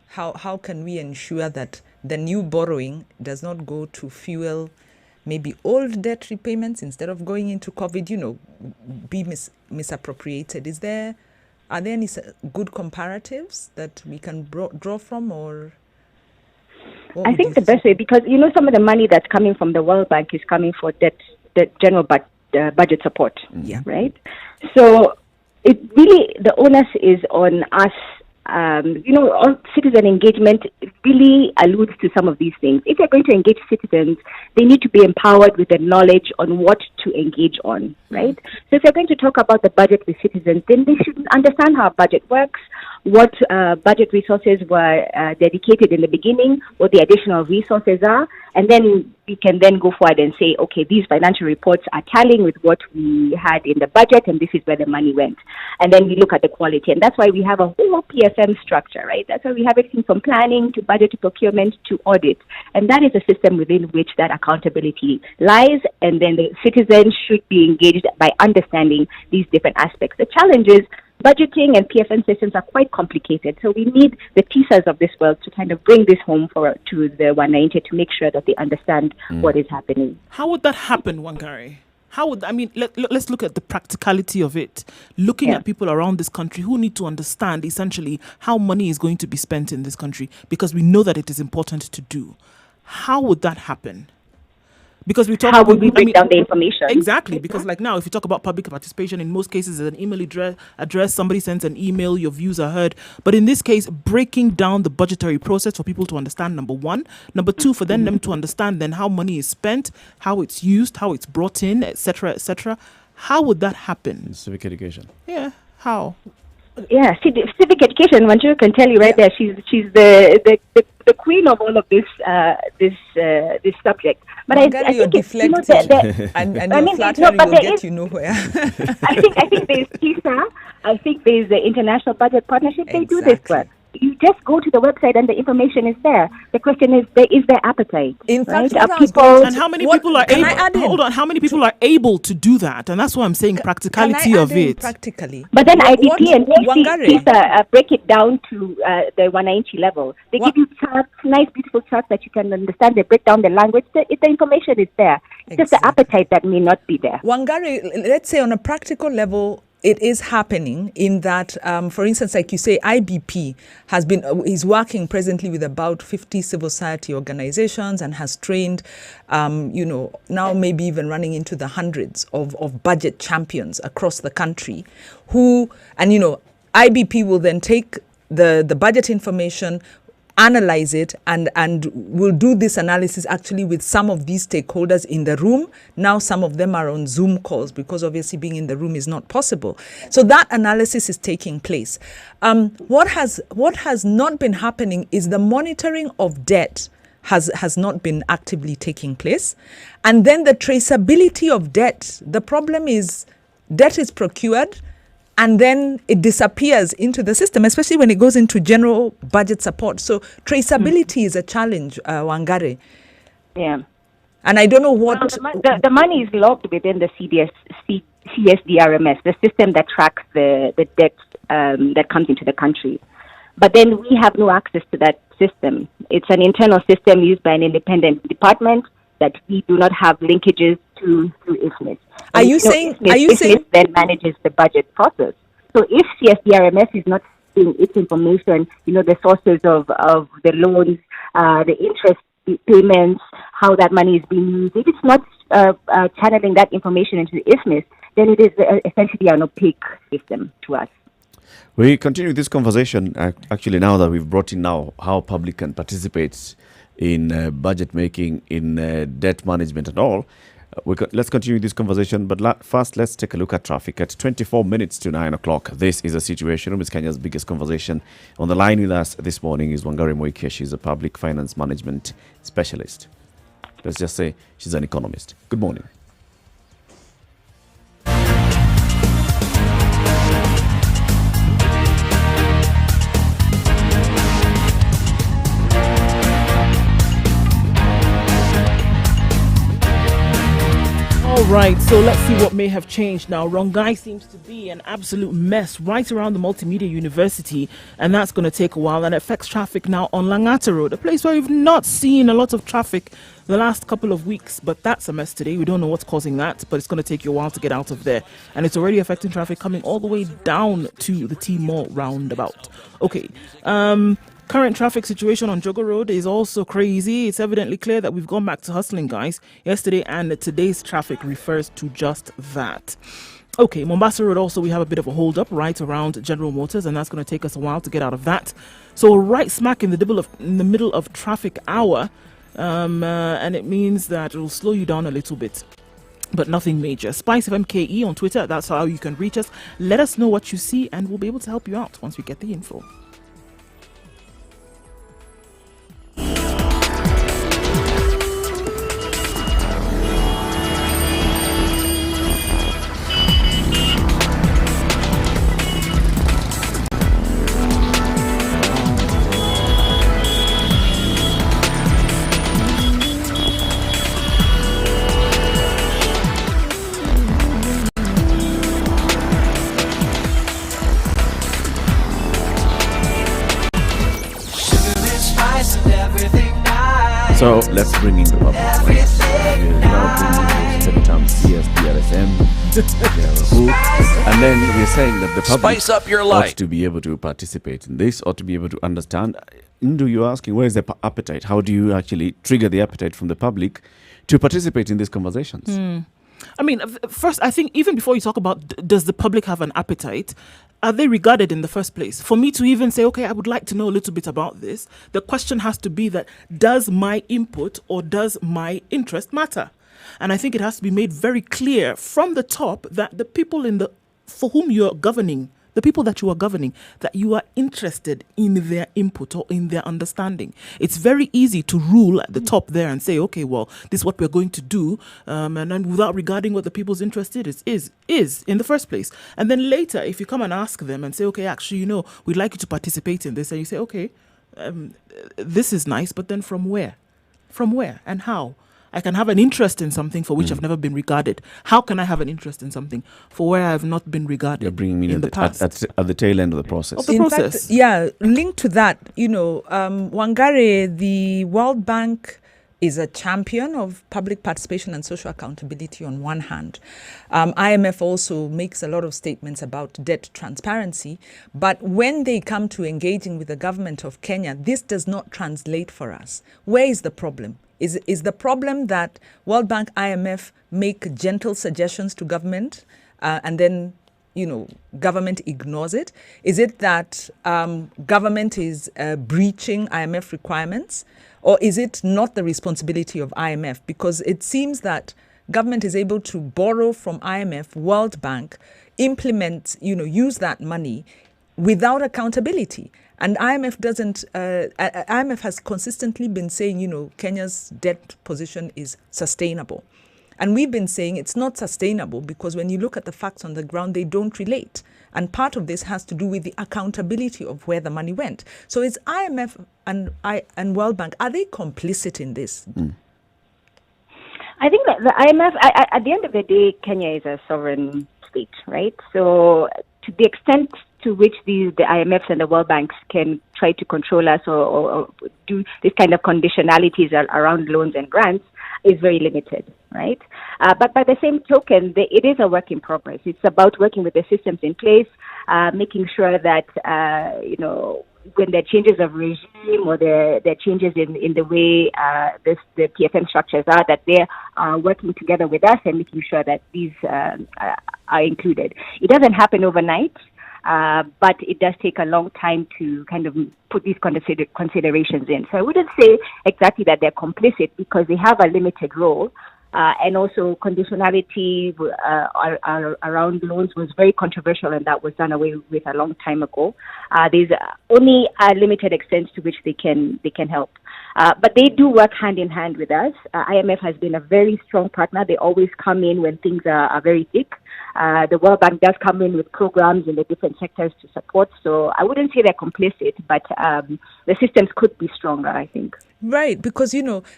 how can we ensure that the new borrowing does not go to fuel maybe old debt repayments instead of going into COVID, be misappropriated. Are there any good comparatives that we can draw from, or? I think the best way, because some of the money that's coming from the World Bank is coming for general budget support, right? So it really, the onus is on us. All citizen engagement really alludes to some of these things. If you're going to engage citizens, they need to be empowered with the knowledge on what to engage on, right? So if you're going to talk about the budget with citizens, then they should understand how a budget works, what budget resources were dedicated in the beginning, what the additional resources are, and then we can then go forward and say, okay, these financial reports are tallying with what we had in the budget, and this is where the money went. And then we look at the quality, and that's why we have a whole PFM structure, right? That's why we have everything from planning to budget to procurement to audit. And that is a system within which that accountability lies, and then the citizens should be engaged by understanding these different aspects. The challenge is budgeting and PFM systems are quite complicated, so we need the TISAs of this world to kind of bring this home to the 190 to make sure that they understand what is happening. How would that happen, Wangari? Let's look at the practicality of it. Looking at people around this country who need to understand essentially how money is going to be spent in this country, because we know that it is important to do. How would that happen? Because we talk how would we break down the information? Exactly, because like now, if you talk about public participation, in most cases, there's an email address, somebody sends an email, your views are heard. But in this case, breaking down the budgetary process for people to understand, number one. Number two, for them to understand then how money is spent, how it's used, how it's brought in, etc., etc. How would that happen? Civic education. Yeah, how? Yeah, civic education. Manju can tell you right there. She's the queen of all of this subject. But I think deflecting, and your flattery will get you nowhere. I think there's TISA. I think there's the International Budget Partnership. They do this work. You just go to the website and the information is there. The question is there appetite? In fact, right? And how many people are able? Hold on, how many people are able to do that? And that's why I'm saying practicality of it. Practically, but then IDP and TISA break it down to the 190 level. They give you charts, nice, beautiful charts that you can understand. They break down the language. The information is there. It's just the appetite that may not be there. Wangari, let's say on a practical level, it is happening in that, for instance, like you say, IBP is working presently with about 50 civil society organizations and has trained, now maybe even running into the hundreds of budget champions across the country IBP will then take the budget information, analyze it, and we'll do this analysis actually with some of these stakeholders in the room. Now some of them are on Zoom calls because obviously being in the room is not possible. So that analysis is taking place. What has not been happening is the monitoring of debt has not been actively taking place. And then the traceability of debt. The problem is debt is procured and then it disappears into the system, especially when it goes into general budget support. So traceability is a challenge, Wangari. Yeah. And I don't know what... The money is logged within the CSDRMS, the system that tracks the debt that comes into the country. but then we have no access to that system. It's an internal system used by an independent department that we do not have linkages to through IFMIS. Are you saying IFMIS then manages the budget process? So if CSDRMS is not seeing its information, the sources of the loans, the interest payments, how that money is being used, if it's not channeling that information into the IFMIS, then it is essentially an opaque system to us. We continue this conversation actually now that we've brought in now how public can participate in budget making, in debt management and all. Let's continue this conversation, but first let's take a look at traffic. At 24 minutes to 9 o'clock, this is a Situation Room. It's Kenya's biggest conversation. On the line with us this morning is Wangari Moikia. She's a public finance management specialist. Let's just say she's an economist. Good morning. All right, so let's see what may have changed now. Rongai seems to be an absolute mess right around the Multimedia University, and that's going to take a while, and it affects traffic now on Langata Road, a place where we've not seen a lot of traffic the last couple of weeks, but that's a mess today. We don't know what's causing that, but it's going to take you a while to get out of there, and it's already affecting traffic coming all the way down to the T-Mall roundabout. Okay, current traffic situation on Jogo Road is also crazy. It's evidently clear that we've gone back to hustling, guys. Yesterday and today's traffic refers to just that. Okay, Mombasa Road also, we have a bit of a hold up right around General Motors, and that's going to take us a while to get out of that. So right smack in the middle of traffic hour, and it means that it will slow you down a little bit, but nothing major. Spice of MKE on Twitter, that's how you can reach us. Let us know what you see, and we'll be able to help you out once we get the info. So let's bring in the public. We're now bringing the term CSDRSM, and then we're saying that the public Spice up your ought life to be able to participate in this, or to be able to understand. Ndu, you're asking, where is the appetite? How do you actually trigger the appetite from the public to participate in these conversations? I mean, first, I think even before you talk about does the public have an appetite, are they regarded in the first place? For me to even say, okay, I would like to know a little bit about this, the question has to be that, does my input or does my interest matter? And I think it has to be made very clear from the top that the people for whom you're governing, the people that you are governing, that you are interested in their input or in their understanding. It's very easy to rule at the top there and say, okay, well, this is what we're going to do, and then without regarding what the people's interest is in the first place. And then later, if you come and ask them and say, okay, actually, we'd like you to participate in this, and you say, okay, this is nice, but then from where? From where and how? I can have an interest in something for which I've never been regarded. How can I have an interest in something for where I have not been regarded? You're bringing me in the past. At the tail end of the process. Fact, linked to that, Wangari, the World Bank is a champion of public participation and social accountability on one hand. IMF also makes a lot of statements about debt transparency, but when they come to engaging with the government of Kenya, this does not translate for us. Where is the problem? Is the problem that World Bank, IMF make gentle suggestions to government and then, government ignores it? Is it that government is breaching IMF requirements? Or is it not the responsibility of IMF? Because it seems that government is able to borrow from IMF, World Bank, implement, use that money without accountability. And IMF IMF has consistently been saying, Kenya's debt position is sustainable. And we've been saying it's not sustainable because when you look at the facts on the ground, they don't relate. And part of this has to do with the accountability of where the money went. So is IMF and World Bank, are they complicit in this? I think that the IMF, at the end of the day, Kenya is a sovereign state, right? So to the extent to which the IMFs and the World Banks can try to control us or do this kind of conditionalities around loans and grants is very limited, right? But by the same token, it is a work in progress. It's about working with the systems in place, making sure that, when there are changes of regime or there are changes in the way the PFM structures are, that they are working together with us and making sure that these are included. It doesn't happen overnight, but it does take a long time to kind of put these considerations in. So I wouldn't say exactly that they're complicit because they have a limited role. And also conditionality around loans was very controversial, and that was done away with a long time ago. There's only a limited extent to which they can help. But they do work hand in hand with us. IMF has been a very strong partner. They always come in when things are very thick. The World Bank does come in with programs in the different sectors to support. So I wouldn't say they're complicit, but the systems could be stronger, I think. Right, because,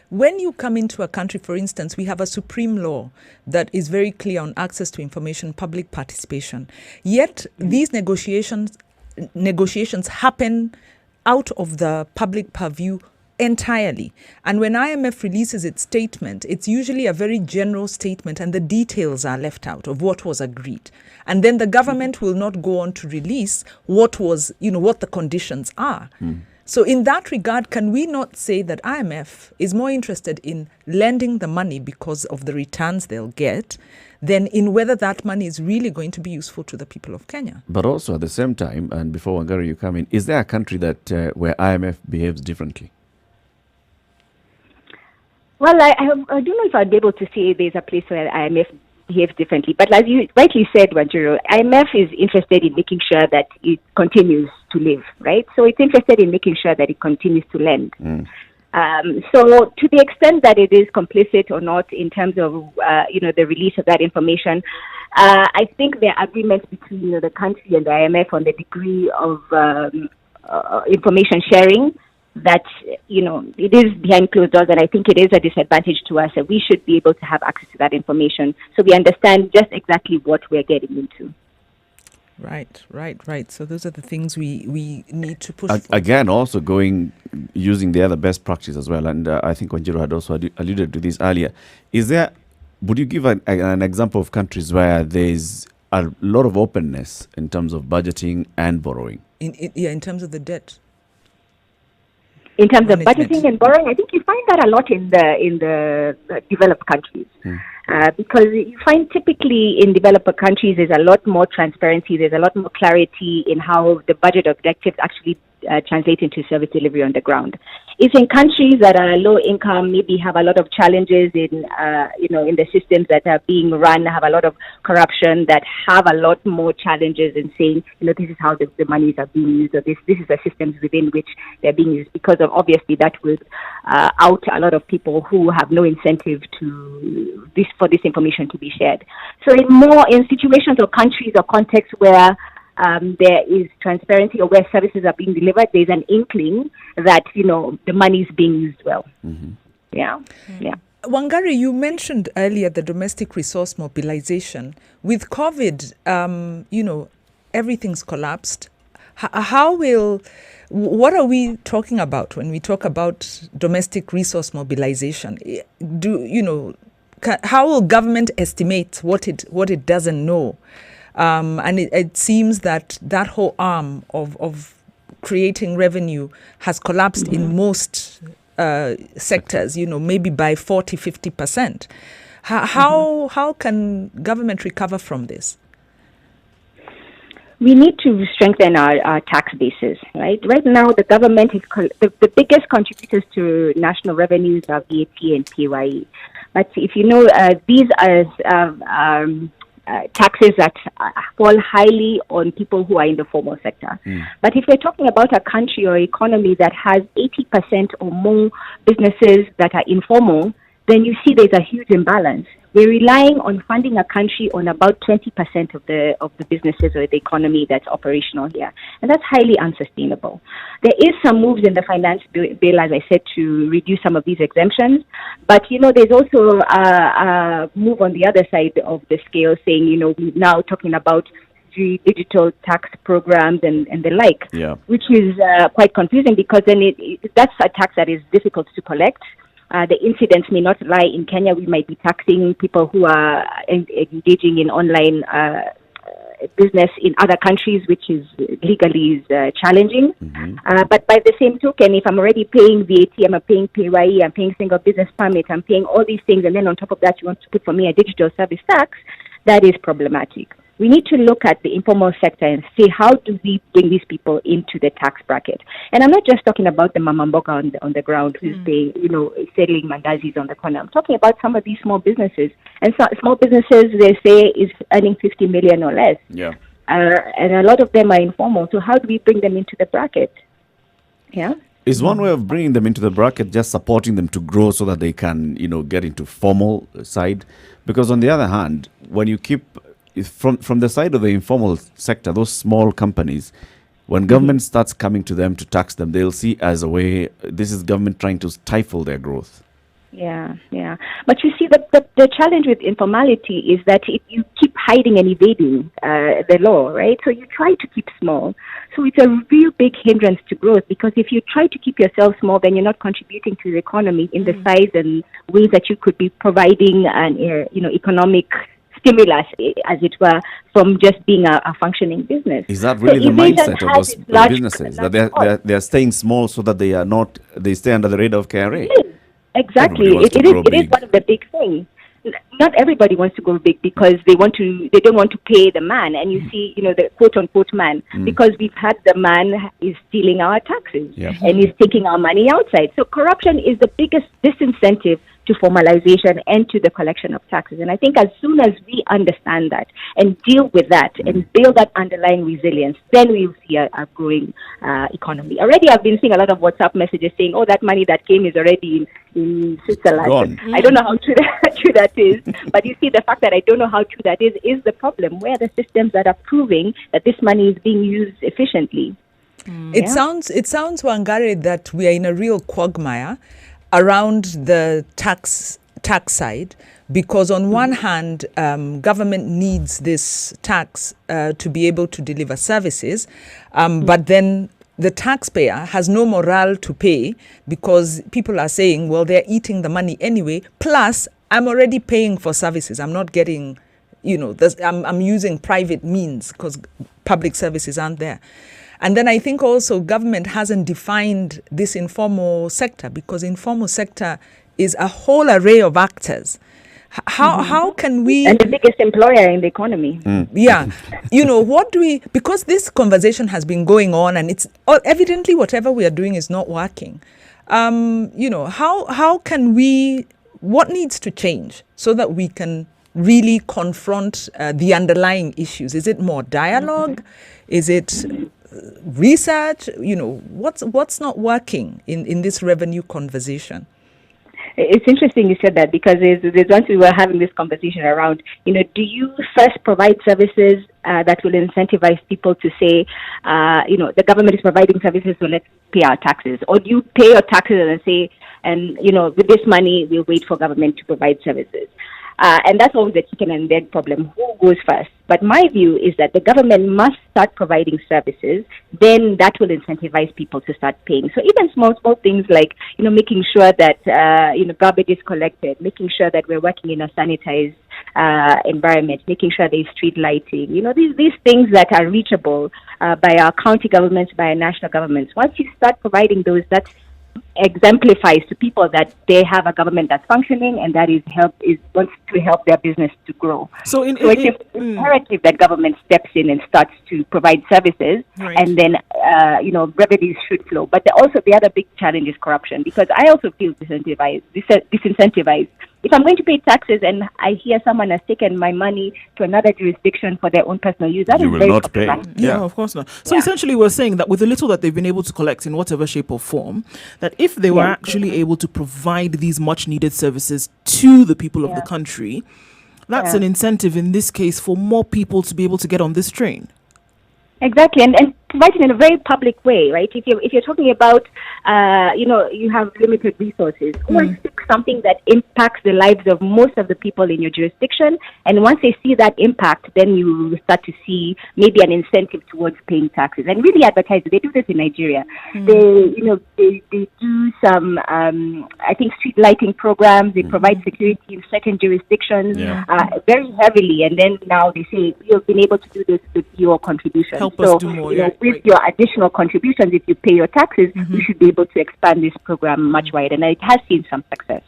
when you come into a country, for instance, we have a supreme law that is very clear on access to information, public participation. Yet these negotiations happen out of the public purview entirely. And when IMF releases its statement, it's usually a very general statement and the details are left out of what was agreed. And then the government will not go on to release what was, what the conditions are. So in that regard, can we not say that IMF is more interested in lending the money because of the returns they'll get than in whether that money is really going to be useful to the people of Kenya? But also at the same time, and before Wangari you come in, is there a country that where IMF behaves differently? Well, I don't know if I'd be able to say there's a place where IMF behaves differently. But as you rightly said, Wanjiru, IMF is interested in making sure that it continues to live, right? So it's interested in making sure that it continues to lend. So to the extent that it is complicit or not in terms of, the release of that information, I think there are agreements between the country and the IMF on the degree of information sharing that, it is behind closed doors, and I think it is a disadvantage to us that we should be able to have access to that information so we understand just exactly what we're getting into. Right. So those are the things we need to push for. Again, also using the other best practice as well, and I think Wanjiru had also alluded to this earlier. Would you give an example of countries where there's a lot of openness in terms of budgeting and borrowing? In terms of the debt. In terms of budgeting and borrowing, I think you find that a lot in the developed countries. Because you find typically in developed countries there's a lot more transparency, there's a lot more clarity in how the budget objectives actually translate into service delivery on the ground. It's in countries that are low income, maybe have a lot of challenges in the systems that are being run, have a lot of corruption, that have a lot more challenges in saying, this is how the monies are being used, or this is the systems within which they're being used, because of obviously that would out a lot of people who have no incentive for this information to be shared. So in situations or countries or contexts where there is transparency or where services are being delivered, there's an inkling that, the money is being used well. Yeah. Wangari, you mentioned earlier the domestic resource mobilization. With COVID, everything's collapsed. What are we talking about when we talk about domestic resource mobilization? How will government estimate what it doesn't know? And it seems that whole arm of creating revenue has collapsed in most sectors, maybe by 40-50%. How can government recover from this? We need to strengthen our tax bases, right? Right now, the government is the biggest contributors to national revenues are VAT and PAYE. But if these are taxes that fall highly on people who are in the formal sector. But if we're talking about a country or economy that has 80% or more businesses that are informal, then you see there's a huge imbalance. We're relying on funding a country on about 20% of the businesses or the economy that's operational here. And that's highly unsustainable. There is some moves in the finance bill, as I said, to reduce some of these exemptions. But, there's also a move on the other side of the scale saying, we're now talking about digital tax programs and the like, which is quite confusing because then that's a tax that is difficult to collect. The incidents may not lie in Kenya. We might be taxing people who are engaging in online business in other countries, which is legally challenging. But by the same token, if I'm already paying VAT, I'm paying PYE, I'm paying single business permit, I'm paying all these things, and then on top of that, you want to put for me a digital service tax, that is problematic. We need to look at the informal sector and see how do we bring these people into the tax bracket. And I'm not just talking about the mama mboga on the ground who's paying, selling mandazis on the corner. I'm talking about some of these small businesses. And so small businesses, they say, is earning 50 million or less. And a lot of them are informal. So how do we bring them into the bracket? Is one way of bringing them into the bracket just supporting them to grow so that they can, get into formal side? Because on the other hand, when you keep from the side of the informal sector, those small companies, when government starts coming to them to tax them, they'll see as a way, this is government trying to stifle their growth. But you see, the challenge with informality is that if you keep hiding and evading the law, right? So you try to keep small. So it's a real big hindrance to growth, because if you try to keep yourself small, then you're not contributing to the economy in the size and ways that you could be providing an economic stimulus, as it were, from just being a functioning business. Is that really the mindset of those businesses, that they're staying small so that they stay under the radar of KRA? Exactly. It is one of the big things. Not everybody wants to go big because they don't want to pay the man. And you see, the quote unquote man, because we've had the man is stealing our taxes and is taking our money outside. So corruption is the biggest disincentive to formalization and to the collection of taxes. And I think as soon as we understand that and deal with that and build that underlying resilience, then we'll see a growing economy. Already I've been seeing a lot of WhatsApp messages saying, that money that came is already in Switzerland. I don't know how true that is, but you see, the fact that I don't know how true that is the problem. Where are the systems that are proving that this money is being used efficiently? It sounds, Wangari, that we are in a real quagmire around the tax side, because on one hand, government needs this tax to be able to deliver services, but then the taxpayer has no morale to pay, because people are saying, well, they're eating the money anyway, plus I'm already paying for services. I'm not getting, I'm using private means because public services aren't there. And then I think also government hasn't defined this informal sector, because informal sector is a whole array of actors. How can we... And the biggest employer in the economy. What do we... Because this conversation has been going on, and it's evidently whatever we are doing is not working. How can we... What needs to change so that we can really confront the underlying issues? Is it more dialogue? Is it research? What's not working in this revenue conversation? It's interesting you said that, because there's once we were having this conversation around, do you first provide services that will incentivize people to say, the government is providing services, so let's pay our taxes? Or do you pay your taxes and say, with this money, we'll wait for government to provide services? And that's always the chicken and egg problem. Who goes first? But my view is that the government must start providing services. Then that will incentivize people to start paying. So even small things like, making sure that, garbage is collected, making sure that we're working in a sanitized environment, making sure there's street lighting, these things that are reachable by our county governments, by our national governments. Once you start providing those, that exemplifies to people that they have a government that's functioning and that wants to help their business to grow. So it's imperative that government steps in and starts to provide services, and then revenues should flow. But also the other big challenge is corruption, because I also feel disincentivized. If I'm going to pay taxes and I hear someone has taken my money to another jurisdiction for their own personal use, that is very problematic. Yeah, of course not. So essentially we're saying that with the little that they've been able to collect in whatever shape or form, that if they were actually able to provide these much needed services to the people of the country, that's an incentive in this case for more people to be able to get on this train. Exactly. And provide it in a very public way, right? If you're talking about, you have limited resources, go and pick something that impacts the lives of most of the people in your jurisdiction. And once they see that impact, then you start to see maybe an incentive towards paying taxes and really advertise it. They do this in Nigeria. They do some, I think, street lighting programs. They provide security in certain jurisdictions very heavily. And then now they say, you've been able to do this with your contribution. Help us do more. With your additional contributions, if you pay your taxes, you should be able to expand this program much wider. And it has seen some success.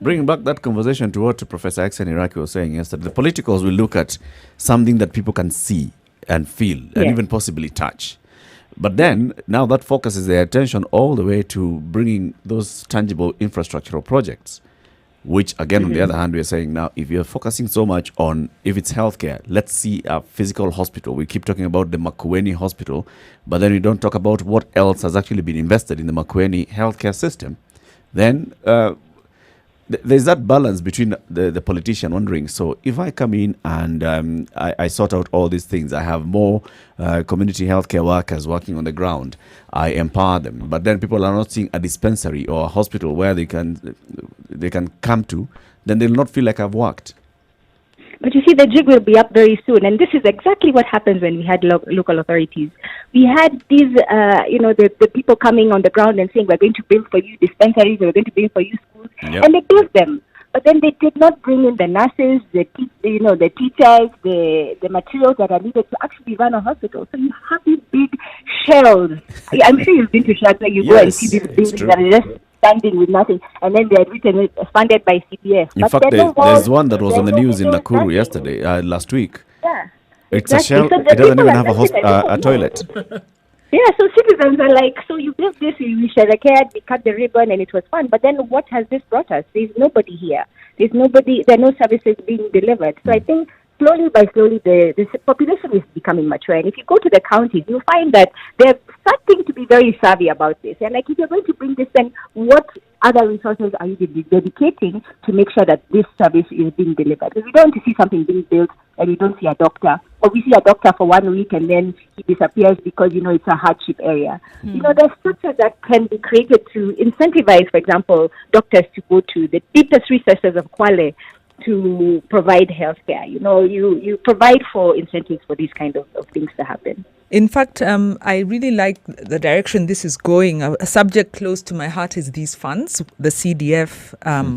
Bringing back that conversation to what Professor Exen Iraki was saying yesterday, the politicals will look at something that people can see and feel and even possibly touch. But then, now that focuses their attention all the way to bringing those tangible infrastructural projects, which, again, on the other hand, we are saying now, if you're focusing so much on, if it's healthcare, let's see a physical hospital. We keep talking about the Makueni hospital, but then we don't talk about what else has actually been invested in the Makueni healthcare system. Then there's that balance between the politician wondering, so if I come in and I sort out all these things, I have more community healthcare workers working on the ground, I empower them, but then people are not seeing a dispensary or a hospital where they can come to, then they'll not feel like I've worked. But you see, the jig will be up very soon. And this is exactly what happens when we had local authorities. We had these, the people coming on the ground and saying, we're going to build for you dispensaries, we're going to build for you schools. Yep. And they built them. But then they did not bring in the nurses, the teachers, the materials that are needed to actually run a hospital. So you have these big shells. I'm sure you've been to shells where you go and see these buildings that are just standing with nothing, and then they had written it funded by CPF. In fact, there's one that was on the news in Nakuru yesterday, last week. Yeah, it's a shell. So it doesn't even have a toilet. Yeah, so citizens are like, so you built this, we shared, we cut the ribbon, and it was fun. But then what has this brought us? There's nobody here. There are no services being delivered. So I think slowly by slowly, the population is becoming mature. And if you go to the counties, you'll find that they're starting to be very savvy about this. And like, if you're going to bring this, then what other resources are you dedicating to make sure that this service is being delivered? Because we don't want to see something being built and we don't see a doctor, or we see a doctor for 1 week and then he disappears because, it's a hardship area. There's structures that can be created to incentivize, for example, doctors to go to the deepest recesses of Kwale to provide healthcare. You provide for incentives for these kind of things to happen. In fact, I really like the direction this is going. A subject close to my heart is these funds, the CDF,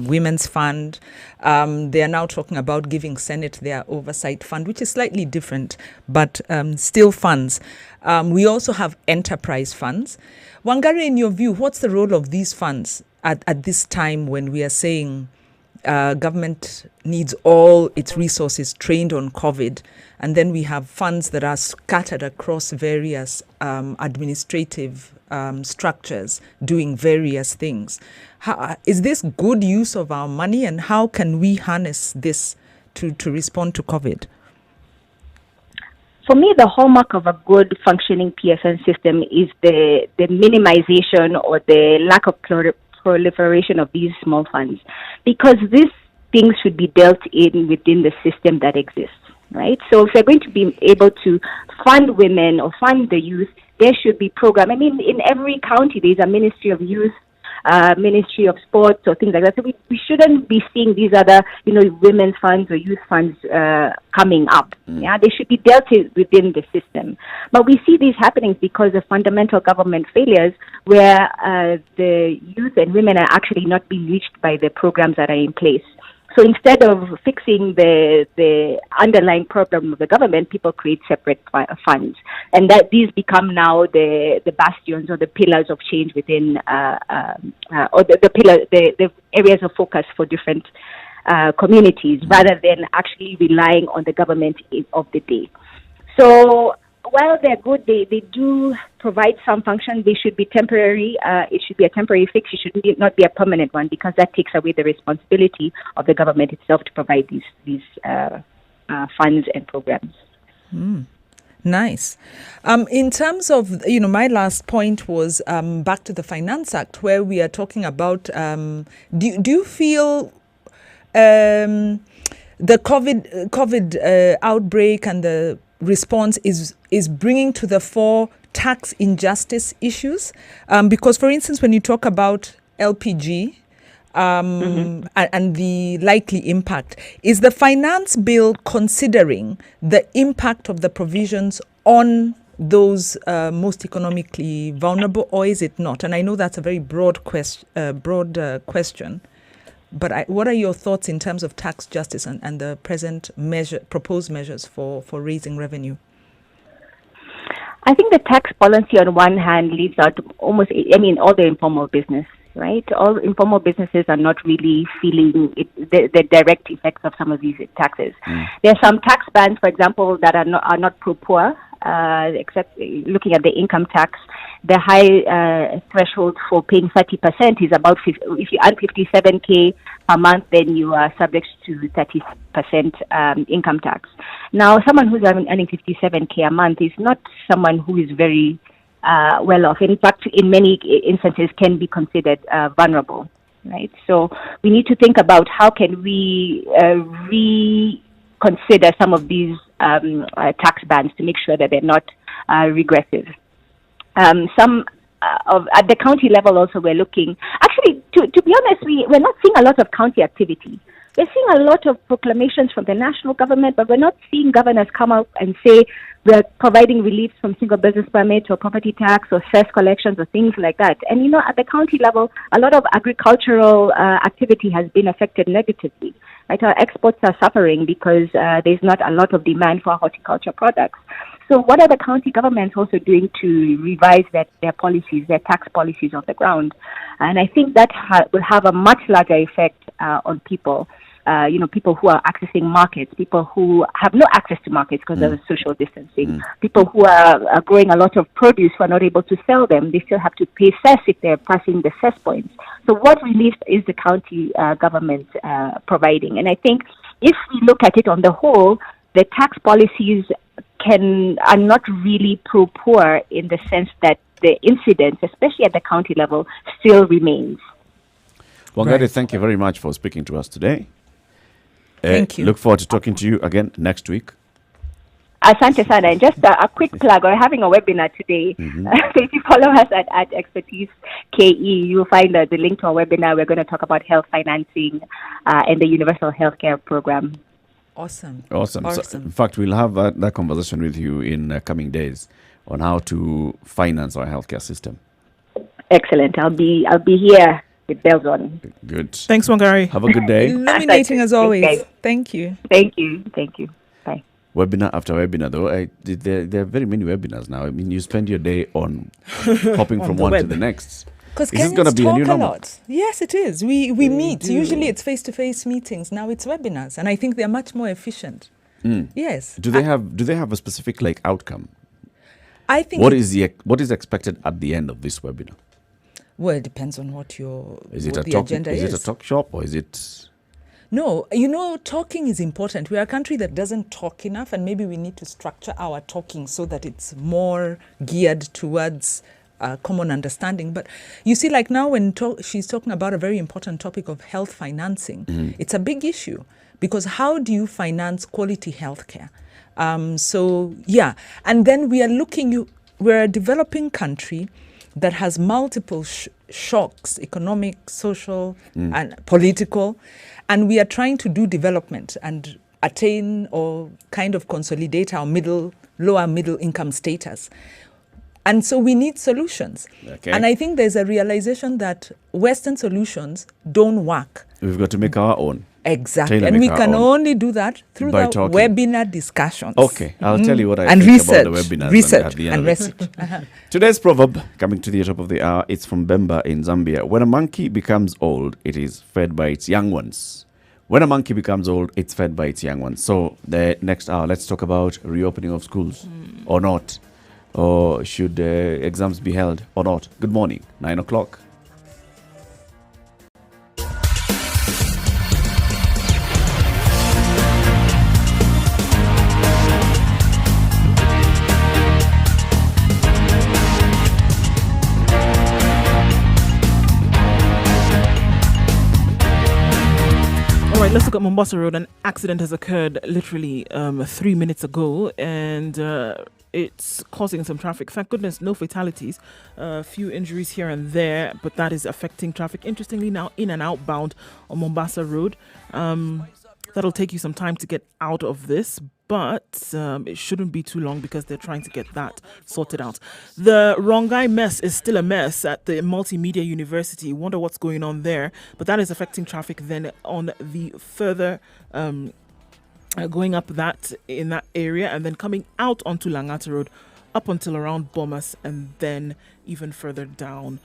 Women's Fund. They are now talking about giving Senate their oversight fund, which is slightly different, but still funds. We also have enterprise funds. Wangari, in your view, what's the role of these funds at this time when we are saying government needs all its resources trained on COVID, and then we have funds that are scattered across various administrative structures doing various things? Is this good use of our money, and how can we harness this to respond to COVID? For me, the hallmark of a good functioning PFN system is the minimization or the lack of proliferation of these small funds, because these things should be dealt in within the system that exists, right? So if we're going to be able to fund women or fund the youth, there should be program. I mean, in every county, there's a Ministry of Youth, Ministry of Sports, or things like that. So we shouldn't be seeing these other, women's funds or youth funds coming up. Yeah, they should be dealt with within the system. But we see these happening because of fundamental government failures, where the youth and women are actually not being reached by the programs that are in place. So instead of fixing the underlying problem of the government, people create separate funds, and that these become now the bastions or the pillars of change within, or the areas of focus for different communities, rather than actually relying on the government of the day. So while they're good, they do provide some function. They should be temporary. It should be a temporary fix. It should not be a permanent one, because that takes away the responsibility of the government itself to provide these funds and programs. Nice. In terms of, my last point was back to the Finance Act, where we are talking about, do you feel the COVID outbreak and the response is bringing to the fore tax injustice issues. Because, for instance, when you talk about LPG and the likely impact, is the finance bill considering the impact of the provisions on those most economically vulnerable, or is it not? And I know that's a very broad question, but what are your thoughts in terms of tax justice and the present proposed measures for raising revenue? I think the tax policy on one hand leaves out all the informal business, right? All informal businesses are not really feeling the direct effects of some of these taxes. There are some tax bands, for example, that are not pro-poor, except looking at the income tax. The high threshold for paying 30% is about if you earn 57K per month, then you are subject to 30% income tax. Now, someone who's earning 57K a month is not someone who is very well off. In fact, in many instances, can be considered vulnerable, right? So we need to think about how can we reconsider some of these tax bans to make sure that they're not regressive. At the county level also we're looking, actually to be honest, we're not seeing a lot of county activity. We're seeing a lot of proclamations from the national government, but we're not seeing governors come out and say we're providing relief from single business permit or property tax or cess collections or things like that. And at the county level, a lot of agricultural activity has been affected negatively. Right, our exports are suffering because there's not a lot of demand for horticulture products. So what are the county governments also doing to revise their policies, their tax policies on the ground? And I think that will have a much larger effect on people. People who are accessing markets, people who have no access to markets because of social distancing, people who are growing a lot of produce who are not able to sell them. They still have to pay cess if they're passing the cess points. So what relief is the county government providing? And I think if we look at it on the whole, the tax policies are not really pro-poor in the sense that the incidence, especially at the county level, still remains. Wangari, thank you very much for speaking to us today. Thank you. Look forward to talking to you again next week. Asante sana. And just a quick plug, we're having a webinar today. So if you follow us at Expertise KE, you'll find the link to our webinar. We're going to talk about health financing and the universal healthcare program. Awesome. So, in fact, we'll have that conversation with you in coming days on how to finance our healthcare system. Excellent. I'll be here with bells on. Good. Thanks, Wangari. Have a good day. Illuminating as always. Thank you. Thank you. Bye. Webinar after webinar, though, there are very many webinars now. I mean, you spend your day on hopping from one to the next. Because Kenyans talk a lot. Yes, it is. We meet. Usually it's face-to-face meetings. Now it's webinars. And I think they're much more efficient. Yes. Do they have a specific outcome? I think what is expected at the end of this webinar? Well, it depends on what the agenda is. Is it a talk shop or is it? No, talking is important. We are a country that doesn't talk enough, and maybe we need to structure our talking so that it's more geared towards common understanding. But you see, like now when she's talking about a very important topic of health financing, it's a big issue because how do you finance quality healthcare? And then we're a developing country that has multiple shocks, economic, social, and political, and we are trying to do development and attain or kind of consolidate our lower middle income status. And so we need solutions. Okay. And I think there's a realization that Western solutions don't work. We've got to make our own. Exactly. And we can only do that through the webinar discussions. Okay. I'll tell you what I think about the webinars. Research. Today's proverb, coming to the top of the hour, it's from Bemba in Zambia. When a monkey becomes old, it is fed by its young ones. When a monkey becomes old, it's fed by its young ones. So the next hour, let's talk about reopening of schools or not. Or should exams be held or not? Good morning, 9 o'clock. Let's look at Mombasa Road. An accident has occurred literally 3 minutes ago, and it's causing some traffic. Thank goodness, no fatalities. A few injuries here and there, but that is affecting traffic. Interestingly, now in and outbound on Mombasa Road. That'll take you some time to get out of this, but it shouldn't be too long because they're trying to get that sorted out. The Rongai mess is still a mess at the Multimedia University. Wonder what's going on there, but that is affecting traffic then on the further going up that in that area and then coming out onto Langata Road up until around Bomas and then even further down.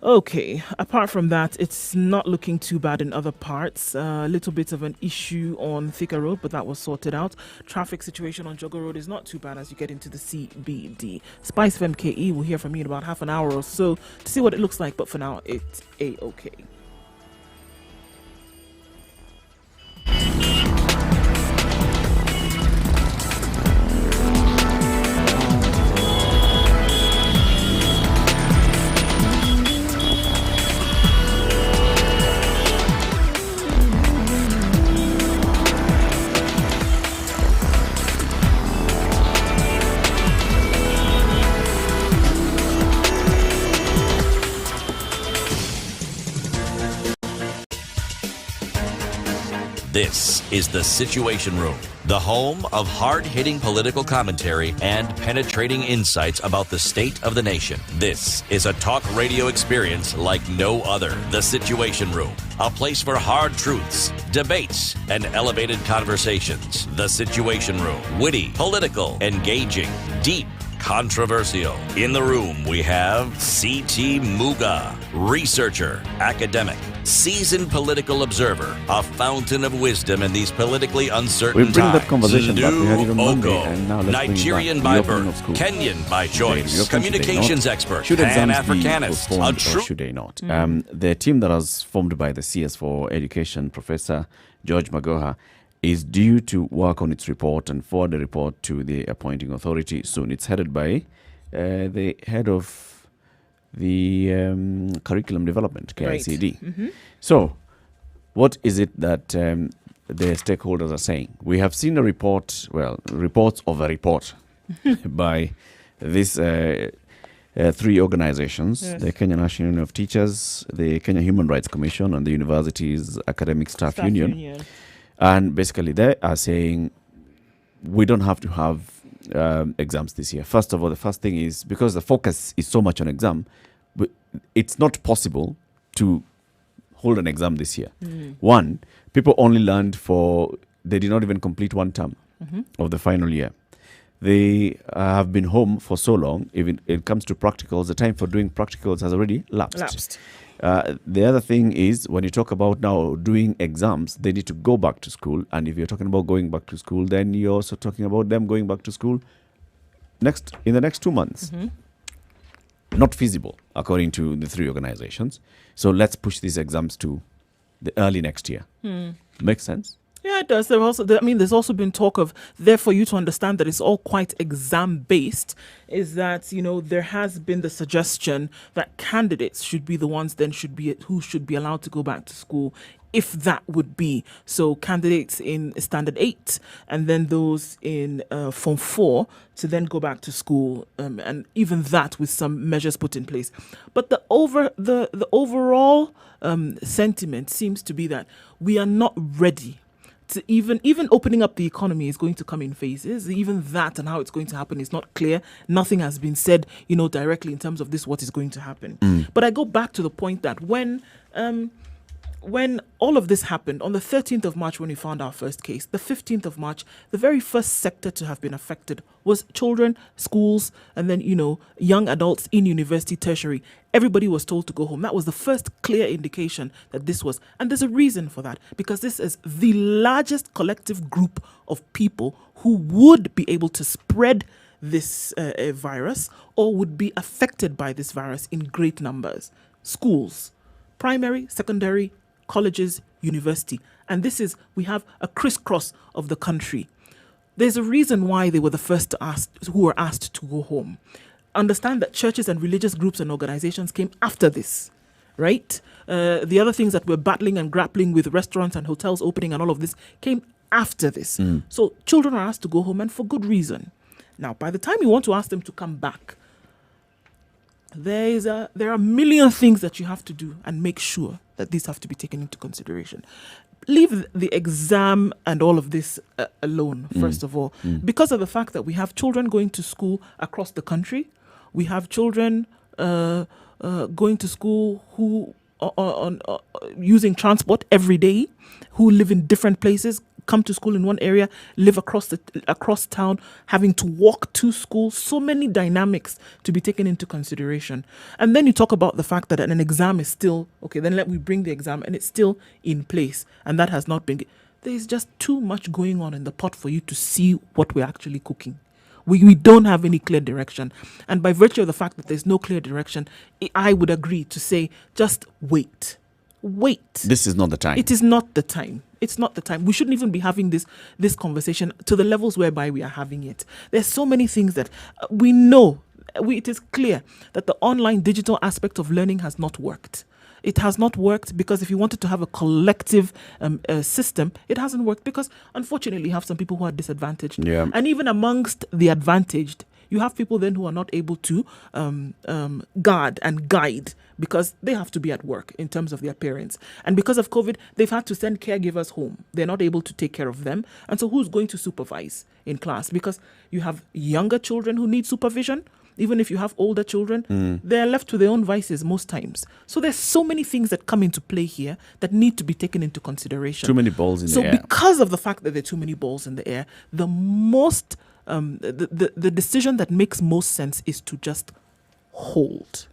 Okay, apart from that, it's not looking too bad in other parts. A little bit of an issue on Thika Road, but that was sorted out. Traffic situation on Jogo Road is not too bad as you get into the CBD. Spice of MKE, we'll hear from you in about half an hour or so to see what it looks like, but for now, it's A-okay. This is The Situation Room, the home of hard-hitting political commentary and penetrating insights about the state of the nation. This is a talk radio experience like no other. The Situation Room, a place for hard truths, debates, and elevated conversations. The Situation Room, witty, political, engaging, deep, controversial. In the room, we have C.T. Muga, researcher, academic, seasoned political observer, a fountain of wisdom in these politically uncertain we bring times. that conversation back. We had it on Monday, Oko, and now let's Nigerian bring by back the opening of birth, school. Kenyan by choice, Should they communications not? expert, Should exams be Pan-Africanist, a postponed true... or should they not? The team that was formed by the CS for Education, Professor George Magoha, is due to work on its report and forward the report to the appointing authority soon. It's headed by the head of the curriculum development, KICD. Right. Mm-hmm. So, what is it that the stakeholders are saying? We have seen a report, reports of a report by these three organizations, yes. The Kenya National Union of Teachers, the Kenya Human Rights Commission, and the University's Academic Staff Union. And basically they are saying we don't have to have exams this year. First of all, the first thing is because the focus is so much on exam, it's not possible to hold an exam this year. One, people only learned they did not even complete one term of the final year. They have been home for so long, even it comes to practicals, the time for doing practicals has already lapsed. The other thing is when you talk about now doing exams, they need to go back to school. And if you're talking about going back to school, then you're also talking about them going back to school in the next 2 months. Not feasible, according to the three organizations. So let's push these exams to the early next year. Makes sense? Yeah, it does. There's also been talk of, therefore, you to understand that it's all quite exam-based, is that, there has been the suggestion that candidates should be the ones who should be allowed to go back to school, if that would be. So candidates in Standard 8 and then those in Form 4 to then go back to school, and even that with some measures put in place. But the overall sentiment seems to be that we are not ready. Even opening up the economy is going to come in phases. Even that and how it's going to happen is not clear. Nothing has been said, directly in terms of this, what is going to happen. But I go back to the point that when all of this happened, on the 13th of March when we found our first case, the 15th of March, the very first sector to have been affected was children, schools, and then, young adults in university, tertiary. Everybody was told to go home. That was the first clear indication that this was. And there's a reason for that, because this is the largest collective group of people who would be able to spread this virus or would be affected by this virus in great numbers. Schools, primary, secondary, colleges, university. And we have a crisscross of the country. There's a reason why they were the first who were asked to go home. Understand that churches and religious groups and organizations came after this. right? The other things that we're battling and grappling with, restaurants and hotels opening and all of this, came after this. So children are asked to go home, and for good reason. Now, by the time you want to ask them to come back, there are a million things that you have to do and make sure that these have to be taken into consideration. Leave the exam and all of this alone, first of all, because of the fact that we have children going to school across the country. We have children going to school who are using transport every day, who live in different places, come to school in one area, live across town, having to walk to school. So many dynamics to be taken into consideration. And then you talk about the fact that an exam is still, okay, then we bring the exam and it's still in place. And that has not been, there's just too much going on in the pot for you to see what we're actually cooking. We don't have any clear direction. And by virtue of the fact that there's no clear direction, I would agree to say, just wait. This is not the time. It is not the time. It's not the time. We shouldn't even be having this conversation to the levels whereby we are having it. There's so many things that we know. It is clear that the online digital aspect of learning has not worked. It has not worked because if you wanted to have a collective system, it hasn't worked because, unfortunately, you have some people who are disadvantaged. Yeah. And even amongst the advantaged, you have people then who are not able to guard and guide because they have to be at work in terms of their parents. And because of COVID, they've had to send caregivers home. They're not able to take care of them. And so who's going to supervise in class? Because you have younger children who need supervision. Even if you have older children, they're left to their own vices most times. So there's so many things that come into play here that need to be taken into consideration. Too many balls in the air. So because of the fact that there are too many balls in the air, the decision that makes most sense is to just hold,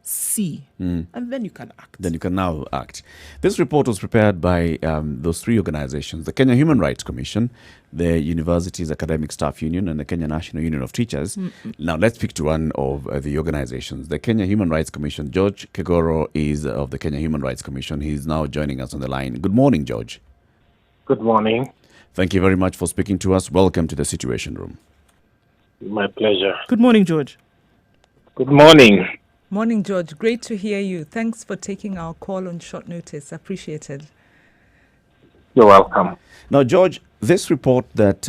see, and then you can act. Then you can now act. This report was prepared by those three organizations: the Kenya Human Rights Commission, the Universities Academic Staff Union, and the Kenya National Union of Teachers. Now, let's speak to one of the organizations. The Kenya Human Rights Commission. George Kegoro is of the Kenya Human Rights Commission. He's now joining us on the line. Good morning, George. Good morning. Thank you very much for speaking to us. Welcome to the Situation Room. My pleasure. Good morning, George. Good morning. Morning, George. Great to hear you. Thanks for taking our call on short notice. Appreciated. You're welcome. Now, George, this report that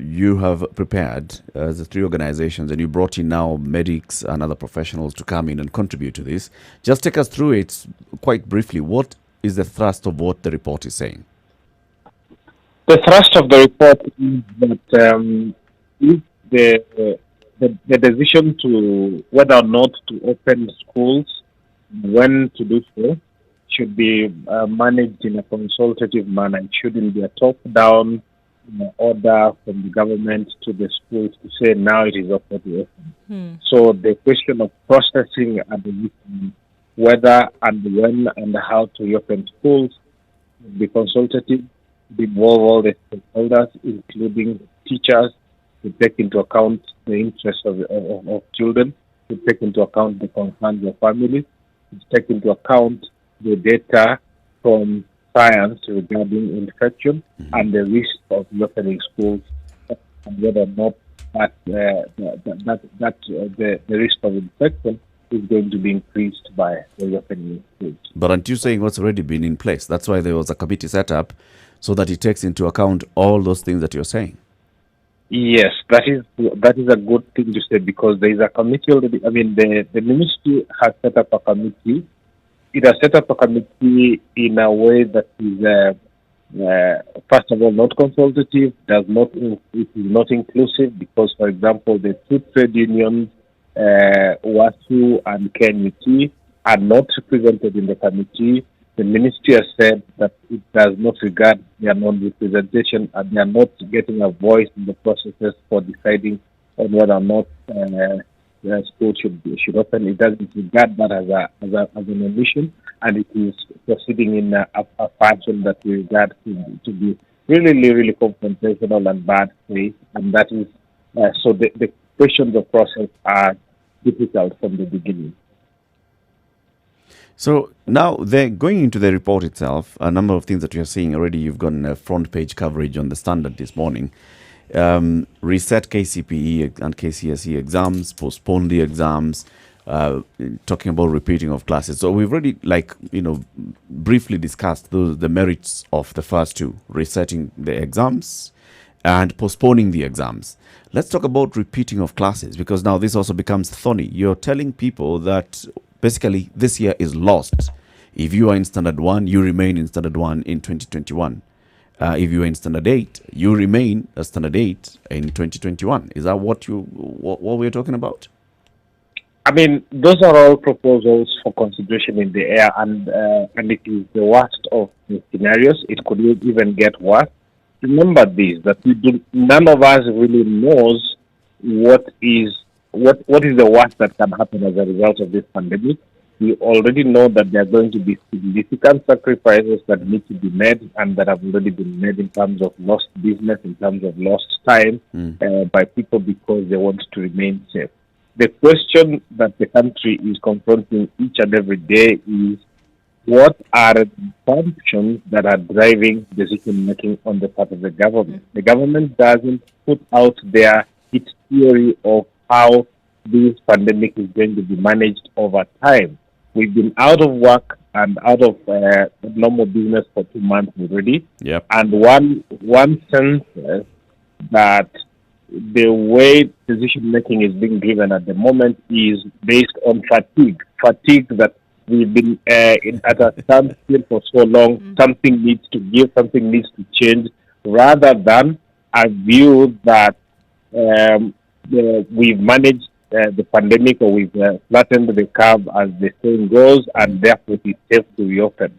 you have prepared as the three organizations, and you brought in now medics and other professionals to come in and contribute to this. Just take us through it quite briefly. What is the thrust of what the report is saying? The thrust of the report is that if the decision to whether or not to open schools, when to do so, should be managed in a consultative manner. It shouldn't be a top-down order from the government to the schools to say now it is okay to open. So the question of processing at the whether and when and how to open schools will be consultative, involve all the stakeholders, including teachers, to take into account the interests of children, to take into account the concerns of families, to take into account the data from science regarding infection and the risk of opening schools, and whether or not the risk of infection is going to be increased by the opening schools. But aren't you saying what's already been in place? That's why there was a committee set up so that it takes into account all those things that you're saying. Yes, that is a good thing to say, because there is a committee already. I mean, the ministry has set up a committee. It has set up a committee in a way that is, first of all, not consultative. It is not inclusive, because, for example, the two trade unions, WASU and KNUT, are not represented in the committee. The ministry has said that it does not regard their non-representation, and they are not getting a voice in the processes for deciding on whether or not school should open. It doesn't regard that as an omission, and it is proceeding in a fashion that we regard to be really confrontational and bad faith, and that is so the questions of process are difficult from the beginning. So now they're going into the report itself, a number of things that you're seeing already. You've gotten a front page coverage on the Standard this morning. Reset KCPE and KCSE exams, postpone the exams, talking about repeating of classes. So we've already, briefly discussed the merits of the first two, resetting the exams and postponing the exams. Let's talk about repeating of classes, because now this also becomes thorny. You're telling people that basically this year is lost. If you are in Standard 1, you remain in Standard 1 in 2021. If you are in Standard 8, you remain a Standard 8 in 2021. Is that what we're talking about? I mean, those are all proposals for consideration in the air, and it is the worst of the scenarios. It could even get worse. Remember this, that none of us really knows what is the worst that can happen as a result of this pandemic. We already know that there are going to be significant sacrifices that need to be made, and that have already been made in terms of lost business, in terms of lost time by people because they want to remain safe. The question that the country is confronting each and every day is, what are the functions that are driving decision-making on the part of the government? The government doesn't put out there its theory of how this pandemic is going to be managed over time. We've been out of work and out of normal business for 2 months already. Yep. And one sense that the way decision-making is being driven at the moment is based on fatigue. Fatigue that we've been at a standstill for so long. Something needs to give, something needs to change, rather than a view that we've managed the pandemic, or we've flattened the curve, as the saying goes, and therefore it's safe to reopen.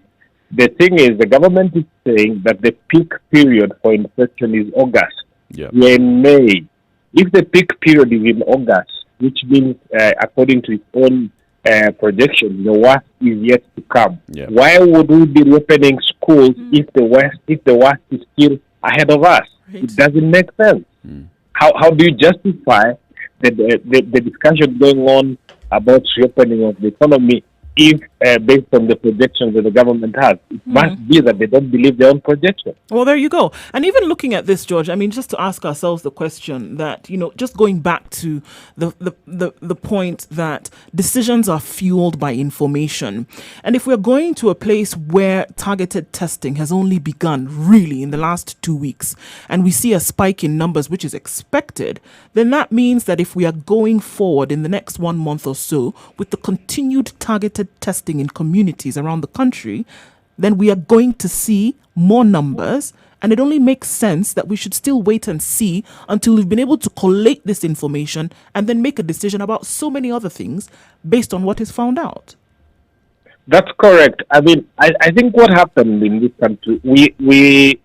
The thing is, the government is saying that the peak period for infection is August. Yeah. We're in May. If the peak period is in August, which means, according to its own projection, the worst is yet to come. Yeah. Why would we be reopening schools if the worst is still ahead of us? Right. It doesn't make sense. How do you justify the discussion going on about reopening of the economy if, based on the projections that the government has, it must be that they don't believe their own projection? Well, there you go. And even looking at this, George, I mean, just to ask ourselves the question that, just going back to the point that decisions are fueled by information. And if we're going to a place where targeted testing has only begun really in the last 2 weeks, and we see a spike in numbers, which is expected, then that means that if we are going forward in the next 1 month or so with the continued targeted testing in communities around the country, then we are going to see more numbers, and it only makes sense that we should still wait and see until we've been able to collate this information and then make a decision about so many other things based on what is found out. That's correct. I mean, I think what happened in this country, we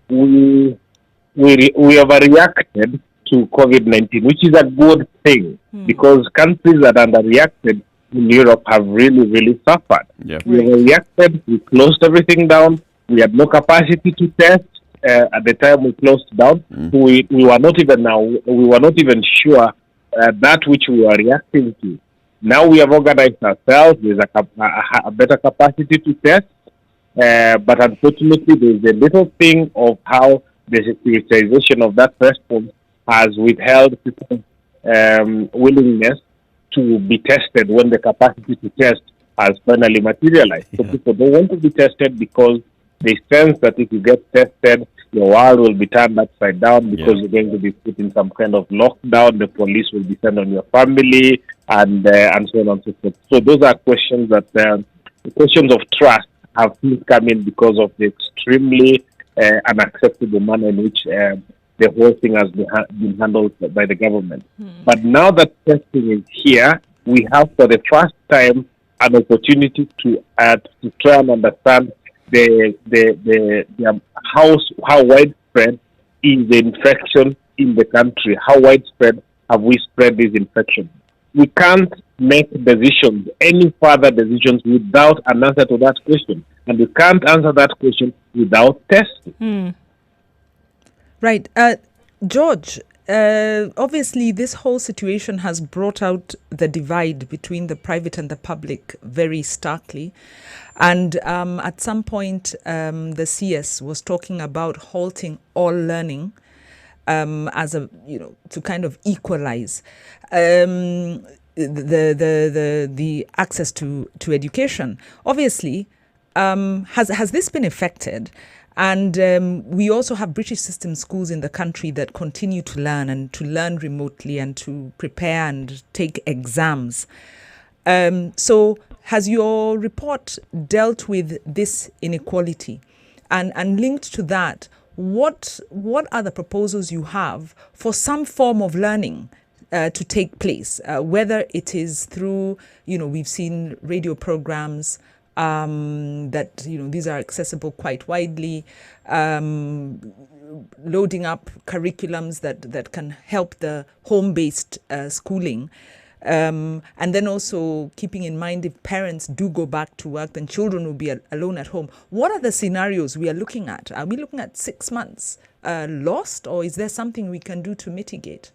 overreacted to COVID-19, which is a good thing, because countries that underreacted in Europe have really, really suffered. Yep. We reacted, we closed everything down, we had no capacity to test. At the time we closed down, we were not even sure that which we were reacting to. Now we have organized ourselves, there's a better capacity to test, but unfortunately there's a little thing of how the securitization of that response has withheld people's willingness to be tested when the capacity to test has finally materialized. So people don't want to be tested because they sense that if you get tested, your world will be turned upside down, because you're going to be put in some kind of lockdown. The police will descend on your family, and so on and so forth. So those are questions that questions of trust have come in because of the extremely unacceptable manner in which the whole thing has been handled by the government. But now that testing is here, we have for the first time an opportunity to try and understand how widespread is the infection in the country. How widespread have we spread this infection? We can't make decisions, any further decisions, without an answer to that question. And we can't answer that question without testing. Right. George, obviously this whole situation has brought out the divide between the private and the public very starkly. And at some point, the CS was talking about halting all learning as to kind of equalize. the access to education. Obviously, has this been affected? And we also have British system schools in the country that continue to learn and to learn remotely and to prepare and take exams. So has your report dealt with this inequality? And linked to that, what are the proposals you have for some form of learning to take place, whether it is through, we've seen radio programs that, these are accessible quite widely, loading up curriculums that can help the home-based schooling. And then also keeping in mind if parents do go back to work, then children will be alone at home. What are the scenarios we are looking at? Are we looking at 6 months lost, or is there something we can do to mitigate?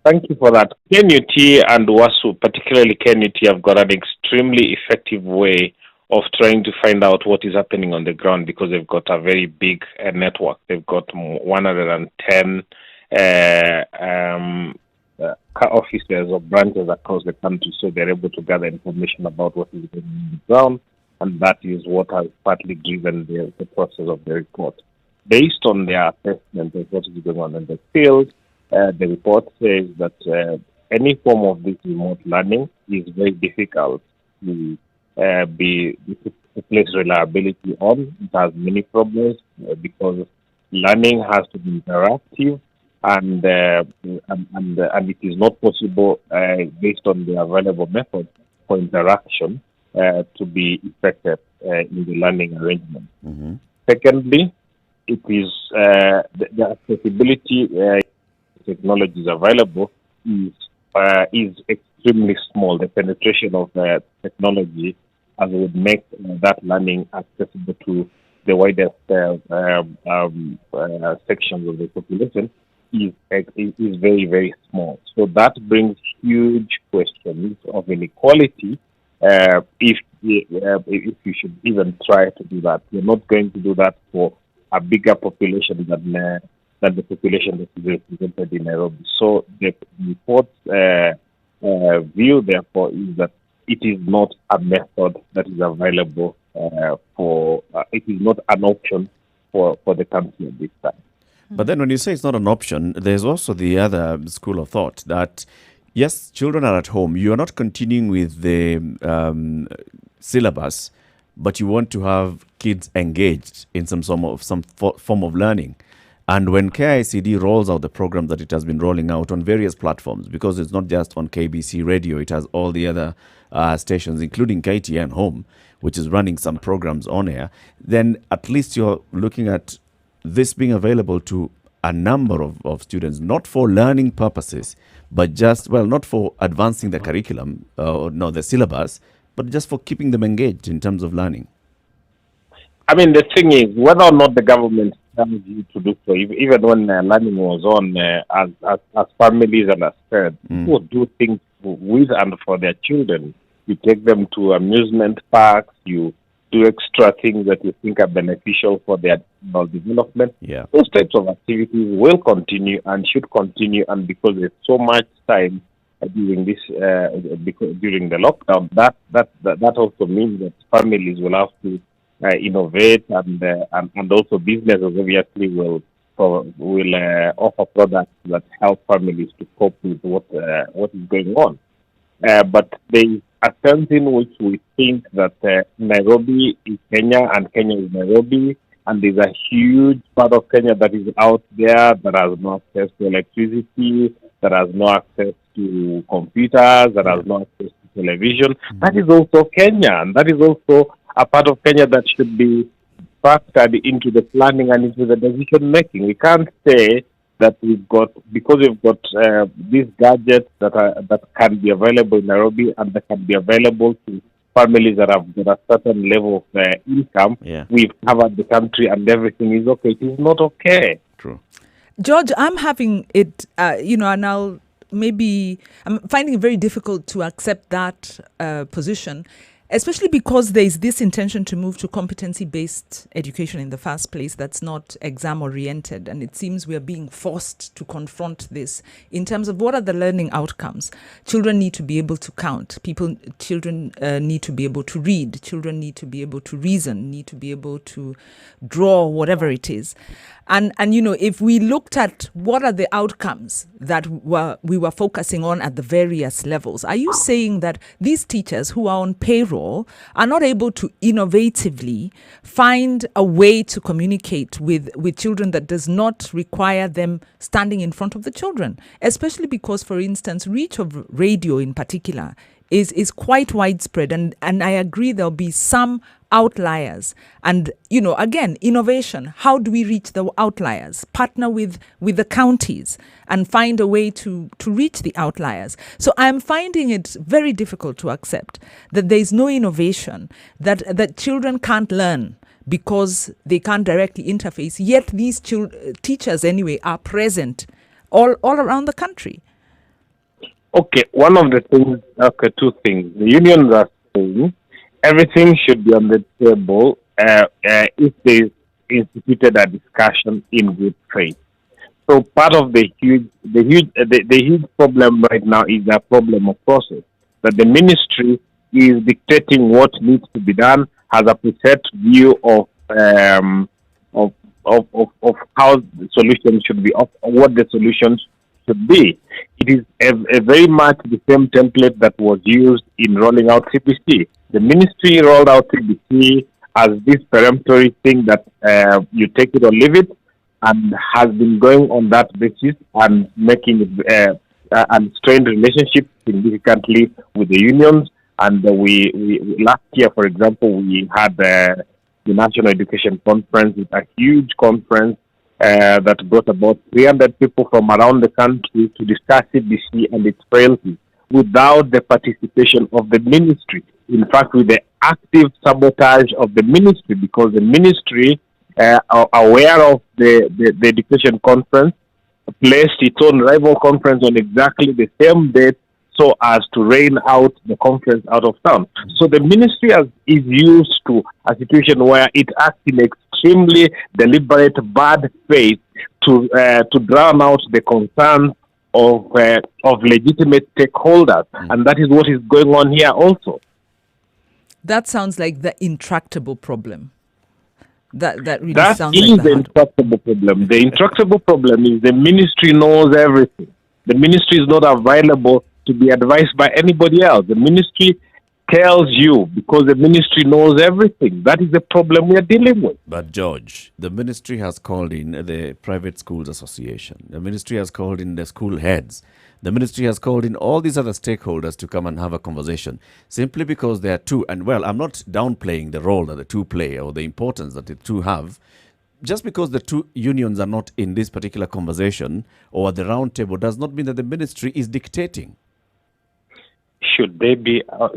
Thank you for that. KNUT and WASU, particularly KNUT, have got an extremely effective way of trying to find out what is happening on the ground because they've got a very big network. They've got 110 offices or branches across the country, so they're able to gather information about what is going on the ground, and that is what has partly driven the process of the report. Based on their assessment of what is going on in the field, the report says that any form of this remote learning is very difficult to place reliability on. It has many problems because learning has to be interactive, and it is not possible based on the available method for interaction to be effective in the learning arrangement. Mm-hmm. Secondly, it is the accessibility technologies available is extremely small. The penetration of technology as would make that learning accessible to the widest sections of the population is very, very small. So that brings huge questions of inequality if you should even try to do that. You're not going to do that for a bigger population than the population that is represented in Nairobi. So the report's view, therefore, is that it is not a method that is available it is not an option for the country at this time. But then when you say it's not an option, there's also the other school of thought that, yes, children are at home. You are not continuing with the syllabus, but you want to have kids engaged in some form of learning. And when KICD rolls out the program that it has been rolling out on various platforms, because it's not just on KBC radio, it has all the other stations, including KTN Home, which is running some programs on air, then at least you're looking at this being available to a number of students, not for learning purposes, but just, not for advancing the curriculum, the syllabus, but just for keeping them engaged in terms of learning. I mean, the thing is, whether or not the government tells you to do so, even when learning was on, as families and as parents, people do things with and for their children. You take them to amusement parks, you do extra things that you think are beneficial for their development. Yeah. Those types of activities will continue and should continue, and because there's so much time during this during the lockdown, that also means that families will have to innovate, and also businesses obviously will offer products that help families to cope with what is going on. But there is a sense in which we think that Nairobi is Kenya and Kenya is Nairobi, and there's a huge part of Kenya that is out there that has no access to electricity, that has no access to computers, that has no access to television. That is also Kenya, and that is also a part of Kenya that should be factored into the planning and into the decision making. We can't say that because we've got these gadgets that can be available in Nairobi and that can be available to families that have got a certain level of income. Yeah. We've covered the country and everything is okay. It is not okay. True. George, I'm having it, and I'm finding it very difficult to accept that position, especially because there is this intention to move to competency-based education in the first place that's not exam-oriented. And it seems we are being forced to confront this in terms of what are the learning outcomes. Children need to be able to count. Children need to be able to read. Children need to be able to reason, need to be able to draw, whatever it is. And if we looked at what are the outcomes that we were focusing on at the various levels, are you saying that these teachers who are on payroll are not able to innovatively find a way to communicate with children that does not require them standing in front of the children? Especially because, for instance, reach of radio in particular is quite widespread. And I agree there'll be some outliers. And, again, innovation. How do we reach the outliers? Partner with the counties and find a way to reach the outliers. So I'm finding it very difficult to accept that there is no innovation, that children can't learn because they can't directly interface. Yet these teachers, anyway, are present all around the country. Okay, one of the things, two things. The unions are saying everything should be on the table if they instituted a discussion in good faith. So part of the huge problem right now is a problem of process, that the ministry is dictating what needs to be done, has a preset view of how the solution should be, of what the solutions should be. It is a very much the same template that was used in rolling out CBC. The ministry rolled out CBC as this peremptory thing that you take it or leave it, and has been going on that basis and making it and strained relationships significantly with the unions. And we last year, for example, we had the National Education Conference, with a huge conference that brought about 300 people from around the country to discuss CBC and its frailties without the participation of the ministry. In fact, with the active sabotage of the ministry, because the ministry, aware of the education conference, placed its own rival conference on exactly the same date so as to rain out the conference out of town. So the ministry is used to a situation where it acts in extremely deliberate bad faith to drown out the concerns of legitimate stakeholders. And that is what is going on here also. That sounds like the intractable problem. That really that sounds is like the intractable problem. The intractable problem is the ministry knows everything. The ministry is not available to be advised by anybody else. The ministry tells you because the ministry knows everything. That is the problem we are dealing with. But George, the ministry has called in the Private Schools Association. The ministry has called in the school heads. The ministry has called in all these other stakeholders to come and have a conversation, simply because there are two. And well, I'm not downplaying the role that the two play or the importance that the two have. Just because the two unions are not in this particular conversation or at the round table does not mean that the ministry is dictating. Should they be on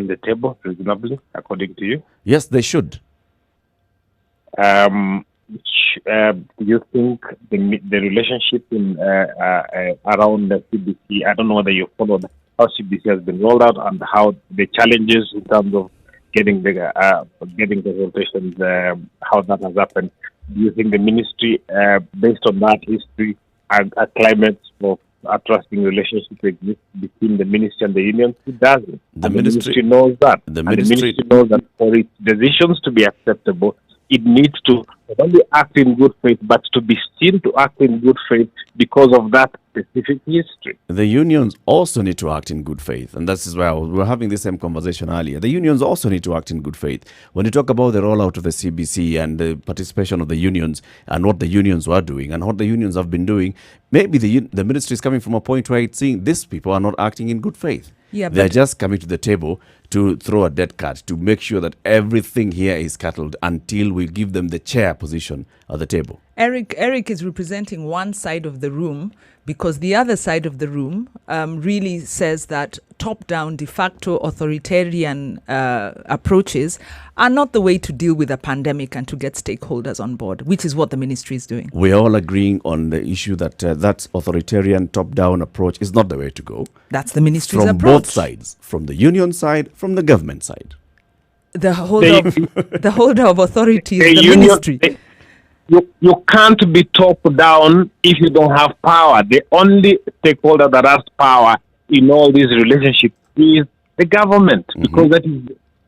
the table reasonably, according to you? Yes, they should. Do you think the relationship in around the CBC? I don't know whether you followed how CBC has been rolled out and how the challenges in terms of getting the rotations, how that has happened. Do you think the ministry, based on that history and a climate of a trusting relationship exists between the ministry and the union? It doesn't. The ministry knows that. The ministry knows that for its decisions to be acceptable, it needs to not only act in good faith, but to be seen to act in good faith because of that specific history. The unions also need to act in good faith. And that's why we were having the same conversation earlier. The unions also need to act in good faith. When you talk about the rollout of the CBC and the participation of the unions and what the unions were doing and what the unions have been doing, maybe the ministry is coming from a point where it's seeing these people are not acting in good faith. Yeah, they're just coming to the table to throw a dead cat, to make sure that everything here is cattled until we give them the chair position at the table. Eric is representing one side of the room because the other side of the room really says that top-down, de facto authoritarian approaches are not the way to deal with a pandemic and to get stakeholders on board, which is what the ministry is doing. We're all agreeing on the issue that that authoritarian top-down approach is not the way to go. That's the ministry's approach. From both sides, from the union side, from the government side. the holder of authority is the ministry. You can't be top down if you don't have power. The only stakeholder that has power in all these relationships is the government, because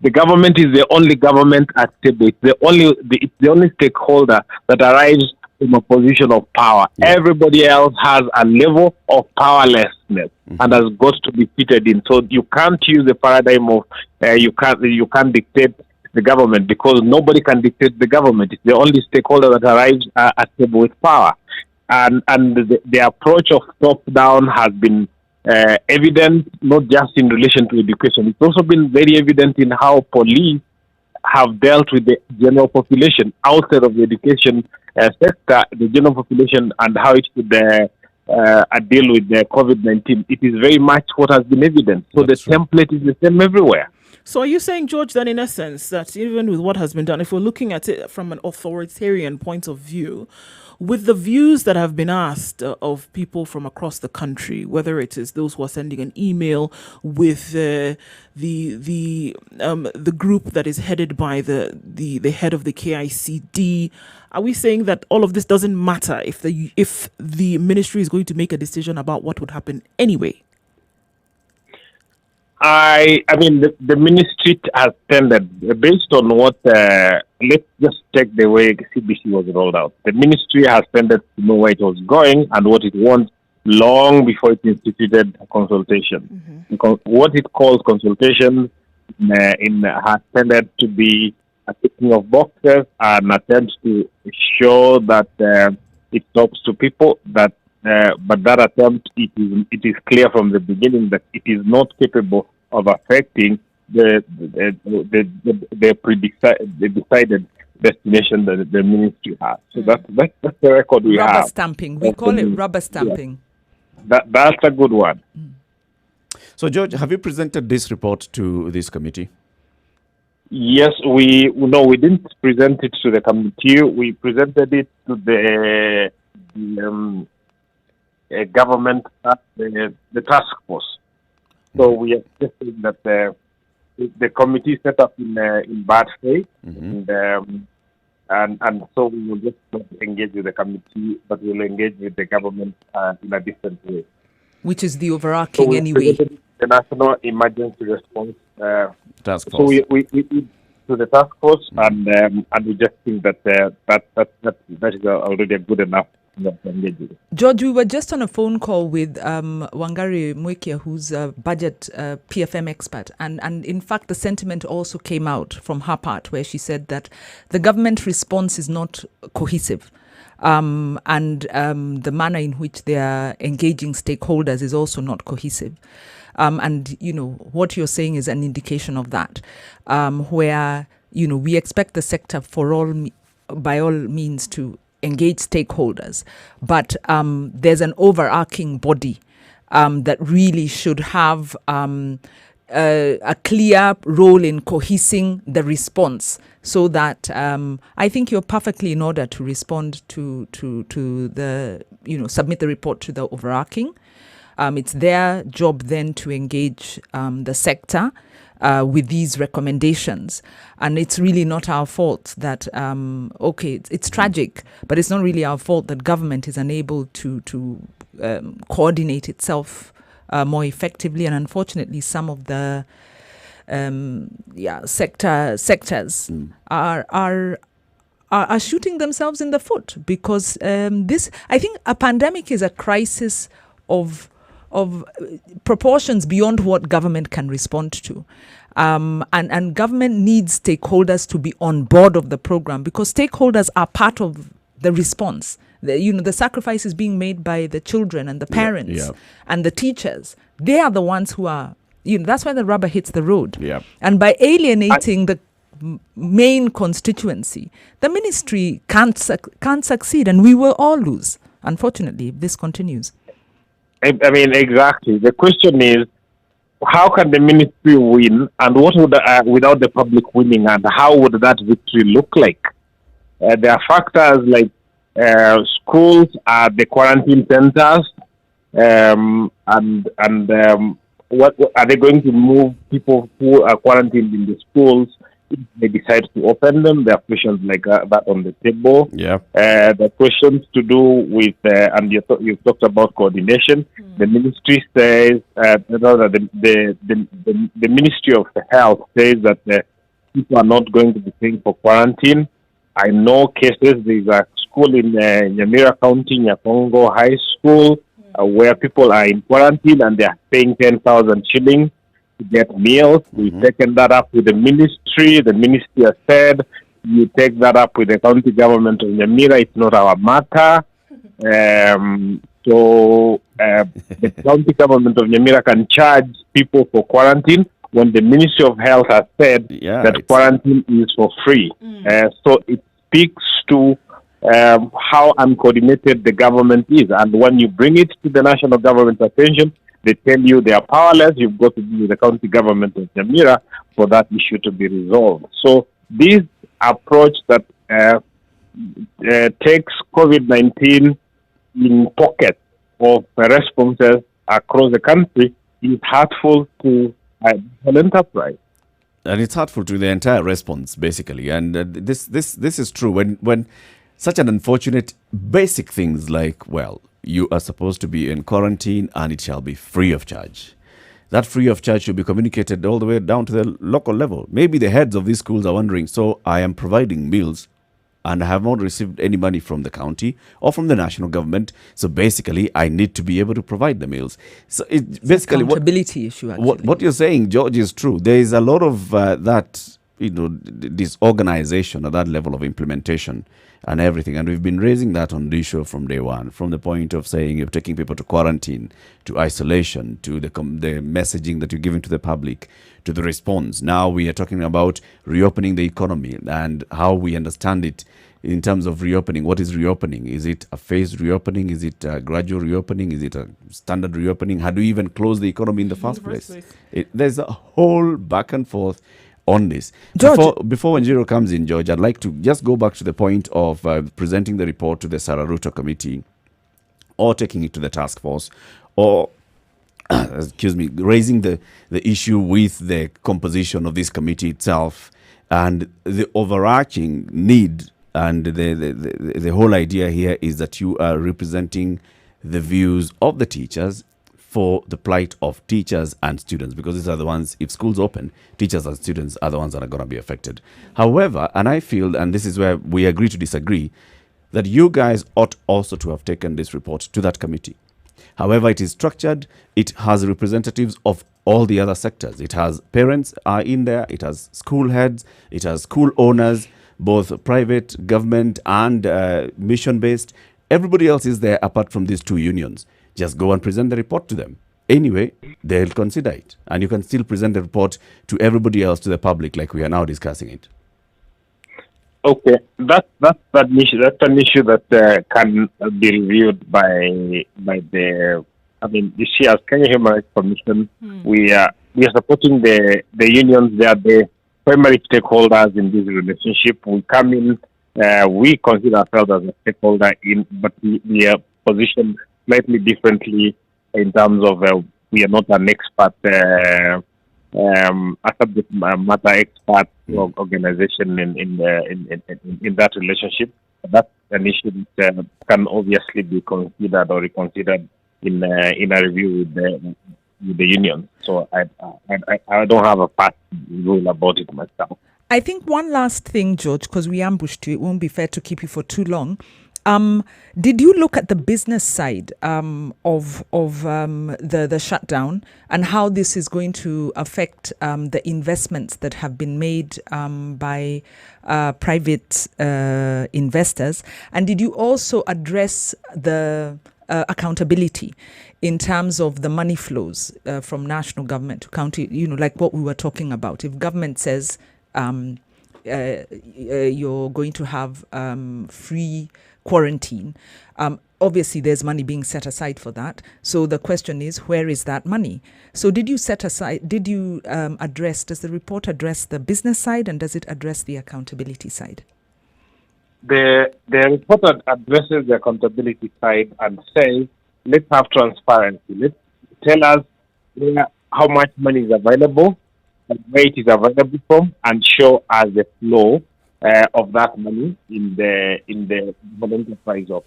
the government is the only government at table. It's the only stakeholder that arrives from a position of power. Everybody else has a level of powerlessness and has got to be fitted in. So you can't use the paradigm of you can't dictate the government, because nobody can dictate the government. It's the only stakeholder that arrives at table with power. And the approach of top-down has been evident, not just in relation to education. It's also been very evident in how police have dealt with the general population outside of the education sector, the general population, and how it should deal with the COVID-19. It is very much what has been evident. So the template is the same everywhere. So are you saying, George, that in essence, that even with what has been done, if we're looking at it from an authoritarian point of view, with the views that have been asked of people from across the country, whether it is those who are sending an email with the group that is headed by the head of the KICD, are we saying that all of this doesn't matter if the ministry is going to make a decision about what would happen anyway? I mean, the ministry has tended, based on what, let's just take the way CBC was rolled out. The ministry has tended to know where it was going and what it wants long before it instituted a consultation. Because what it calls consultation has tended to be a ticking of boxes and attempt to show that it talks to people, but that attempt, it is clear from the beginning that it is not capable of affecting the decided destination that the ministry has. So that's the record we have. Rubber stamping. We call it rubber stamping. Yeah. That's a good one. So, George, have you presented this report to this committee? Yes, we didn't present it to the committee. We presented it to the government, the task force. So we are suggesting that the committee set up in bad faith, and so we will just not engage with the committee, but we'll engage with the government in a different way. Which is the overarching anyway. The National Emergency Response Task Force. So we to the task force, and we just think that that is already good enough. George, we were just on a phone call with Wangari Mwekia, who's a budget PFM expert. And in fact, the sentiment also came out from her part, where she said that the government response is not cohesive. And the manner in which they are engaging stakeholders is also not cohesive. And, what you're saying is an indication of that, where, we expect the sector by all means to engage stakeholders, but there's an overarching body that really should have a clear role in cohesing the response, so that I think you're perfectly in order to respond to the, submit the report to the overarching. It's their job then to engage the sector with these recommendations. And it's really not our fault that, it's tragic, but it's not really our fault that government is unable to coordinate itself more effectively. And unfortunately, some of the sectors are shooting themselves in the foot, because I think a pandemic is a crisis of proportions beyond what government can respond to. And government needs stakeholders to be on board of the program, because stakeholders are part of the response. The sacrifice is being made by the children and the parents and the teachers. They are the ones who are, that's why the rubber hits the road. Yeah. And by alienating the main constituency, the ministry can't succeed, and we will all lose, unfortunately, if this continues. I mean, exactly. The question is, how can the ministry win, and what would without the public winning, and how would that victory look like? There are factors like schools are the quarantine centers, what are they going to move people who are quarantined in the schools if they decide to open them, there are questions like that on the table. Yeah. The questions to do with, and you've talked about coordination. The ministry says, the Ministry of Health says that people are not going to be paying for quarantine. I know cases, there's a school in Nyeri County, Nyakongo High School, where people are in quarantine and they are paying 10,000 shillings to get meals. We've taken that up with the ministry. The ministry has said, you take that up with the county government of Nyeri. It's not our matter. So the county government of Nyeri can charge people for quarantine when the Ministry of Health has said that quarantine is for free. So it speaks to how uncoordinated the government is. And when you bring it to the national government's attention, they tell you they are powerless. You've got to be with the county government of Nyeri for that issue to be resolved. So this approach that takes COVID-19 in pockets of responses across the country is hurtful to the enterprise. And it's hurtful to the entire response, basically. And this is true. When such an unfortunate basic things like, well, you are supposed to be in quarantine and it shall be free of charge. That free of charge should be communicated all the way down to the local level. Maybe the heads of these schools are wondering, so I am providing meals and I have not received any money from the county or from the national government. So basically, I need to be able to provide the meals. So it's basically accountability issue. Actually, what you're saying, George, is true. There is a lot of that, disorganization at that level of implementation and everything. And we've been raising that on this show from day one, from the point of saying you're taking people to quarantine, to isolation, to the messaging that you're giving to the public, to the response. Now we are talking about reopening the economy and how we understand it in terms of reopening. What is reopening? Is it a phased reopening? Is it a gradual reopening? Is it a standard reopening? How do you even close the economy in the first place? There's a whole back and forth on this. George, before Wanjiru comes in, George, I'd like to just go back to the point of presenting the report to the Sararuto committee or taking it to the task force or raising the issue with the composition of this committee itself and the overarching need. And the whole idea here is that you are representing the views of the teachers for the plight of teachers and students, because these are the ones, if schools open, teachers and students are the ones that are going to be affected. However, and I feel, and this is where we agree to disagree, that you guys ought also to have taken this report to that committee. However, it is structured. It has representatives of all the other sectors. It has parents are in there. It has school heads. It has school owners, both private, government, and mission-based. Everybody else is there apart from these two unions. Just go and present the report to them. Anyway, they'll consider it. And you can still present the report to everybody else, to the public, like we are now discussing it. Okay, that's an issue. That's an issue that can be reviewed by the. I mean, this year's Kenya Human Rights Commission. We are supporting the unions. They are the primary stakeholders in this relationship. We come in. We consider ourselves as a stakeholder but we are positioned slightly differently in terms of we are not an expert. A subject matter expert organization in that relationship. That's an issue that can obviously be considered or reconsidered in a review with the union. So I don't have a past rule about it myself. I think one last thing, George, because we ambushed you, it won't be fair to keep you for too long. Did you look at the business side of the shutdown and how this is going to affect the investments that have been made by private investors? And did you also address the accountability in terms of the money flows from national government to county, like what we were talking about? If government says you're going to have free quarantine, obviously there's money being set aside for that. So the question is, where is that money? So does the report address the business side, and does it address the accountability side? The report addresses the accountability side and says, let's have transparency. Let's tell us how much money is available. where it is available from and show us the flow of that money in the enterprise of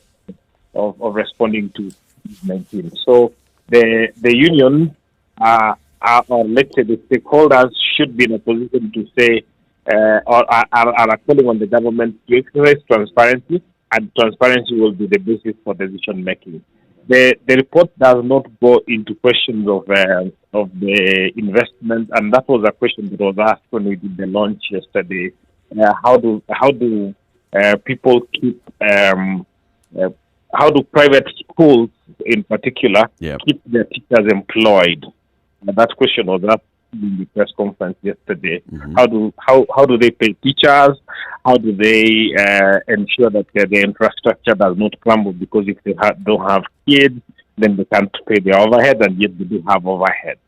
responding to COVID-19. So the union or let's say the stakeholders should be in a position to say or are calling on the government to exercise transparency, and transparency will be the basis for decision making. The report does not go into questions of the investment, and that was a question that was asked when we did the launch yesterday. How do people keep how do private schools in particular keep their teachers employed? That question was asked in the press conference yesterday. How do they pay teachers? How do they ensure that the infrastructure does not crumble? Because if they don't have kids, then they can't pay the overhead, and yet they do have overhead.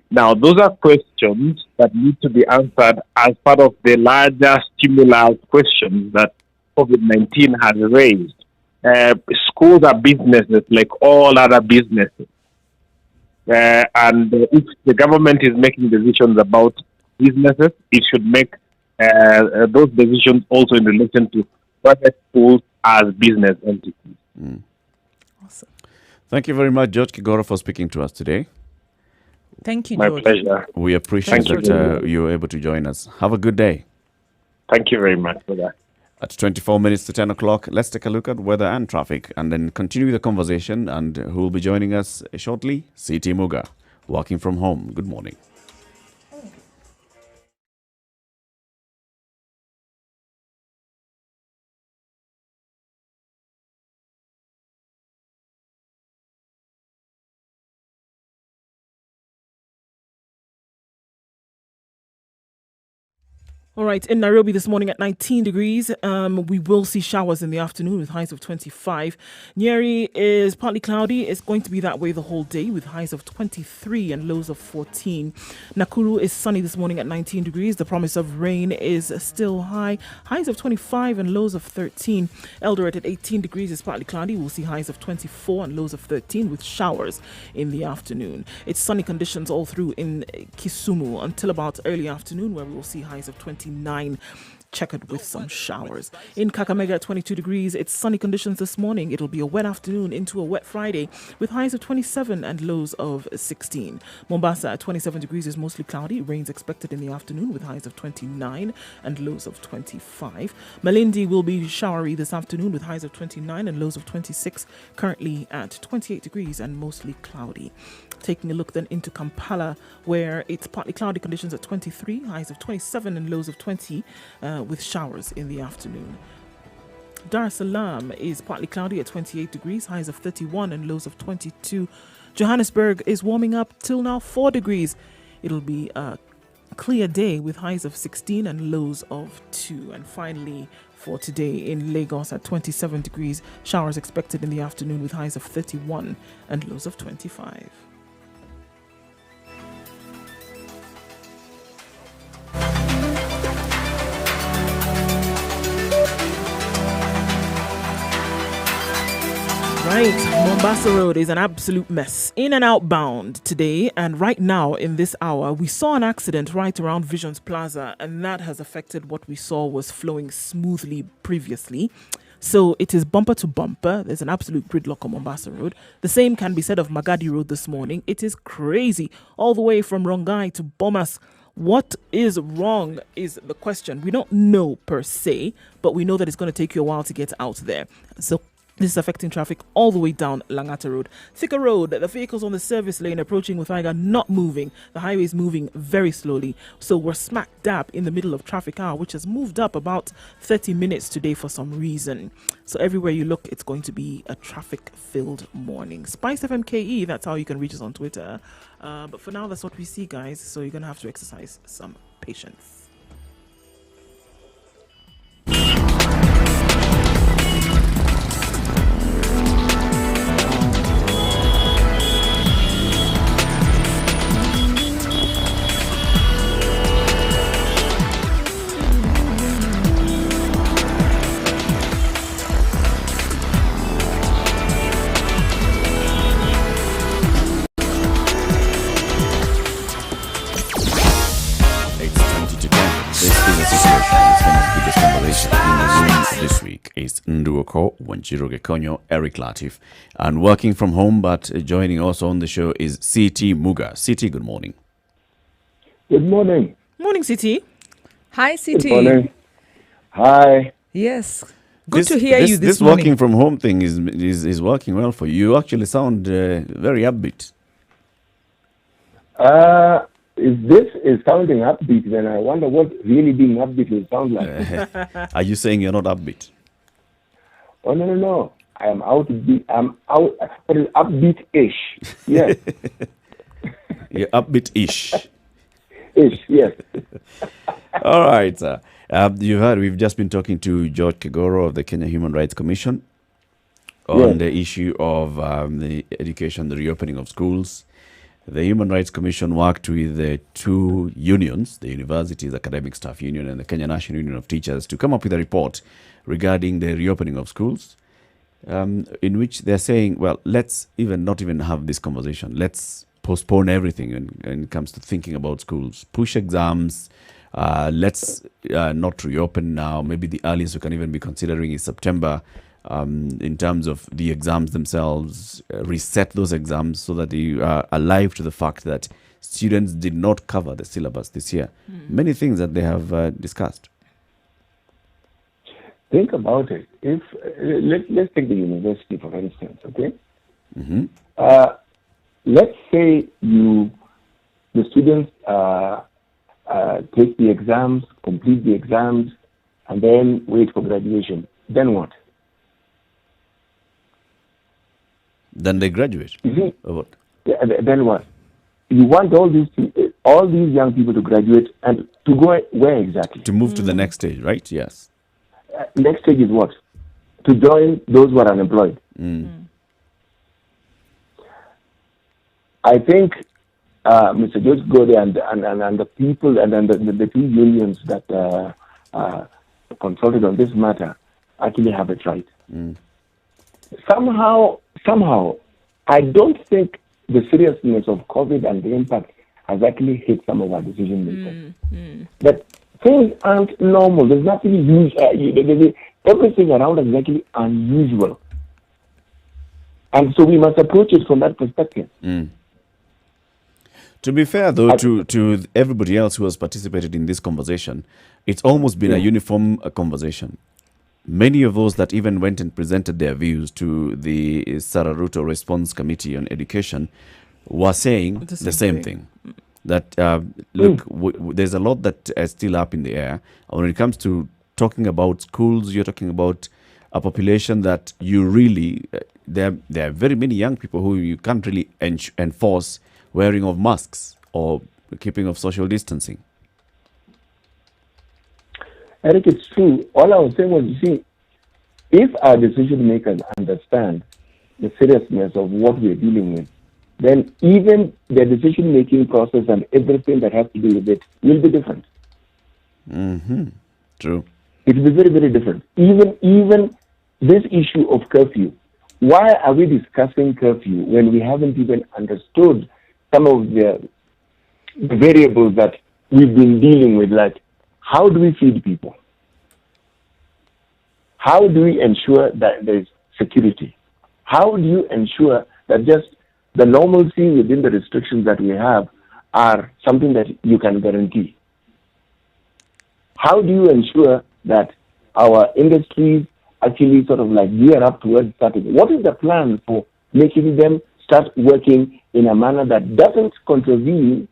Now, those are questions that need to be answered as part of the larger stimulus questions that COVID-19 has raised. Schools are businesses like all other businesses. And if the government is making decisions about businesses, it should make those decisions also in relation to private schools as business entities. Awesome. Thank you very much, George Kigoro, for speaking to us today. Thank you, My George. pleasure. We appreciate that you were able to join us. Have a good day. Thank you very much for that. At 24 minutes to 10 o'clock, let's take a look at weather and traffic and then continue the conversation. And who will be joining us shortly? CT Muga, working from home. Good morning. All right, in Nairobi this morning at 19 degrees, we will see showers in the afternoon with highs of 25. Nyeri is partly cloudy. It's going to be that way the whole day with highs of 23 and lows of 14. Nakuru is sunny this morning at 19 degrees. The promise of rain is still high. Highs of 25 and lows of 13. Eldoret at 18 degrees is partly cloudy. We'll see highs of 24 and lows of 13 with showers in the afternoon. It's sunny conditions all through in Kisumu until about early afternoon, where we will see highs of 29, checkered with some showers. In Kakamega at 22 degrees, it's sunny conditions this morning. It'll be a wet afternoon into a wet Friday with highs of 27 and lows of 16. Mombasa at 27 degrees is mostly cloudy. Rains expected in the afternoon with highs of 29 and lows of 25. Malindi will be showery this afternoon with highs of 29 and lows of 26. Currently at 28 degrees and mostly cloudy. Taking a look then into Kampala, where it's partly cloudy conditions at 23, highs of 27 and lows of 20 with showers in the afternoon. Dar es Salaam is partly cloudy at 28 degrees, highs of 31 and lows of 22. Johannesburg is warming up till now 4 degrees. It'll be a clear day with highs of 16 and lows of 2. And finally, for today in Lagos at 27 degrees, showers expected in the afternoon with highs of 31 and lows of 25. Right, Mombasa Road is an absolute mess. In and outbound today, and right now in this hour, we saw an accident right around Visions Plaza, and that has affected what we saw was flowing smoothly previously. So it is bumper to bumper. There's an absolute gridlock on Mombasa Road. The same can be said of Magadi Road this morning. It is crazy, all the way from Rongai to Bomas. What is wrong is the question. We don't know per se, but we know that it's going to take you a while to get out there. So this is affecting traffic all the way down Langata Road. Thika Road, the vehicles on the service lane approaching Muthaiga not moving. The highway is moving very slowly. So we're smack dab in the middle of traffic hour, which has moved up about 30 minutes today for some reason. So everywhere you look, it's going to be a traffic-filled morning. Spice FMKE, that's how you can reach us on Twitter. But for now, that's what we see, guys. So you're going to have to exercise some patience. is Nduoko Wanjiro Gekonyo, Eric Latif. And working from home, but joining also on the show is CT Muga. CT, good morning. Good morning. Morning, CT. Hi, CT. Good morning. Hi. Yes. Good to hear you this morning. This working from home thing is working well for you. You actually sound very upbeat. If this is sounding upbeat, then I wonder what really being upbeat will sound like. Are you saying you're not upbeat? Oh, no. I'm upbeat-ish. Yes. You're upbeat-ish. Ish, yes. All right. You've heard we've just been talking to George Kegoro of the Kenya Human Rights Commission on the issue of the education, the reopening of schools. The Human Rights Commission worked with the two unions, the Universities Academic Staff Union and the Kenya National Union of Teachers, to come up with a report regarding the reopening of schools, in which they're saying, well, let's not even have this conversation. Let's postpone everything when it comes to thinking about schools. Push exams. Let's not reopen now. Maybe the earliest we can even be considering is September. In terms of the exams themselves, reset those exams so that they are alive to the fact that students did not cover the syllabus this year. Many things that they have discussed. Think about it. If let's take the university for instance, okay? Mm-hmm. Let's say the students take the exams, complete the exams, and then wait for graduation. Then what? Then they graduate. You see, or what? Then what? You want all these young people to graduate and to go where exactly? To move to the next stage, right? Yes. Next stage is what? To join those who are unemployed. I think Mr. George Gode and the people and the two unions that consulted on this matter actually have it right. Somehow, I don't think the seriousness of COVID and the impact has actually hit some of our decision makers. That things aren't normal. There's nothing usual. Everything around us is actually unusual. And so we must approach it from that perspective. To be fair, though, to everybody else who has participated in this conversation, it's almost been a uniform conversation. Many of those that even went and presented their views to the Sararuto Response Committee on Education were saying the same thing. That, look, there's a lot that is still up in the air. When it comes to talking about schools, you're talking about a population that you really, there are very many young people who you can't really enforce wearing of masks or keeping of social distancing. Eric, it's true. All I was saying was, you see, if our decision makers understand the seriousness of what we're dealing with, then even the decision-making process and everything that has to do with it will be different. True. It will be very, very different. Even this issue of curfew. Why are we discussing curfew when we haven't even understood some of the variables that we've been dealing with, like how do we feed people? How do we ensure that there's security? How do you ensure that just the normalcy within the restrictions that we have are something that you can guarantee? How do you ensure that our industries actually sort of like gear up towards starting? What is the plan for making them start working in a manner that doesn't contravene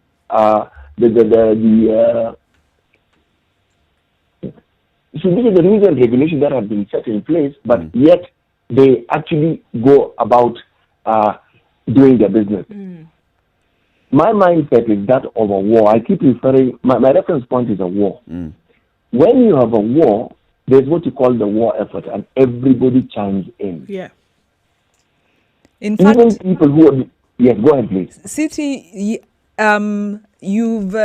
so these are the rules and regulations that have been set in place, but yet they actually go about doing their business. My mindset is that of a war. I keep referring, my reference point is a war. When you have a war, there's what you call the war effort, and everybody chimes in. Yeah. In fact, even people who are... Yes, go ahead, please. City, you've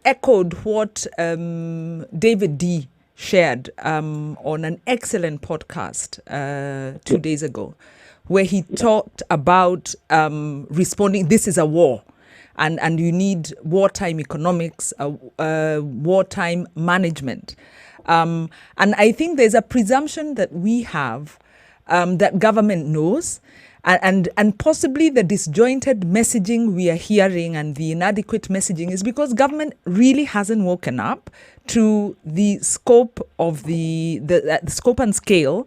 echoed what David D. shared on an excellent podcast 2 days ago, where he talked about responding. This is a war, and you need wartime economics, wartime management. And I think there's a presumption that we have that government knows, and possibly the disjointed messaging we are hearing and the inadequate messaging is because government really hasn't woken up to the scope of the scope and scale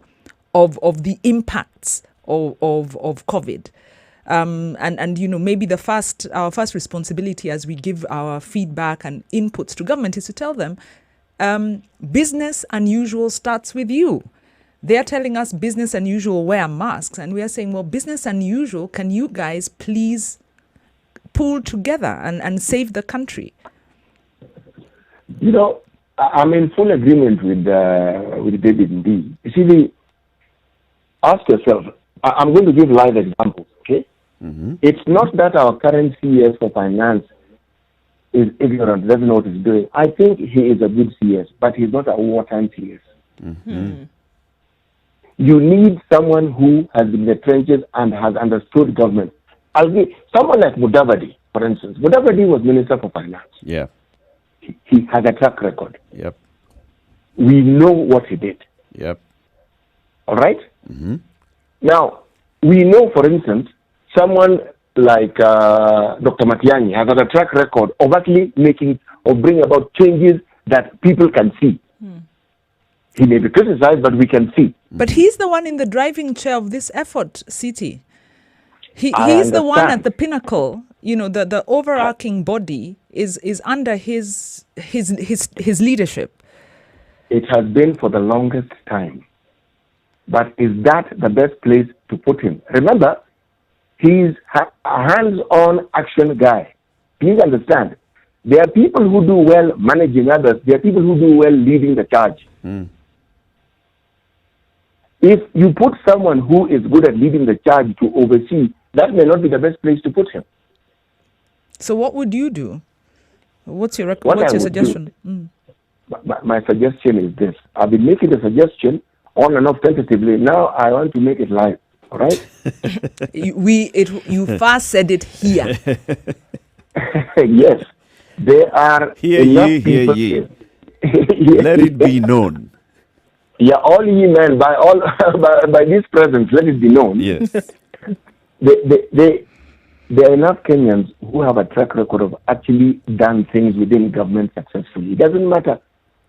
of the impacts of COVID. And maybe our first responsibility as we give our feedback and inputs to government is to tell them business unusual starts with you. They're telling us business unusual, wear masks, and we are saying, well, business unusual, can you guys please pull together and save the country? I'm in full agreement with David indeed. You see, ask yourself, I'm going to give live examples, okay? Mm-hmm. It's not that our current CS for finance is ignorant, doesn't know what he's doing. I think he is a good CS, but he's not a wartime CS. Mm-hmm. You need someone who has been in the trenches and has understood government. I'll give someone like Mudavadi, for instance. Mudavadi was Minister for Finance. Yeah. He has a track record. Yep. We know what he did. Yep. All right? Mm-hmm. Now, we know, for instance, someone like Dr. Matiang'i has had a track record of actually bring about changes that people can see. He may be criticized, but we can see. But he's the one in the driving chair of this effort, City. He's the one at the pinnacle. The overarching body is under his leadership. It has been for the longest time. But is that the best place to put him? Remember, he's a hands-on action guy. Please understand. There are people who do well managing others. There are people who do well leading the charge. If you put someone who is good at leading the charge to oversee, that may not be the best place to put him. So what would you do? What's your suggestion? My suggestion is this. I've been making the suggestion on and off tentatively. Now I want to make it live. All right? You first said it here. Yes. There are enough people. Hear ye. Let it be known. Yeah, all ye men, by this presence, let it be known. Yes. There are enough Kenyans who have a track record of actually done things within government successfully. It doesn't matter.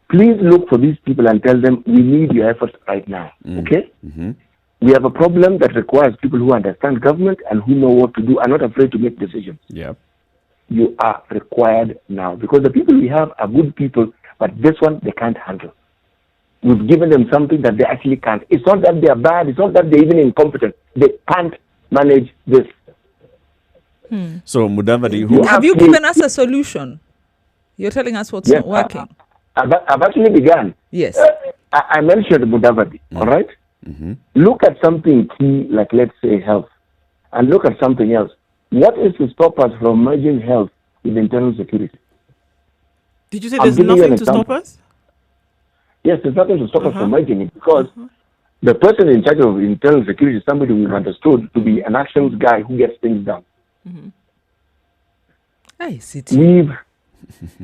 Please look for these people and tell them, we need your efforts right now. Okay? Mm-hmm. We have a problem that requires people who understand government and who know what to do and not afraid to make decisions. Yeah. You are required now because the people we have are good people, but this one they can't handle. We've given them something that they actually can't. It's not that they are bad. It's not that they're even incompetent. They can't manage this. So, Mudavadi, have you given us a solution? You're telling us what's not working. I've actually begun. Yes. I mentioned Mudavadi, all right? Mm-hmm. Look at something key, like let's say health, and look at something else. What is to stop us from merging health with internal security? Did you say there's nothing to stop us? Yes, there's nothing to stop us from merging it because the person in charge of internal security is somebody we've understood to be an actions guy who gets things done. I see.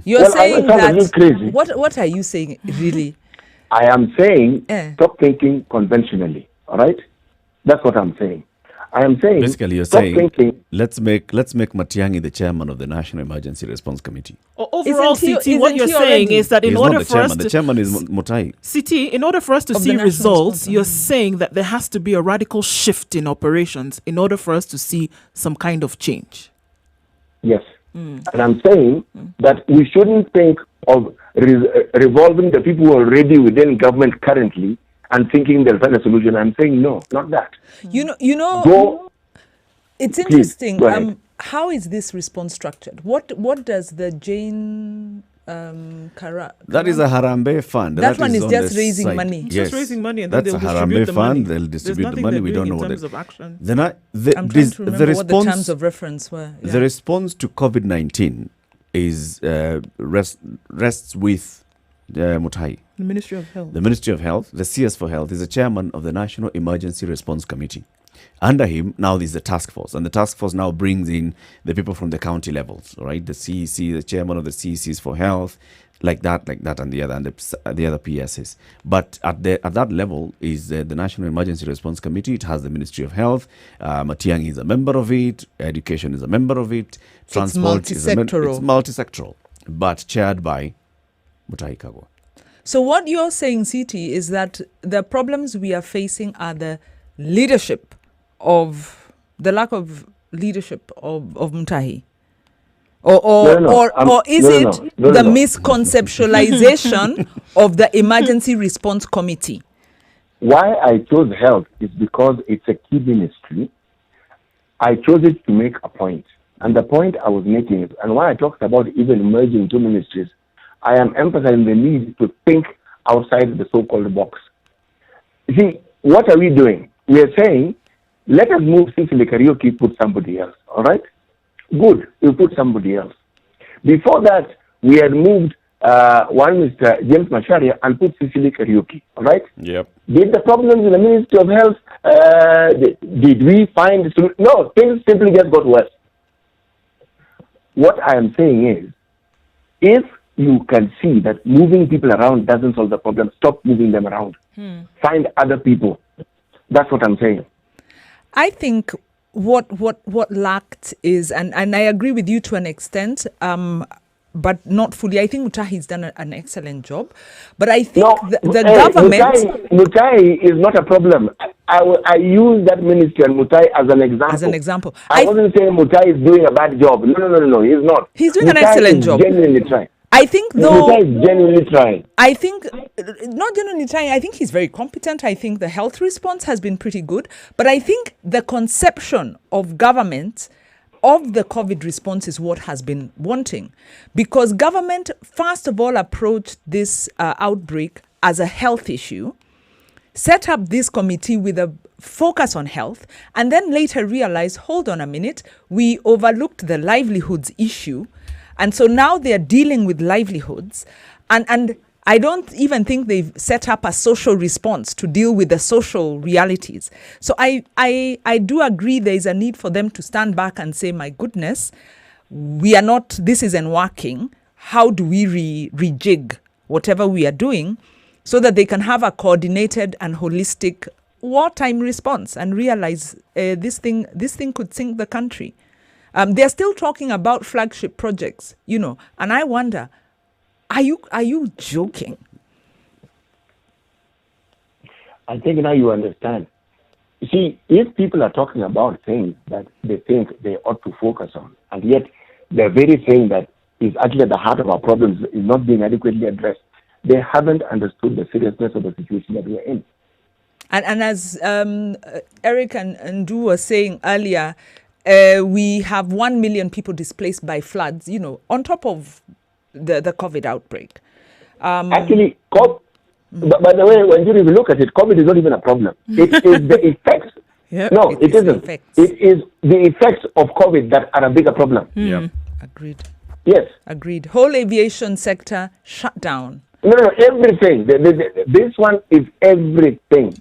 You're saying that. Crazy. What are you saying, really? I am saying stop thinking conventionally. All right, that's what I'm saying. I am saying basically you're saying let's make Matiang'i the chairman of the National Emergency Response Committee. Overall, CT, what you're saying is that in order for us to... The chairman is Mutai. CT, in order for us to see results, you're saying that there has to be a radical shift in operations in order for us to see some kind of change. Yes. And I'm saying that we shouldn't think of revolving the people who are already within government currently and thinking they'll find a solution. I'm saying no, not that. It's interesting. How is this response structured? What does the Jane that is a Harambee fund. That one is just raising money. Yes. Just raising money, and then they'll distribute the money. They'll distribute the money. We don't know what in terms of action. I'm trying to remember what the terms of reference were. The response to COVID-19 is rests with Mutai. The Ministry of Health. The Ministry of Health, the CS for Health, is the chairman of the National Emergency Response Committee. Under him, now there's the task force, and the task force now brings in the people from the county levels, right? The CEC, the chairman of the CECs for Health, like that, and the other, and the other PSs. But at that level is the National Emergency Response Committee. It has the Ministry of Health. Matiang'i is a member of it. Education is a member of it. Transport is it's multi-sectoral, but chaired by Mutahi Kagwe. So what you're saying, Siti, is that the problems we are facing are the leadership of the lack of leadership of Mutahi. Or is it the misconceptualization of the Emergency Response Committee? Why I chose health is because it's a key ministry. I chose it to make a point. And the point I was making is, and why I talked about even merging two ministries, I am emphasizing the need to think outside the so-called box. You see, what are we doing? We are saying, let us move Sicily Karaoke, put somebody else, all right? Good, we put somebody else. Before that, we had moved one Mr. James Macharia and put Sicily Karaoke, all right? Yep. Did the problems in the Ministry of Health, did we find... No, things simply just got worse. What I am saying is, if you can see that moving people around doesn't solve the problem, stop moving them around. Find other people. That's what I'm saying. I think what lacked is, and I agree with you to an extent, but not fully. I think Mutahi's done an excellent job. But I think the government... Mutahi is not a problem. I use that ministry and Mutahi as an example. I wasn't saying Mutahi is doing a bad job. No, he's not. He's doing an excellent job. Genuinely trying. I think though... Mutahi is genuinely trying. I think, not genuinely trying, I think he's very competent. I think the health response has been pretty good. But I think the conception of government of the COVID response is what has been wanting. Because government, first of all, approached this outbreak as a health issue, set up this committee with a focus on health, and then later realized, hold on a minute, we overlooked the livelihoods issue. And so now they're dealing with livelihoods. And I don't even think they've set up a social response to deal with the social realities. So I do agree there is a need for them to stand back and say, my goodness, this isn't working. How do we rejig whatever we are doing so that they can have a coordinated and holistic wartime response and realize this thing could sink the country. They're still talking about flagship projects, and I wonder, are you joking? I think now you understand. You see, if people are talking about things that they think they ought to focus on, and yet the very thing that is actually at the heart of our problems is not being adequately addressed, they haven't understood the seriousness of the situation that we are in. And as Eric and Ndu were saying earlier, we have 1 million people displaced by floods, on top of the COVID outbreak. Actually, by the way, when you look at it, COVID is not even a problem. It is the effects. No, it isn't. It is the effects of COVID that are a bigger problem. Yeah. Agreed. Yes. Agreed. Whole aviation sector shut down. No, everything. This one is everything.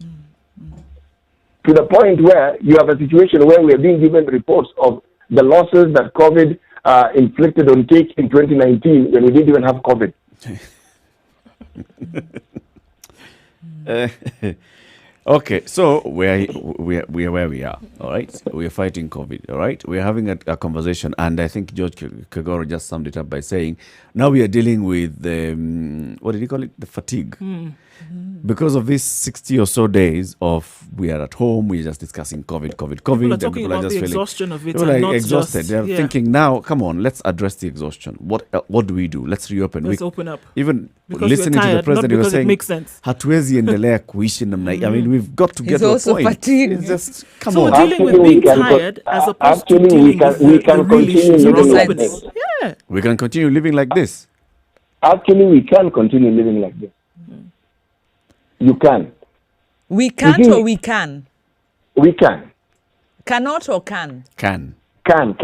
To the point where you have a situation where we are being given reports of the losses that COVID inflicted on take in 2019 when we didn't even have COVID. Okay, so we are where we are, all right? We are fighting COVID, all right? We are having a conversation, and I think George Kagoro just summed it up by saying, now we are dealing with, what did he call it? The fatigue. Because of these 60 or so days of we are at home, we're just discussing COVID. People are talking about the exhaustion of it. People are exhausted. They're thinking now, come on, let's address the exhaustion. What do we do? Let's reopen. Let's open up. Even because listening tired, to the president, he was saying, makes sense. hatuwezi endelea kuishi namna. I mean, we've got to get to a also point. fatigued. It's just, come so on. we're dealing with being tired as opposed to dealing with the real issues around opening. Yeah. We can continue living like this. Actually, we can continue living like this. You can. We can't or we can? We can. Cannot or can? Can. Can.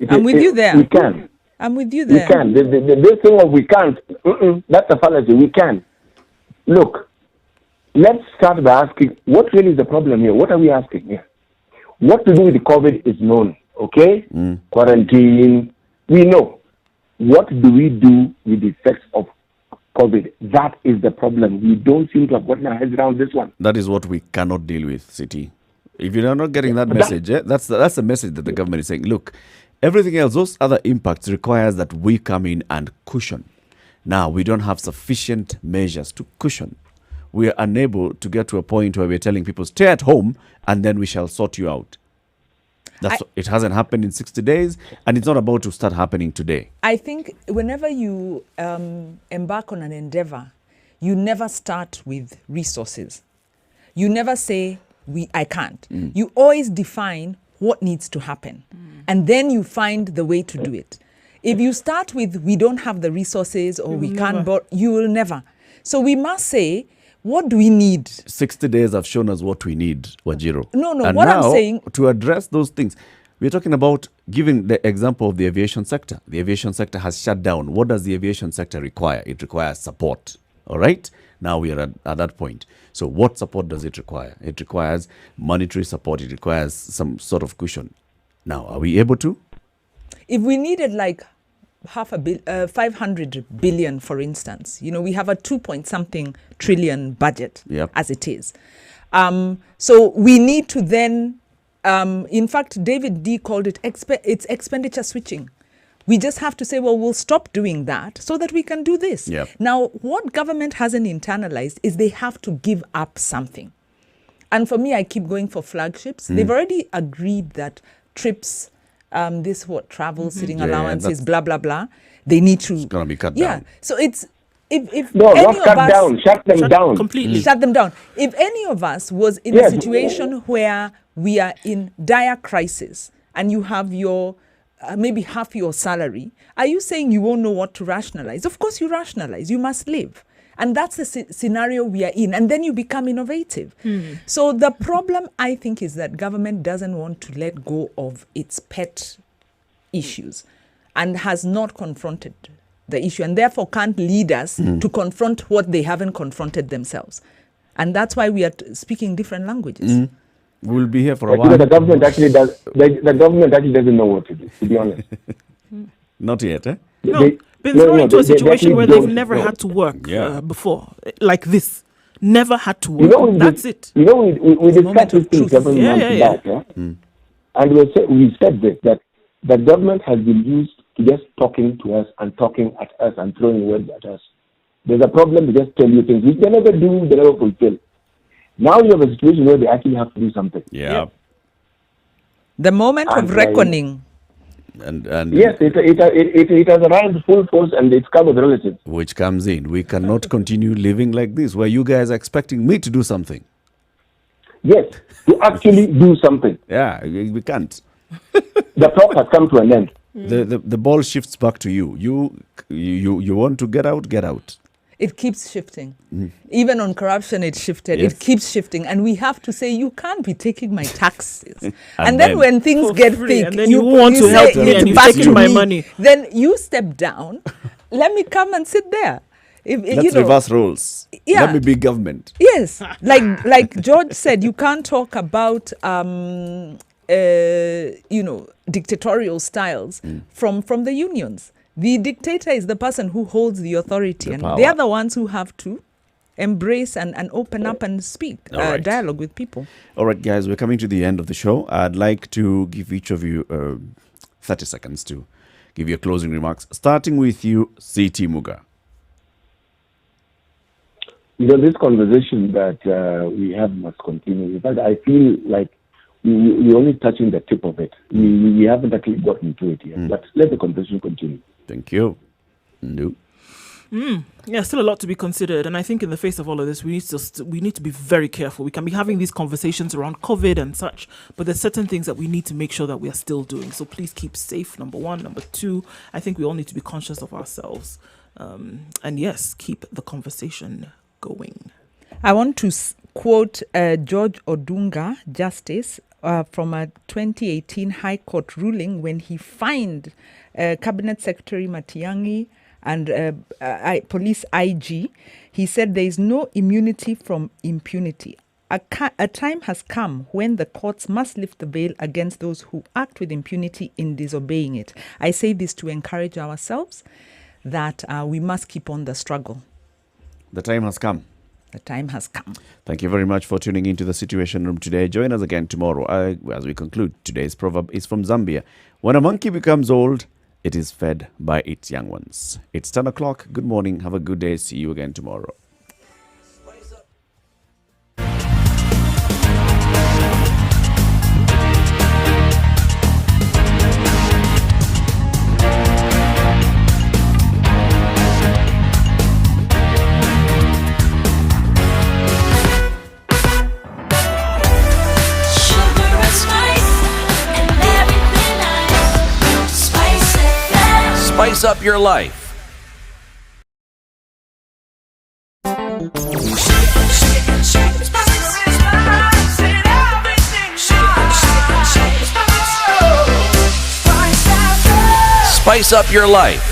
I'm with you there. We can. I'm with you there. We can. This thing of we can't, that's a fallacy. We can. Look, let's start by asking, what really is the problem here? What are we asking here? What to do with the COVID is known, okay? Quarantine, we know. What do we do with the effects of COVID. That is the problem. We don't seem to have gotten our heads around this one. That is what we cannot deal with, City. If you're not getting that message, that's the message that the government is saying. Look, everything else, those other impacts requires that we come in and cushion. Now, we don't have sufficient measures to cushion. We are unable to get to a point where we're telling people, stay at home, and then we shall sort you out. It hasn't happened in 60 days, and it's not about to start happening today. I think whenever you embark on an endeavor, you never start with resources. You never say, I can't. You always define what needs to happen. And then you find the way to do it. If you start with, we don't have the resources or we can't, but you will never. So we must say, what do we need? 60 days have shown us what we need, Wajiro. No, and what now, I'm saying... to address those things, we're talking about giving the example of the aviation sector. The aviation sector has shut down. What does the aviation sector require? It requires support. All right? Now we are at that point. So what support does it require? It requires monetary support. It requires some sort of cushion. Now, are we able to? If we needed like 500 billion, for instance, we have a 2-point-something trillion budget as it is. So we need to then, in fact, David D called it, it's expenditure switching. We just have to say, well, we'll stop doing that so that we can do this. Yep. Now, what government hasn't internalized is they have to give up something. And for me, I keep going for flagships. They've already agreed that trips, travel, sitting allowances, blah, blah, blah, they need to... It's going to be cut down. down. So it's... If no, any not cut of us, down, shut them down. Completely. Shut them down. If any of us was in a situation where we are in dire crisis and you have your... maybe half your salary, are you saying you won't know what to rationalize? Of course you rationalize. You must live. And that's the scenario we are in. And then you become innovative. So the problem, I think, is that government doesn't want to let go of its pet issues and has not confronted the issue and therefore can't lead us to confront what they haven't confronted themselves. And that's why we are speaking different languages. We'll be here for a while. The government actually does. The government actually doesn't know what to do, to be honest. Not yet, eh? No, been thrown into a situation where they've never had to work before, like this. Never had to work. That's it. We discussed this thing 7 months back, and we said this, that the government has been used to just talking to us and talking at us and throwing words at us. There's a problem, they just tell you things which they never do, they never fulfill. Now you have a situation where they actually have to do something. Yeah. The moment of reckoning. And yes, it has arrived full force and it's come with relatives. Which comes in. We cannot continue living like this, where you guys are expecting me to do something. Yes, to actually do something. Yeah, we can't. The talk has come to an end. The ball shifts back to you. You want to get out. It keeps shifting. Even on corruption, it shifted. Yes. It keeps shifting. And we have to say, you can't be taking my taxes. and then when things get thick, and then you want to help me and you're taking my money. Then you step down. Let me come and sit there. Let's reverse roles. Yeah. Let me be government. Yes. like George said, you can't talk about, dictatorial styles from the unions. The dictator is the person who holds the authority, and they are the ones who have to embrace and open up and speak, dialogue with people. All right, guys, we're coming to the end of the show. I'd like to give each of you 30 seconds to give your closing remarks, starting with you, C.T. Muga. This conversation that we have must continue. In fact, I feel like we're only touching the tip of it. We haven't actually gotten to it yet, but let the conversation continue. Thank you. No. Yeah, still a lot to be considered, and I think in the face of all of this, we need to be very careful. We can be having these conversations around COVID and such, but there's certain things that we need to make sure that we are still doing. So please keep safe. Number one. Number two, I think we all need to be conscious of ourselves, and yes, keep the conversation going. I want to quote George Odunga, Justice, from a 2018 High Court ruling when he fined Cabinet Secretary Matiang'i and Police IG. He said there is no immunity from impunity. A time has come when the courts must lift the veil against those who act with impunity in disobeying it. I say this to encourage ourselves that we must keep on the struggle. The time has come. The time has come. Thank you very much for tuning into the Situation Room today. Join us again tomorrow as we conclude. Today's proverb is from Zambia. When a monkey becomes old, it is fed by its young ones. It's 10 o'clock. Good morning. Have a good day. See you again tomorrow. Spice up your life. Spice up your life.